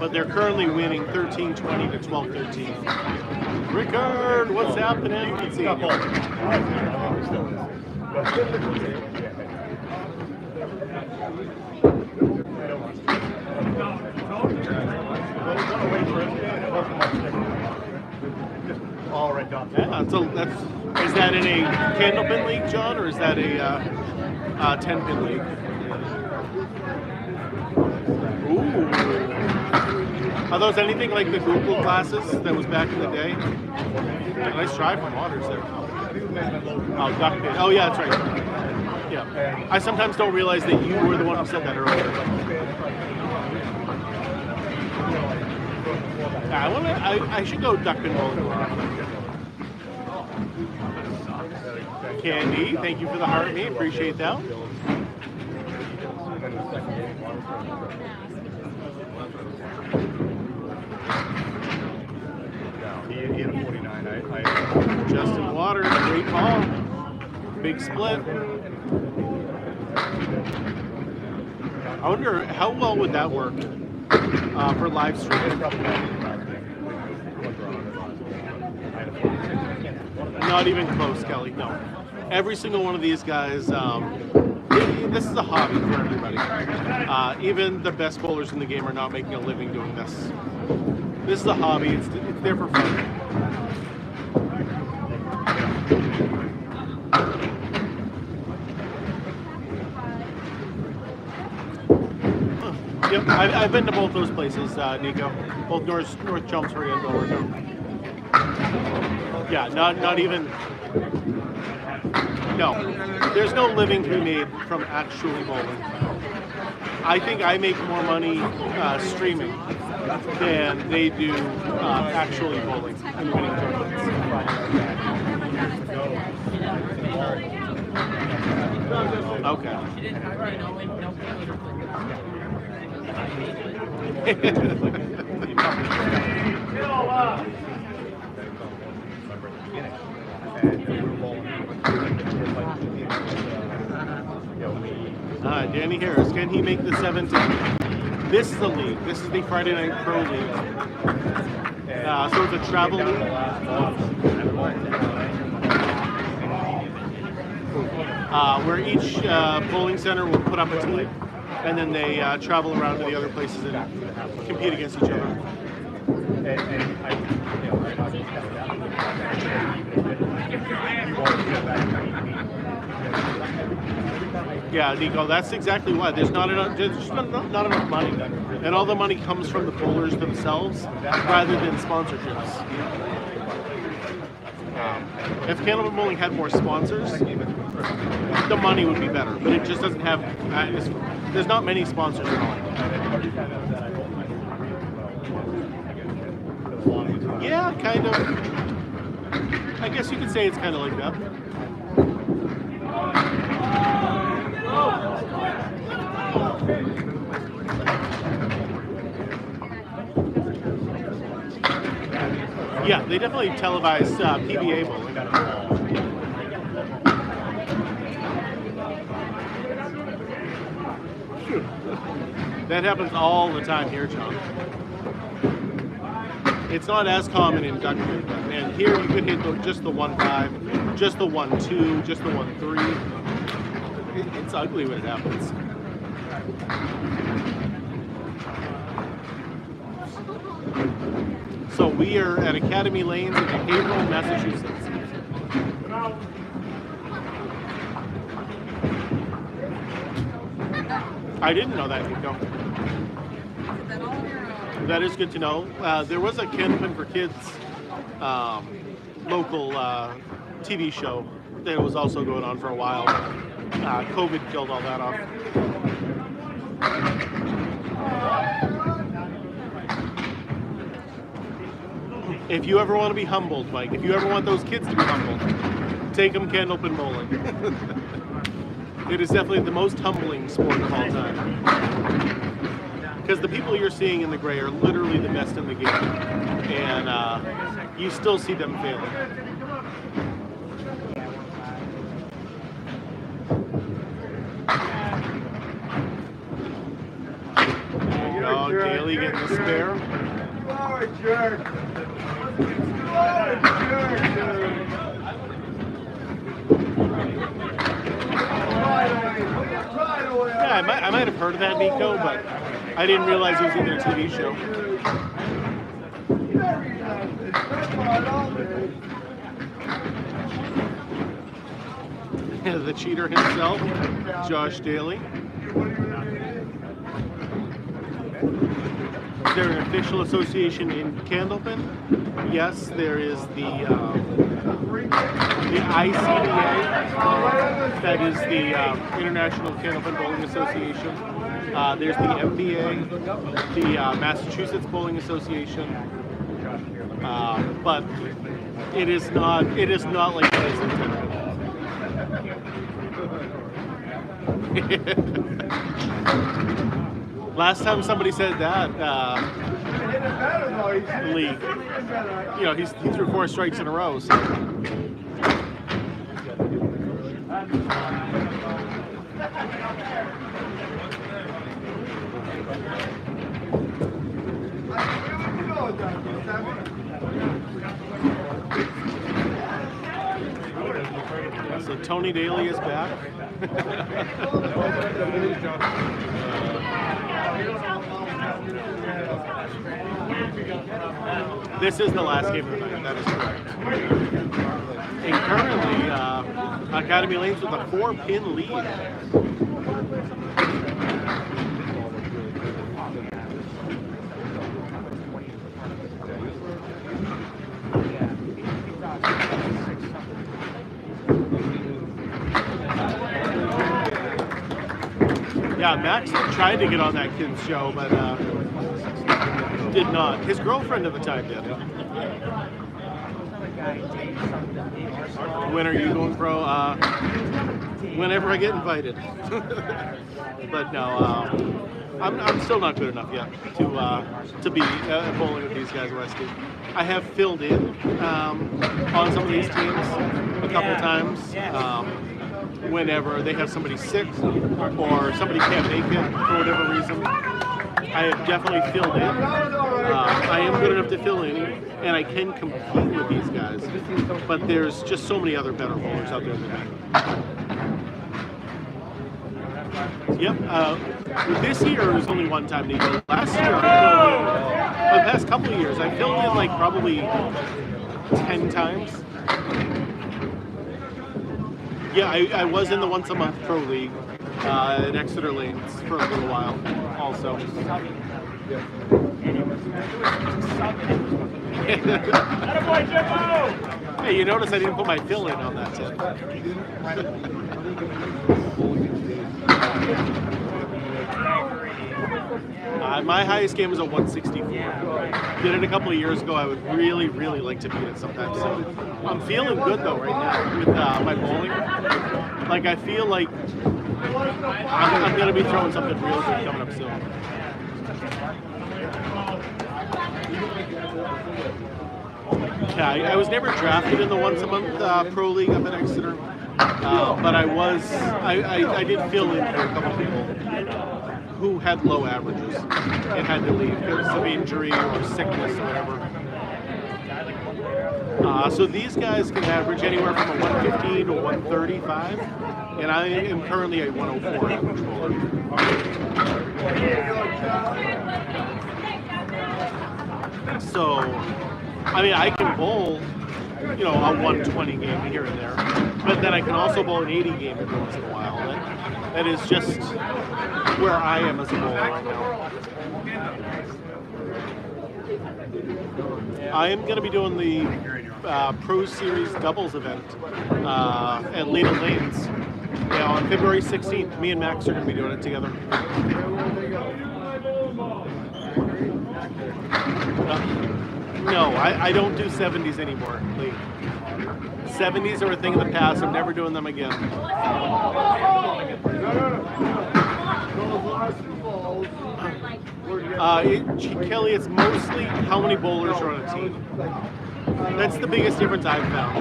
But they're currently winning 13-20 to 12-13. Rickard, what's happening? Let's see. All right, done. Yeah, so is that in a Candlepin league, John, or is that a 10-pin league? Ooh. Are those anything like the Google classes that was back in the day? Nice try from Waters there. Oh, duckpin. Oh, yeah, that's right. Yeah. I sometimes don't realize that you were the one who said that earlier. I should go duckpin bowling. Candy, thank you for the heart me. Appreciate that. He had a 49. Justin Waters, great ball. Big split. I wonder how well would that work for live streaming? Not even close, Kelly. No. Every single one of these guys, this is a hobby for everybody. Even the best bowlers in the game are not making a living doing this. This is a hobby. It's there for fun. Yep, I've been to both those places, Nico. Both North Chelmsford and Dover. Yeah, not even. No, there's no living to be made from actually bowling. I think I make more money streaming than they do actually bowling and winning tournaments. Okay. Danny Harris, can he make the 17? This is the league. This is the Friday Night Pro League. So it's a travel league. Where each bowling center will put up a team, and then they travel around to the other places and compete against each other. Yeah, Nico, that's exactly why. There's not enough money. And all the money comes from the bowlers themselves rather than sponsorships. If Candlepin Bowling had more sponsors, the money would be better. But it just doesn't have, there's not many sponsors at all. Yeah, kind of. I guess you could say it's kind of like that. Yeah, they definitely televise PBA bowling. That happens all the time here, John. It's not as common in Duckman, and here you could hit just the 1-5, just the 1-2, just the 1-3. It's ugly when it happens. So we are at Academy Lanes in Haverhill, Massachusetts. I didn't know that, Nico. That is good to know. There was a Candlepin for Kids local TV show that was also going on for a while. COVID killed all that off. If you ever want to be humbled, Mike, if you ever want those kids to be humbled, take them Candlepin bowling. It is definitely the most humbling sport of all time. Because the people you're seeing in the gray are literally the best in the game. And you still see them failing. Oh, Daly getting the spare. You are a jerk. You are a jerk, dude. Yeah, I might have heard of that, Nico, but I didn't realize it was even a TV show. The cheater himself, Josh Daly. Is there an official association in Candlepin? Yes, there is the ICDA, that is the International Candlepin Bowling Association. There's the MBA, the Massachusetts Bowling Association, but it is not like it is intended. Last time somebody said that league, you know, he threw 4 strikes in a row. So. So Tony Daly is back. This is the last game of the night, that is correct. And currently, Academy Lanes with a 4-pin lead. Yeah, Max tried to get on that kid's show, but did not. His girlfriend at the time did. When are you going pro? Whenever I get invited. But no, I'm still not good enough yet to be bowling with these guys Westy. I have filled in on some of these teams a couple times. Whenever they have somebody sick or somebody can't make it for whatever reason, I have definitely filled in. I am good enough to fill in, and I can compete with these guys. But there's just so many other better bowlers out there than me. Yep. This year it was only one time, Nico. Last year, the past couple of years, I filled in like probably 10 times. Yeah, I was in the once-a-month pro league at Exeter Lanes for a little while, also. Hey, you notice I didn't put my fill in on that tip. My highest game was a 164. Did it a couple of years ago. I would really, really like to beat it sometime soon. I'm feeling good though right now with my bowling. Like I feel like I'm going to be throwing something real good coming up soon. Yeah, I was never drafted in the once-a-month pro league up in Exeter, but I did fill in for a couple people. who had low averages and had to leave because of injury or sickness or whatever. So these guys can average anywhere from a 115 to 135, and I am currently a 104 average bowler. So, I mean, I can bowl, you know, a 120 game here and there, but then I can also bowl an 80 game every once in a while. That is just where I am as a bowler right now. I am going to be doing the Pro Series doubles event at Lena Lanes on February 16th. Me and Max are going to be doing it together. No, I don't do 70s anymore, Lee. 70s are a thing of the past. I'm never doing them again. Kelly, it's mostly how many bowlers are on a team. That's the biggest difference I've found.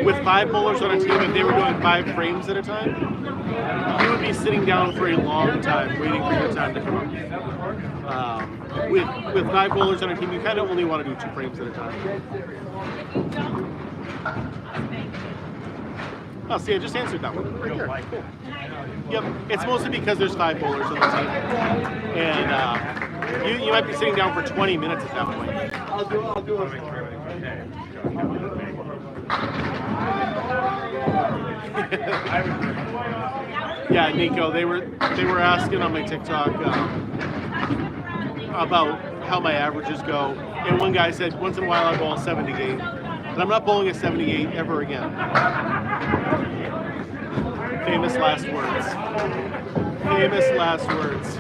With 5 bowlers on a team, if they were doing 5 frames at a time, you would be sitting down for a long time waiting for your time to come up. With 5 bowlers on a team, you kind of only want to do 2 frames at a time. Oh, see, I just answered that one. Right here. Cool. Yep, it's mostly because there's 5 bowlers on the team. And you might be sitting down for 20 minutes at that point. I'll do it. Yeah, Nico, they were asking on my TikTok about how my averages go. And one guy said, once in a while I bowl a 78. And I'm not bowling a 78 ever again. Famous last words. Famous last words.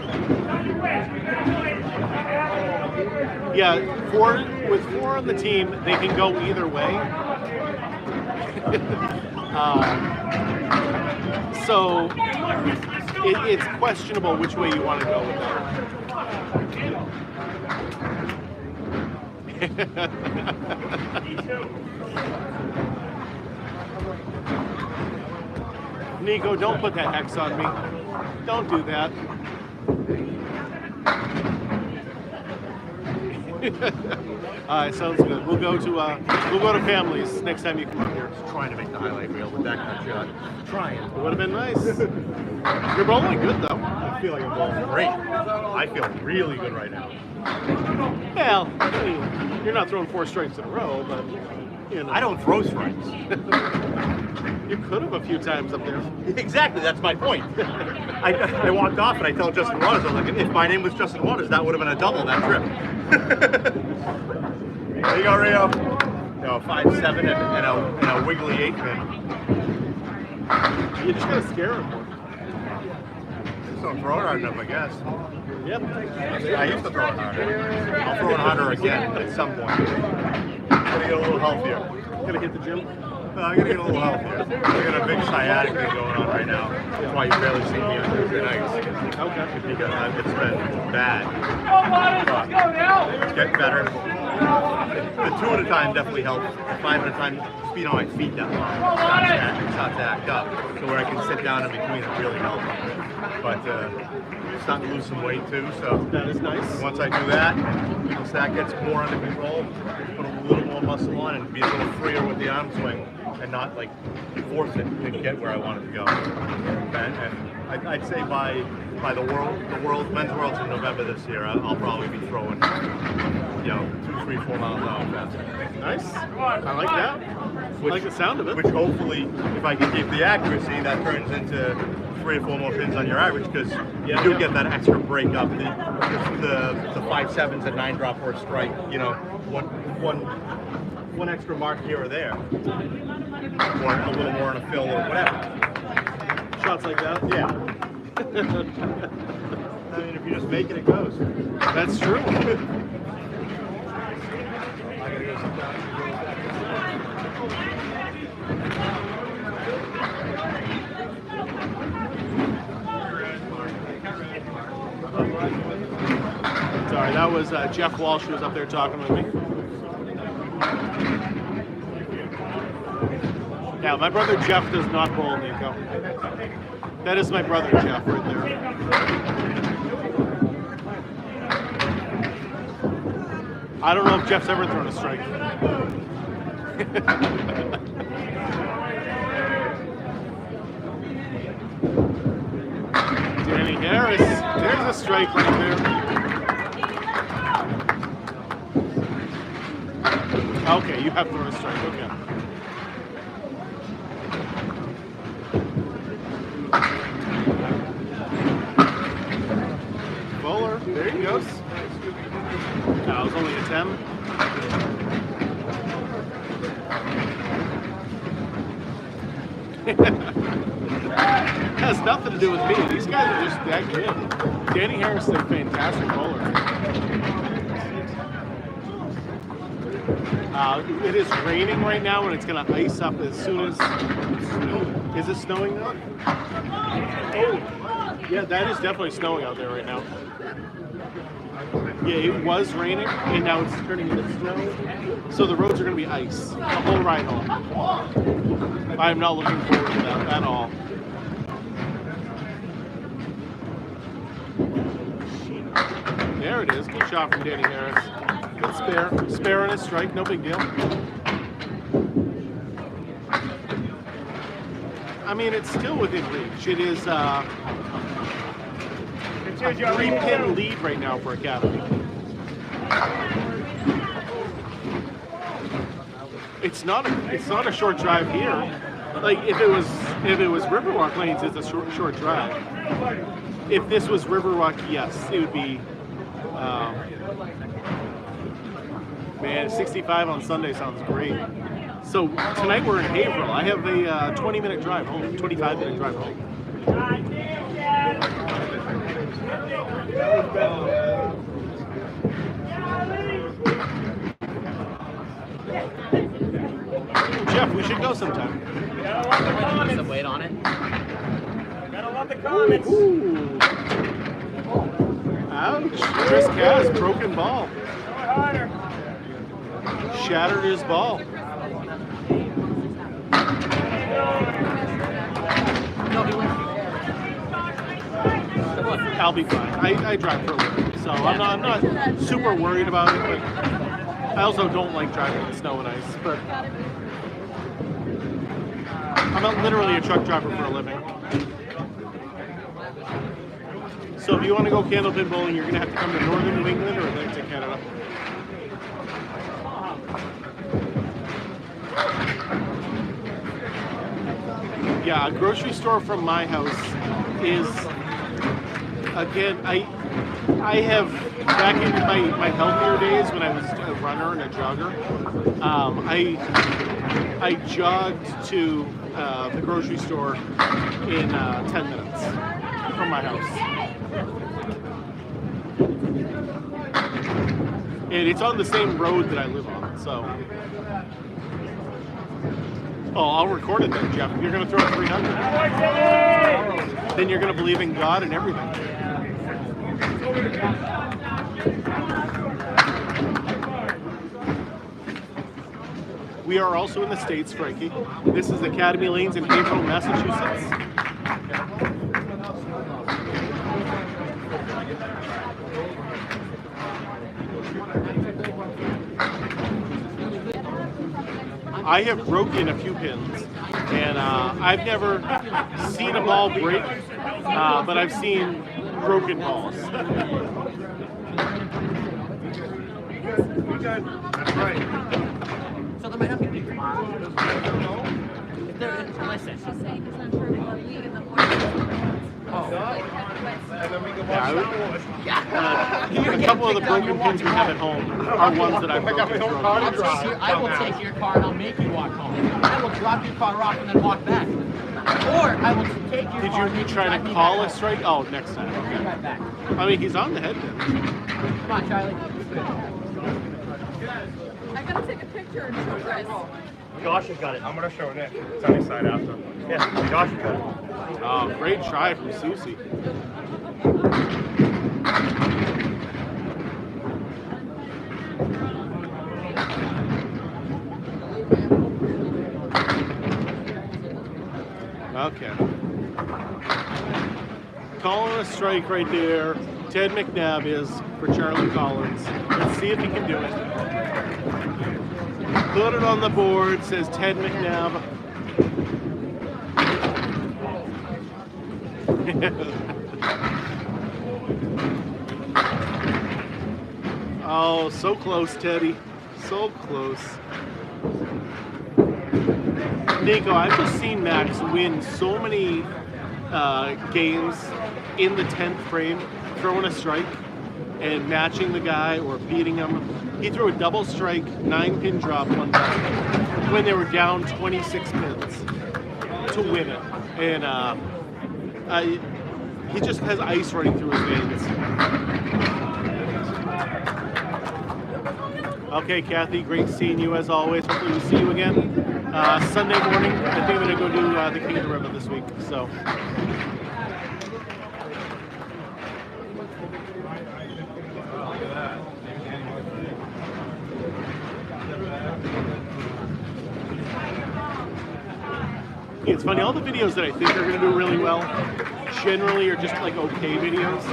Yeah, with 4 on the team, they can go either way. So it's questionable which way you want to go with that. Nico, don't put that X on me. Don't do that. All right, sounds good. We'll go to families next time you come up here. Just trying to make the highlight reel with that kind of shot. Trying. It would have been nice. You're bowling good though. I feel like I'm bowling great. I feel really good right now. Well, I mean, you're not throwing 4 strikes in a row, but you know. I don't throw strikes. You could have a few times up there. Exactly, that's my point. I walked off and I told Justin Waters, I was like, if my name was Justin Waters, that would have been a double that trip. There you go, Rio. You know, 5'7" and a wiggly 8-pin. You just gotta scare him more. Just don't throw it hard enough, I guess. Yep. I used to throw it harder. I'll throw it harder again at some point. Gotta get a little healthier. Gonna hit the gym? I gotta get a little healthier. I got a big sciatic thing going on right now. That's why you barely see me on Tuesday nights. Okay. Because it's been bad. But it's getting better. The 2 at a time definitely helps. The 5 at a time, just being on my feet that long starts to act up. So where I can sit down in between, it really helps. But starting to lose some weight too, so that is nice. Once I do that, once that gets more under control, put a little more muscle on and be a little freer with the arm swing and not like force it to get where I want it to go. And I'd say by the men's worlds in November this year, I'll probably be throwing, 2, 3, 4 miles an hour faster. Nice. I like that. I like the sound of it. Which hopefully, if I can keep the accuracy, that turns into 3 or 4 more pins on your average, because you do get that extra break up. The 5.7s and 9-drop or strike, one extra mark here or there, or a little more on a fill or whatever. Shots like that? Yeah. I mean, if you just make it, it goes. That's true. Sorry, that was Jeff Walsh who was up there talking with me. Yeah, my brother Jeff does not bowl, Nico. That is my brother, Jeff, right there. I don't know if Jeff's ever thrown a strike. Danny Harris, there's a strike right there. Okay, you have thrown a strike, okay. Bowler, there he goes. That was only a 10. Has nothing to do with me. These guys are just that good. Danny Harris is a fantastic bowler. It is raining right now, and it's going to ice up as soon as. Is it snowing now? Oh, yeah, that is definitely snowing out there right now. Yeah, it was raining, and now it's turning into snow. So the roads are going to be ice the whole ride home. I'm not looking forward to that at all. There it is. Good shot from Danny Harris. Good spare. Spare and a strike. No big deal. I mean, it's still within reach. It is a 3-pin lead right now for Academy. It's not a short drive here. Like if it was Riverwalk Lanes, it's a short drive. If this was Riverwalk, yes, it would be. Man, 65 on Sunday sounds great. So tonight we're in Haverhill. I have a 20-minute drive home, 25-minute drive home. Jeff, we should go sometime. Put some weight on it. Gotta love the comments. Ooh. Ouch. Chris Cass, broken ball. Shattered his ball. I'll be fine. I drive for a living, so I'm not super worried about it, but I also don't like driving in snow and ice, but I'm not literally a truck driver for a living. So if you want to go Candlepin bowling, you're going to have to come to northern New England or Atlantic Canada. Yeah, a grocery store from my house is, again, I have, back in my healthier days when I was a runner and a jogger, I jogged to the grocery store in 10 minutes from my house. And it's on the same road that I live on, so. Oh, I'll record it then, Jeff. You're going to throw a 300. Then you're going to believe in God and everything. We are also in the States, Frankie. This is Academy Lanes in Haverhill, Massachusetts. I have broken a few pins, and I've never seen a ball break, but I've seen broken balls. That's right. So there might not be big tomorrow. If there is, listen. She's saying it's not for the league and the board. And then we can Yeah, watch a couple of the broken pins we have at home are ones that I've broken. I will take your car and I'll make you walk home. I will drop your car off and then walk back. Or I will take your car. Did you try to call a strike? Oh, next time. I'll be right back. I mean, he's on the head then. Come on, Charlie. I gotta take a picture and show Chris. Josh has got it. I'm gonna show Nick. It's on his side after. Yeah, Josh has got it. Oh, great try from Susie. Okay. calling a strike right there. Ted McNabb is for Charlie Collins. Let's see if he can do it. Put it on the board, says Ted McNabb. Oh, so close, Teddy. So close. Nico, I've just seen Max win so many games in the 10th frame, throwing a strike and matching the guy or beating him. He threw a double strike, 9-pin drop one time when they were down 26 pins to win it. And he just has ice running through his veins. Okay, Kathy, great seeing you as always. Hopefully we'll see you again Sunday morning. I think I'm going to go do the King of the River this week. So. It's funny, all the videos that I think are going to do really well generally are just like okay videos.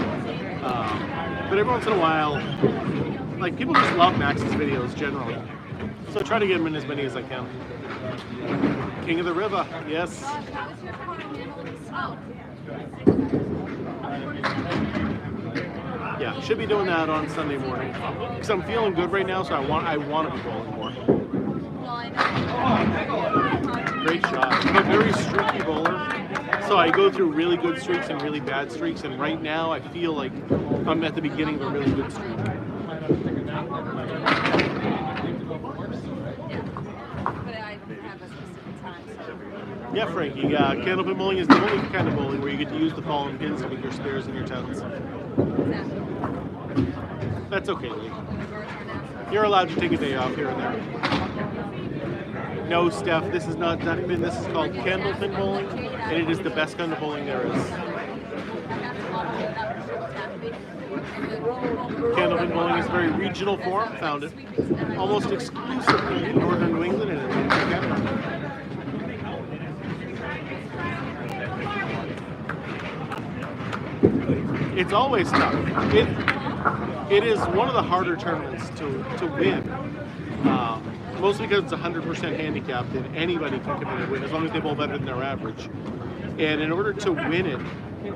But every once in a while, like people just love Max's videos generally. So I try to get him in as many as I can. King of the River, yes. Yeah, should be doing that on Sunday morning. Because I'm feeling good right now, so I want to be bowling more. Great shot. I'm a very streaky bowler, so I go through really good streaks and really bad streaks, and right now I feel like I'm at the beginning of a really good streak. Yeah, Frankie, Candlepin bowling is the only kind of bowling where you get to use the fallen pins to make your spares and your tens. That's okay, Lee. You're allowed to take a day off here and there. No, Steph, this is not Deadwood. This is called Candlepin bowling, and it is the best kind of bowling there is. Candlepin bowling is a very regional form, founded almost exclusively in northern New England and in Canada. It's always tough. It is one of the harder tournaments to win. Mostly because it's 100% handicapped and anybody can come in and win as long as they bowl better than their average. And in order to win it,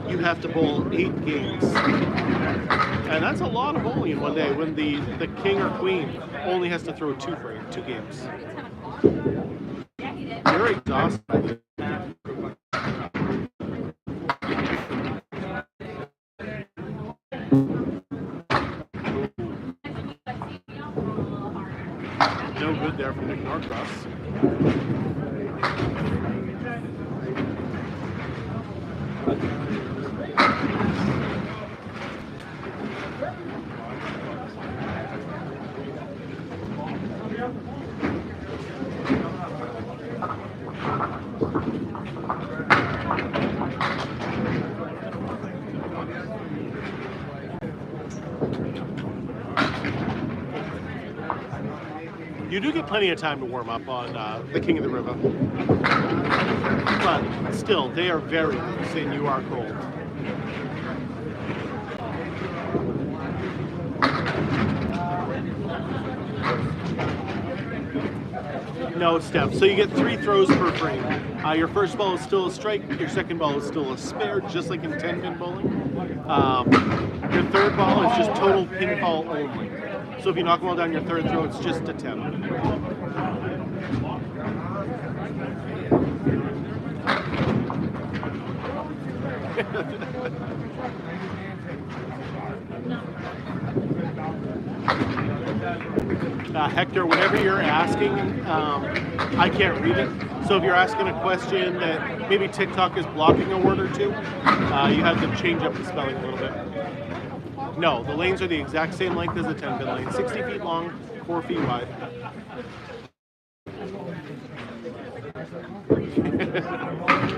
you have to bowl 8 games. And that's a lot of bowling in one day when the king or queen only has to throw 2 games. You're exhausted. No good there from Nick Norcross. You do get plenty of time to warm up on the King of the River. But still, they are very loose and you are cold. No, Steph. So you get 3 throws per frame. Your first ball is still a strike. Your second ball is still a spare, just like in 10-pin bowling. Your third ball is just total pinfall only. So if you knock them all down your third throw, it's just a 10. Hector, whatever you're asking, I can't read it. So if you're asking a question that maybe TikTok is blocking a word or two, you have to change up the spelling a little bit. No, the lanes are the exact same length as the 10-pin lane, 60 feet long, 4 feet wide.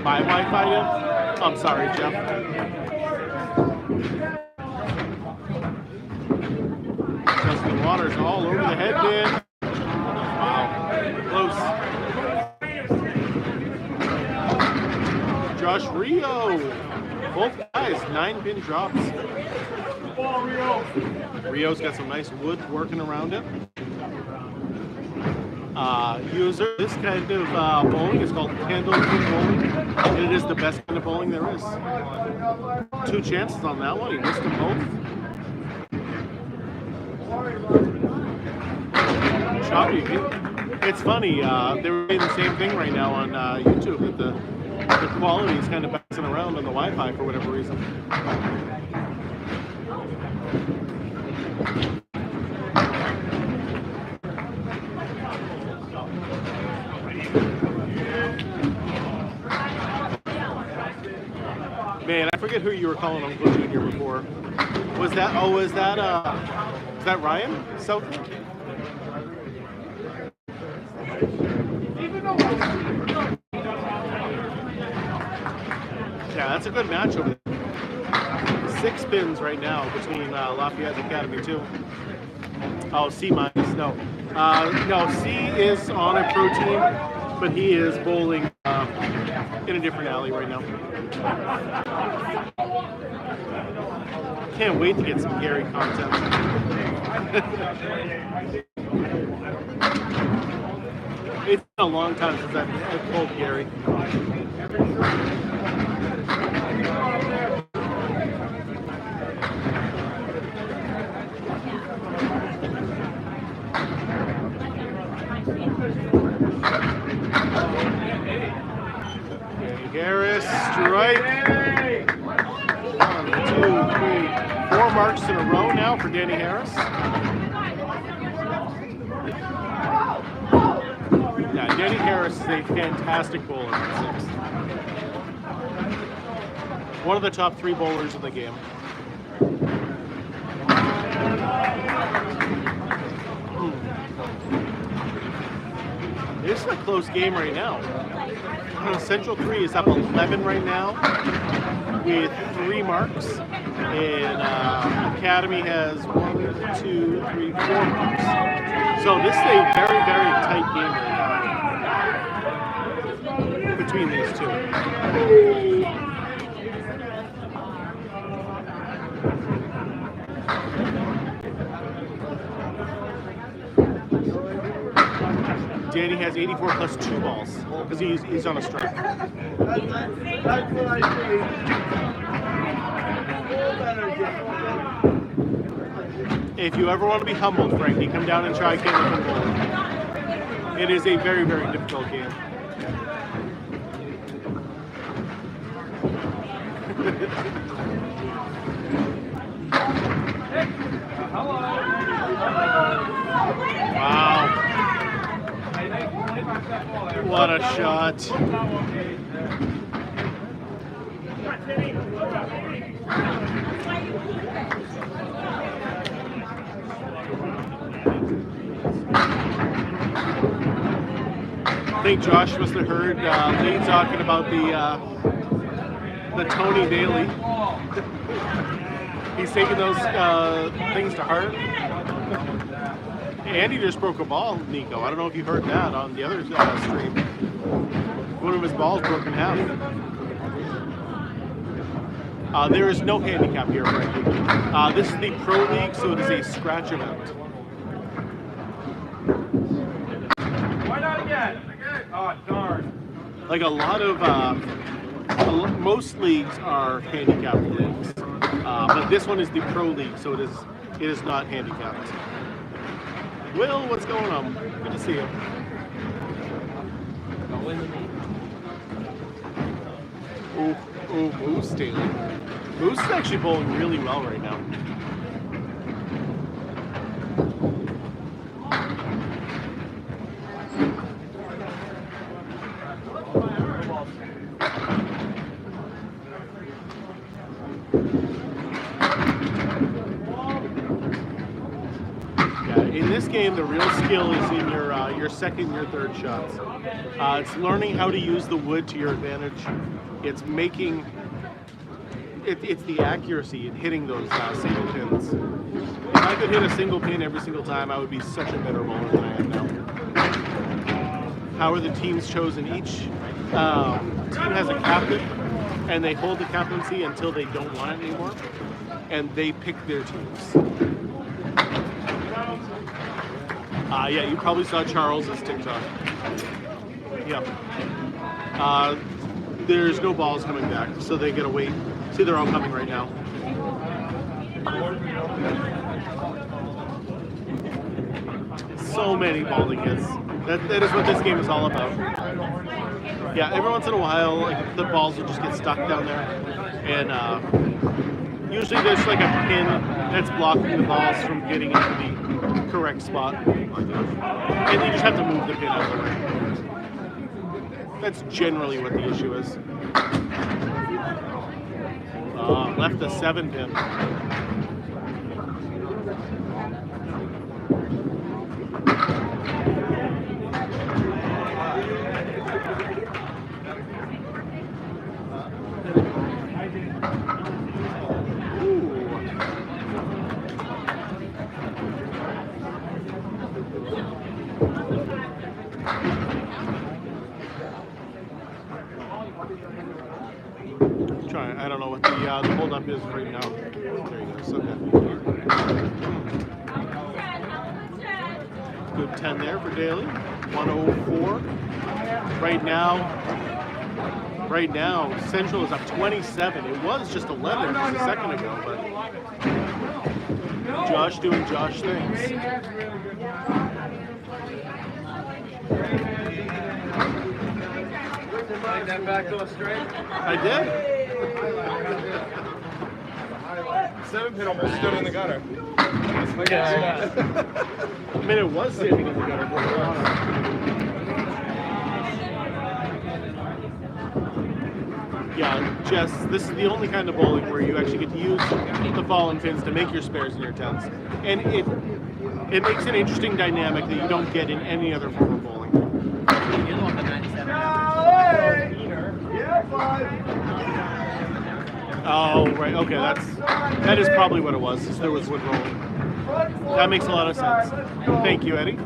My Wi-Fi yet? I'm sorry, Jeff. Justin Waters all over the head pin. Wow, close. Josh Rio Both guys, 9-pin drops. Rio's got some nice wood working around it. User, this kind of bowling is called Candlepin bowling, and it is the best kind of bowling there is. 2 chances on that one, he missed them both. Choppy. It's funny, they're doing the same thing right now on YouTube, that the quality is kind of bouncing around on the Wi-Fi for whatever reason. Man, I forget who you were calling Uncle Junior before. Was that Ryan Southern? Yeah, that's a good match over there. 6 spins right now between Lafayette and Academy too. Oh, C minus, no. No, C is on a pro team, but he is bowling in a different alley right now. Can't wait to get some Gary content. It's been a long time since I've pulled Gary. Harris, strike. 1, 2, 3, 4 marks in a row now for Danny Harris. Yeah, Danny Harris is a fantastic bowler at 6. One of the top 3 bowlers in the game. This is a close game right now. Central 3 is up 11 right now with 3 marks, and Academy has 1, 2, 3, 4 marks. So this is a very, very tight game right now between these two. Danny has 84 plus 2 balls because he's on a strike. That's what I see. If you ever want to be humbled, Frankie, come down and try Candlepin bowling. It is a very, very difficult game. Wow. What a shot. I think Josh must have heard Lee talking about the Tony Daly. He's taking those things to heart. Andy just broke a ball, Nico. I don't know if you heard that on the other stream. One of his balls broke in half. There is no handicap here, Frankie. This is the Pro League, so it is a scratch event. Why not again? Oh, darn. Like a lot of, most leagues are handicapped leagues, but this one is the Pro League, so it is not handicapped. Will, what's going on? Good to see you. Oh, Moose Daly. Moose is actually bowling really well right now. In this game, the real skill is in your second, your third shots. It's learning how to use the wood to your advantage. It's making it's the accuracy in hitting those single pins. If I could hit a single pin every single time, I would be such a better bowler than I am now. How are the teams chosen? Each team has a captain. and they hold the captaincy until they don't want it anymore, and they pick their teams. Yeah, you probably saw Charles's TikTok. Yeah. There's no balls coming back, so they gotta wait. See, they're all coming right now. So many bowling hits. That is what this game is all about. Yeah, every once in a while, like, the balls will just get stuck down there, and usually there's like a pin that's blocking the balls from getting into the correct spot, and you just have to move the pin out of the way. That's generally what the issue is. Left the 7 pin. I don't know what the hold up is right now. There you go. So good 10 there for Daly. 104. Right now, Central is up 27. It was just 11 just a second ago, but Josh doing Josh things. Like that back door straight? I did. 7 pin almost stood in the gutter. Look at that. I mean, it was standing in the gutter. Yeah, Jess, this is the only kind of bowling where you actually get to use the fallen pins to make your spares in your tens. And it makes an interesting dynamic that you don't get in any other form of bowling. You're the one with the 97. Oh, right. Okay, that is probably what it was. There was wood rolling. That makes a lot of sense. Thank you, Eddie.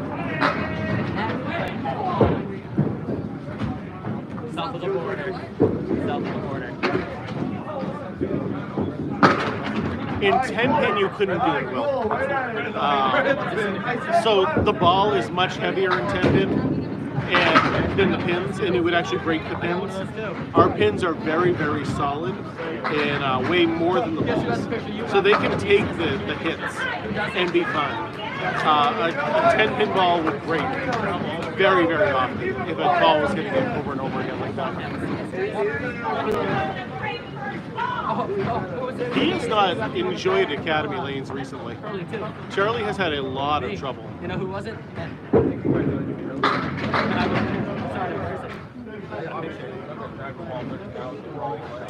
South of the border. South of the border. In 10 pin, you couldn't do it well. So the ball is much heavier in 10 pin than the pins, and it would actually break the pins. Our pins are very, very solid and weigh more than the balls. So they can take the hits and be fine. A 10 pin ball would break very, very often if a ball was hitting it over and over again like that. He has not enjoyed Academy lanes recently. Charlie has had a lot of trouble. You know who was it?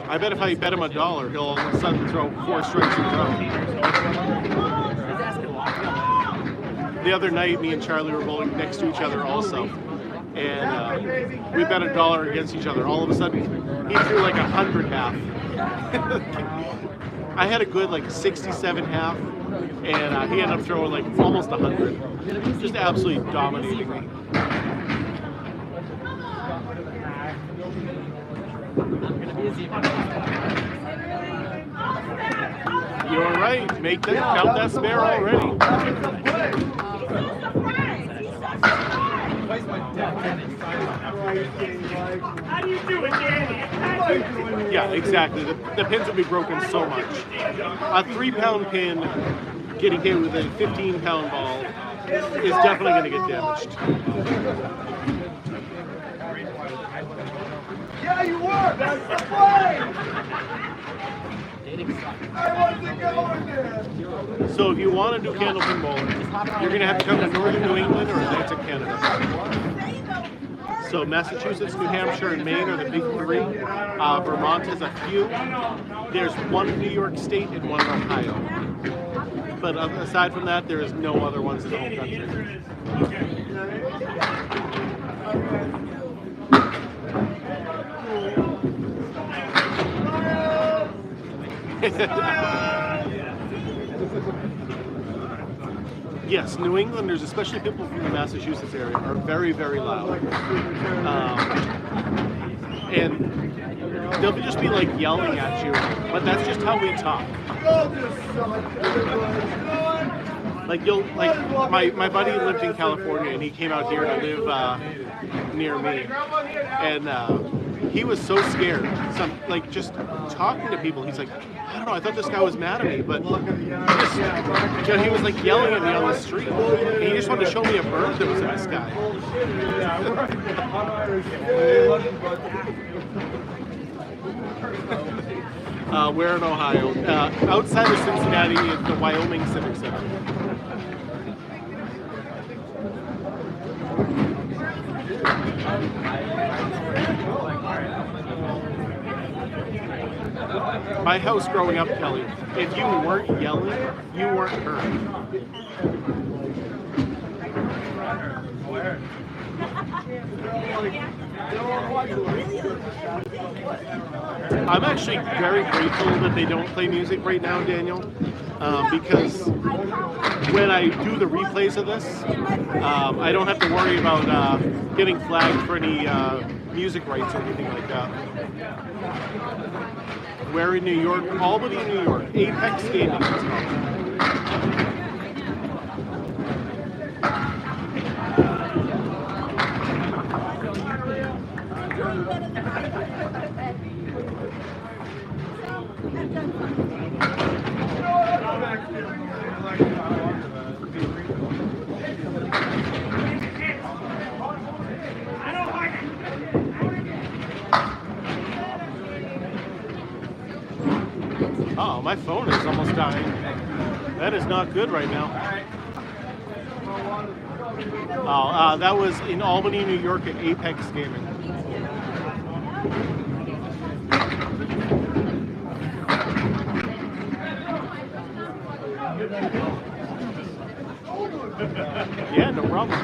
I bet if I bet him $1, he'll all of a sudden throw 4 strikes in a row. The other night, me and Charlie were bowling next to each other also. And we bet $1 against each other. All of a sudden, he threw like 100 half. I had a good like 67 half, and he ended up throwing like almost 100. Just absolutely dominating me. You're right. Count that spare already. How do you do it, Danny? Yeah, exactly. The pins would be broken so much. A 3-pound pin getting hit with a 15-pound ball is definitely going to get damaged. Yeah, you were. That's the play. I wasn't going there. So if you want to do Candlepin bowling, you're going to have to come to northern New England or Atlantic Canada. So Massachusetts, New Hampshire, and Maine are the big 3. Vermont is a few. There's one in New York State and one in Ohio. But aside from that, there is no other ones in the whole country. Yes, New Englanders, especially people from the Massachusetts area, are very, very loud. And they'll just be like yelling at you, but that's just how we talk. Like my buddy lived in California and he came out here to live near me, and he was so scared. Like just talking to people, he's like, I don't know, I thought this guy was mad at me, but he was like yelling at me on the street. And he just wanted to show me a bird that was in the sky. We're in Ohio, outside of Cincinnati, at the Wyoming Civic Center. My house growing up, Kelly, if you weren't yelling, you weren't heard. I'm actually very grateful that they don't play music right now, Daniel, because when I do the replays of this, I don't have to worry about getting flagged for any music rights or anything like that. We're in New York, Albany, New York, Apex Gaming. It's called. Oh, my phone is almost dying. That is not good right now. Oh, that was in Albany, New York at Apex Gaming. Yeah, no problem.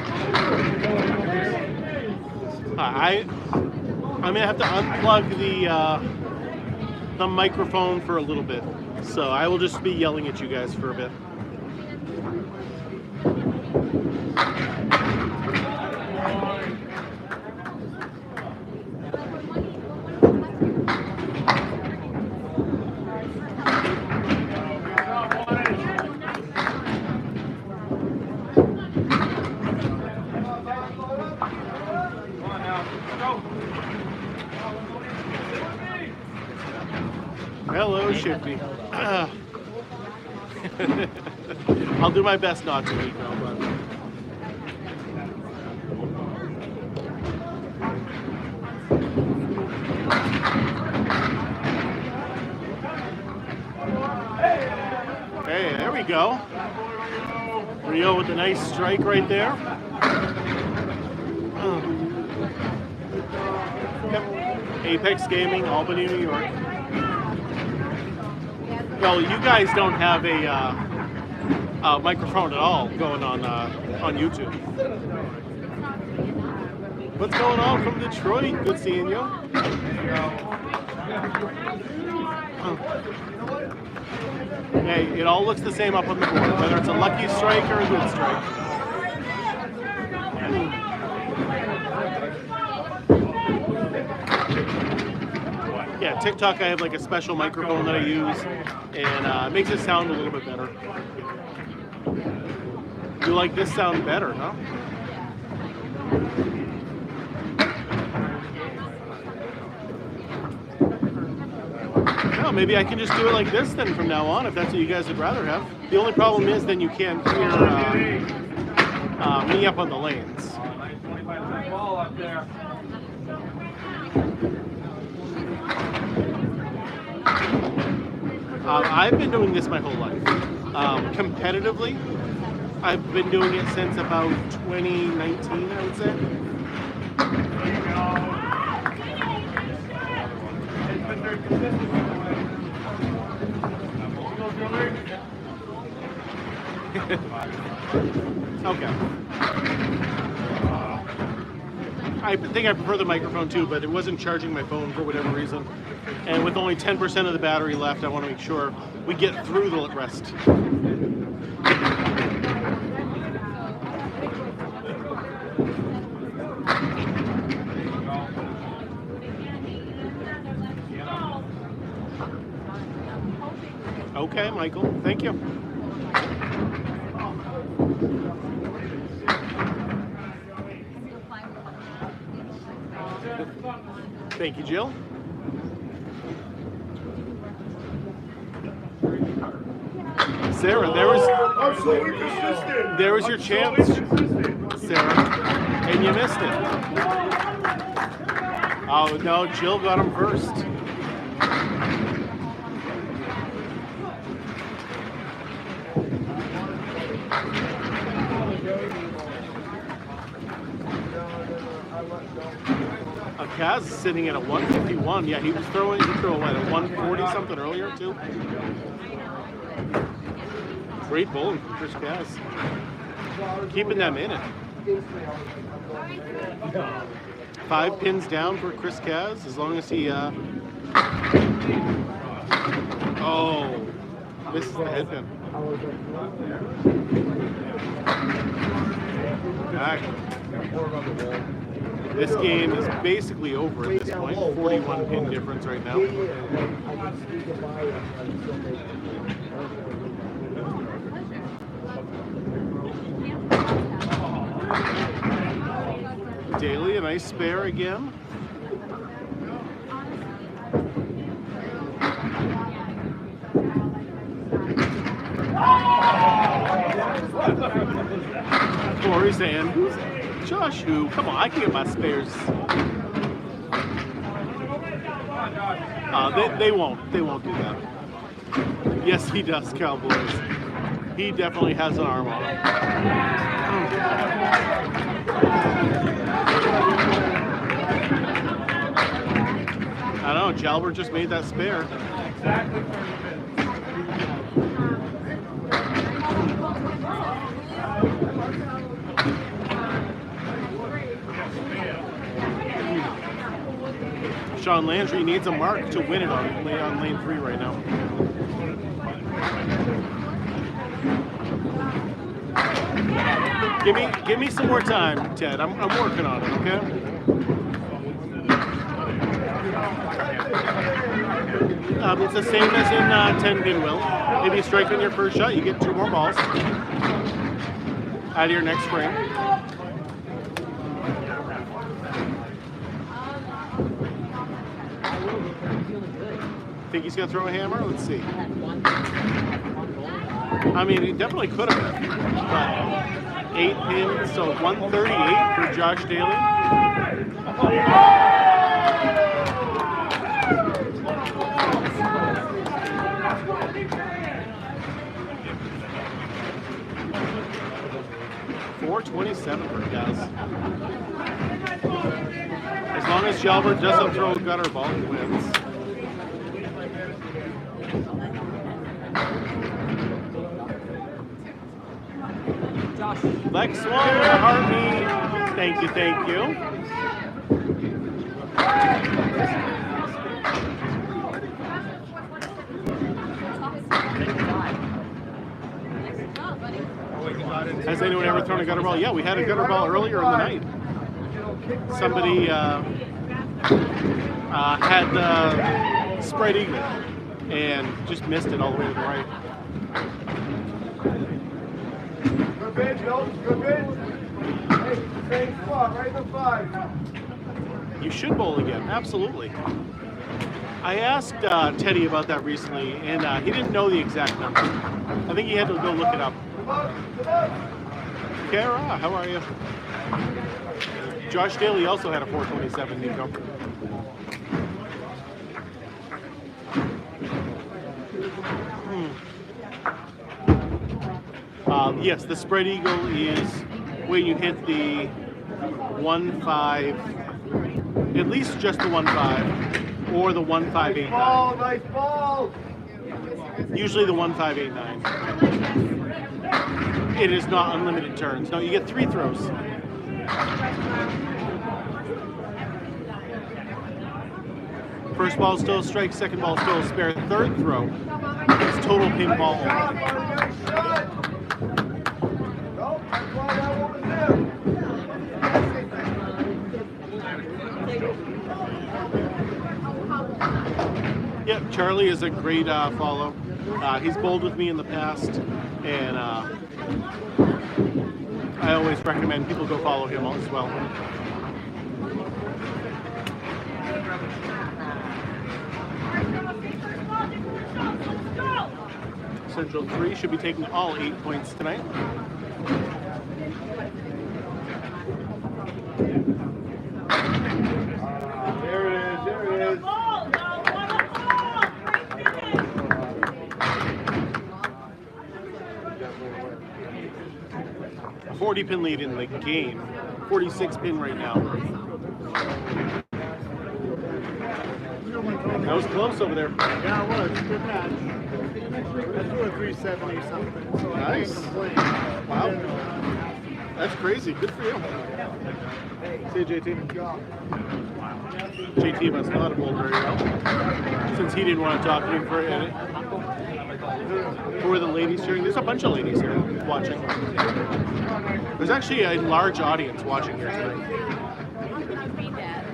I'm gonna have to unplug the microphone for a little bit, so I will just be yelling at you guys for a bit. Hello, Shifty. I'll do my best not to, Nico, but... Hey, there we go. Rio with a nice strike right there. Yep. Apex Gaming, Albany, New York. Well, you guys don't have a microphone at all going on YouTube. What's going on from Detroit? Good seeing you. Hey, it all looks the same up on the board, whether it's a lucky strike or a good strike. Yeah, TikTok, I have like a special microphone that I use, and it makes it sound a little bit better. You like this sound better, huh? Well, maybe I can just do it like this then from now on, if that's what you guys would rather have. The only problem is then you can't hear me up on the lanes. I've been doing this my whole life. Competitively, I've been doing it since about 2019, I would say. Okay. I think I prefer the microphone too, but it wasn't charging my phone for whatever reason. And with only 10% of the battery left, I want to make sure we get through the rest. Okay, Michael. Thank you. Thank you, Jill. Sarah, there was your chance, Sarah, and you missed it. Oh no, Jill got him first. Kaz is sitting at a 151. Yeah, he threw what, a 140 something earlier too. Great bowling from Chris Kaz. Keeping them in it. 5 pins down for Chris Kaz, as long as he oh, misses the head pin. Back. This game is basically over at this point. 41 pin difference right now. Daly, a nice spare again. Corey's saying, who's Josh who? Come on, I can get my spares. They won't do that. Yes, he does, Cowboys. He definitely has an arm on him. I don't know, Jalbert just made that spare. Exactly. Sean Landry needs a mark to win it on lane 3 right now. Give me some more time, Ted. I'm working on it, okay? It's the same as in 10 pin will. If you strike on your first shot, you get 2 more balls out of your next frame. Think he's gonna throw a hammer? Let's see. I mean, he definitely could have been, but 8 pins, so 138 for Josh Daly. $427 for Kaz. As long as Jalbert doesn't throw a gutter ball, he wins. Lex Swan, Harvey. Thank you. Has anyone ever thrown a gutter ball? Yeah, we had a gutter ball earlier in the night. Somebody had the spread eagle and just missed it all the way to the right. Good bid, Bill. Good bid. Hey, same spot, right in the 5. You should bowl again, absolutely. I asked Teddy about that recently, and he didn't know the exact number. I think he had to go look it up. Kara, how are you? Josh Daly also had a 427, Nico. Yes, the spread eagle is when you hit the 1-5, at least just the 1-5, or the 1-5-8-9. Ball, nice ball. Usually the 1-5-8-9. It is not unlimited turns. No, you get 3 throws. First ball still a strike, second ball still a spare, third throw is total pin ball. Yep, Charlie is a great follow. He's bowled with me in the past, and I always recommend people go follow him as well. Central 3 should be taking all 8 points tonight. There it is, there it is. A 40-pin lead in the game. 46 pin right now. That was close over there. Yeah, it was. Good match. Let's do a 370 something. So Nice. I can't complain. Wow. That's crazy. Good for you. See you, JT. JT must not have bowled very well, since he didn't want to talk to me for a minute. Who are the ladies cheering? There's a bunch of ladies here watching. There's actually a large audience watching here tonight. How can you read that?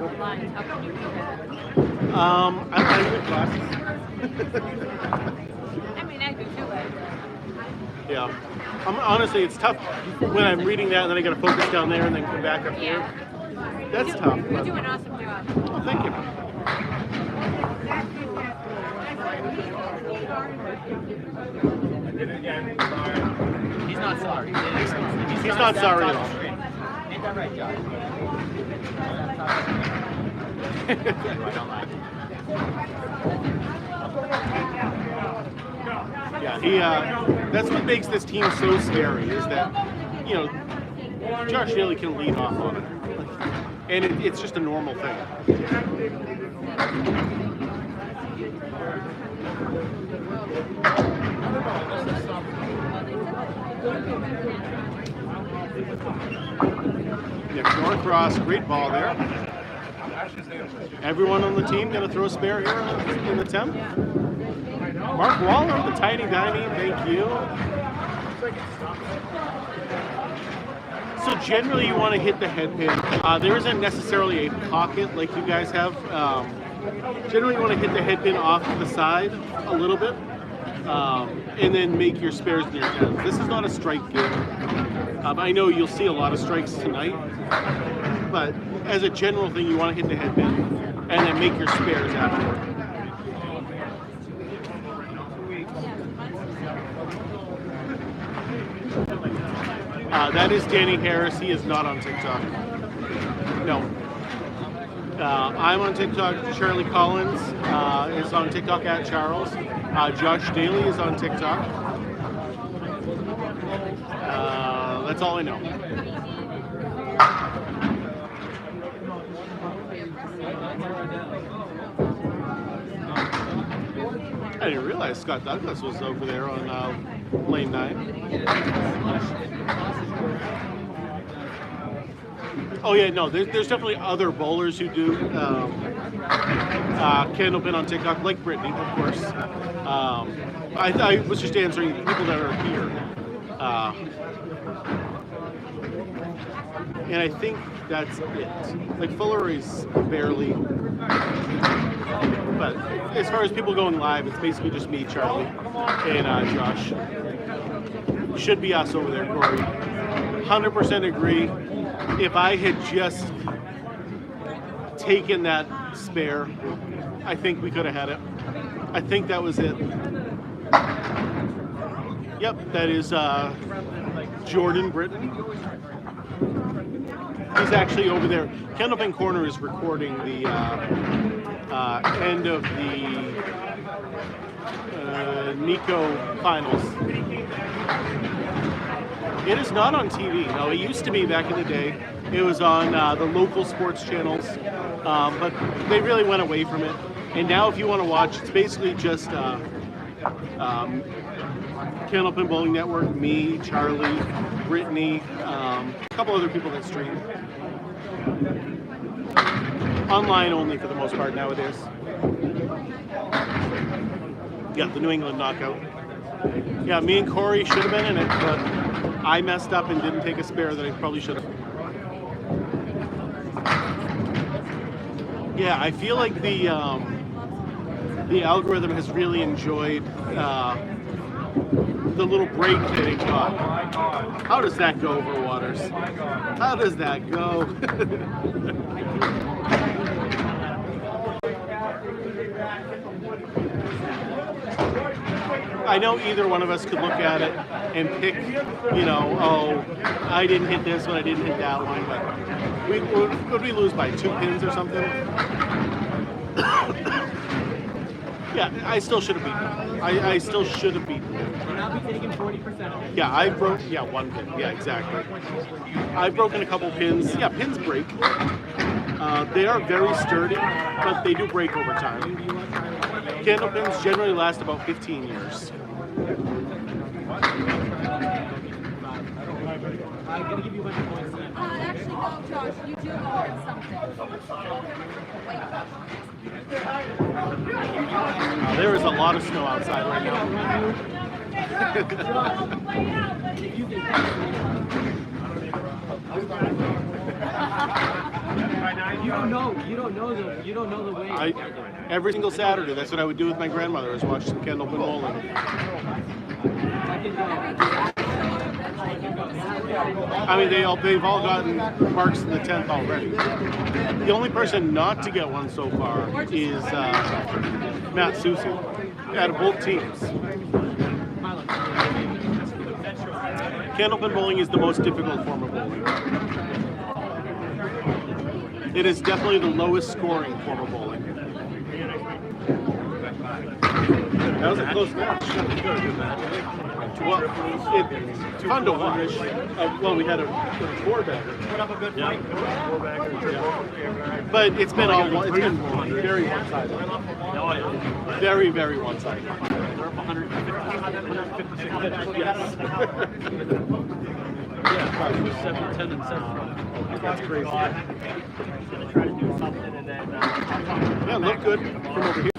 Online, how can you read that? I'm good glasses. I mean, I do too, but Yeah. Honestly, it's tough when I'm reading that and then I got to focus down there and then come back up here. yeah. That's tough. You But, do an awesome job. oh, thank you. He's not sorry. He's not sorry at all. Ain't that right, Josh? Yeah, he. That's what makes this team so scary is that, you know, Josh Daly can lead off on it, and it's just a normal thing. Yeah, Norcross, great ball there. Everyone on the team going to throw a spare here in the 10th. Mark Waller, the tiny dimey, thank you. So generally you want to hit the head pin. There isn't necessarily a pocket like you guys have. Generally you want to hit the head pin off to the side a little bit, and then make your spares in your 10th. This is not a strike game. I know you'll see a lot of strikes tonight, but as a general thing, you want to hit the head pin and then make your spares afterward. That is Danny Harris. He is not on TikTok. No. I'm on TikTok. Charlie Collins is on TikTok at Charles. Josh Daly is on TikTok. That's all I know. I didn't realize Scott Douglas was over there on lane 9. Oh yeah, no, there's definitely other bowlers who do. Candlepin on TikTok, like Brittany, of course. I was just answering the people that are here. And I think that's it. Like Fuller is barely. But as far as people going live, it's basically just me, Charlie, and Josh. Should be us over there, Corey. 100% agree. If I had just taken that spare, I think we could have had it. I think that was it. Yep, that is Jordan Britton. He's actually over there. Candlepin Corner is recording the end of the Nico finals. It is not on TV. No, it used to be back in the day. It was on the local sports channels, but they really went away from it. And now if you want to watch, it's basically just Candlepin Bowling Network, me, Charlie, Brittany, a couple other people that stream. Online only for the most part nowadays. Yeah, the New England knockout. Yeah, me and Corey should have been in it, but I messed up and didn't take a spare that I probably should have. Yeah, I feel like the the algorithm has really enjoyed the little break that it got. How does that go over waters? How does that go? I know either one of us could look at it and pick, you know, oh, I didn't hit this one, I didn't hit that one, but would we lose by 2 pins or something? Yeah, I still should have beaten him. I still should have beaten him. And I'll be taking 40% off. Yeah, I broke, yeah, 1 pin. Yeah, exactly. I've broken a couple pins. Yeah, pins break. They are very sturdy, but they do break over time. Candlepins generally last about 15 years. I'm going to give you a bunch of points then. Actually, no, Josh, you do own something. There is a lot of snow outside right now. You don't know the way. Every single Saturday, that's what I would do with my grandmother, is watch some Candlepin bowling. I mean, they've all gotten marks in the 10th already. The only person not to get one so far is Matt Susi, out of both teams. Candlepin bowling is the most difficult form of bowling. It is definitely the lowest scoring form of bowling. That was a close match. Well, it's fun to watch. Well, we had a 4-bagger. Put up a good fight. But it's been very one-sided. Very, very one-sided. Yes. Yeah, 7, 10, and 7. That's crazy. Yeah, looked good from over here.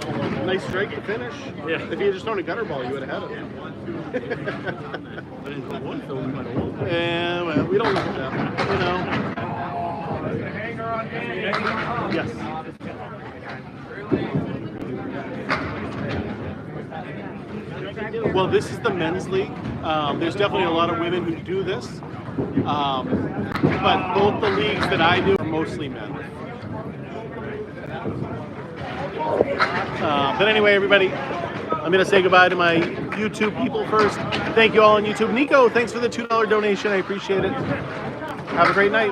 Nice strike to finish. Yeah. If you had just thrown a gutter ball, you would have had it. But in one film, we might have won. And well, we don't look at that, you know. Yes. Well, this is the men's league. There's definitely a lot of women who do this, but both the leagues that I do are mostly men. But anyway, everybody, I'm going to say goodbye to my YouTube people first. Thank you all on YouTube. Nico, thanks for the $2 donation. I appreciate it. Have a great night.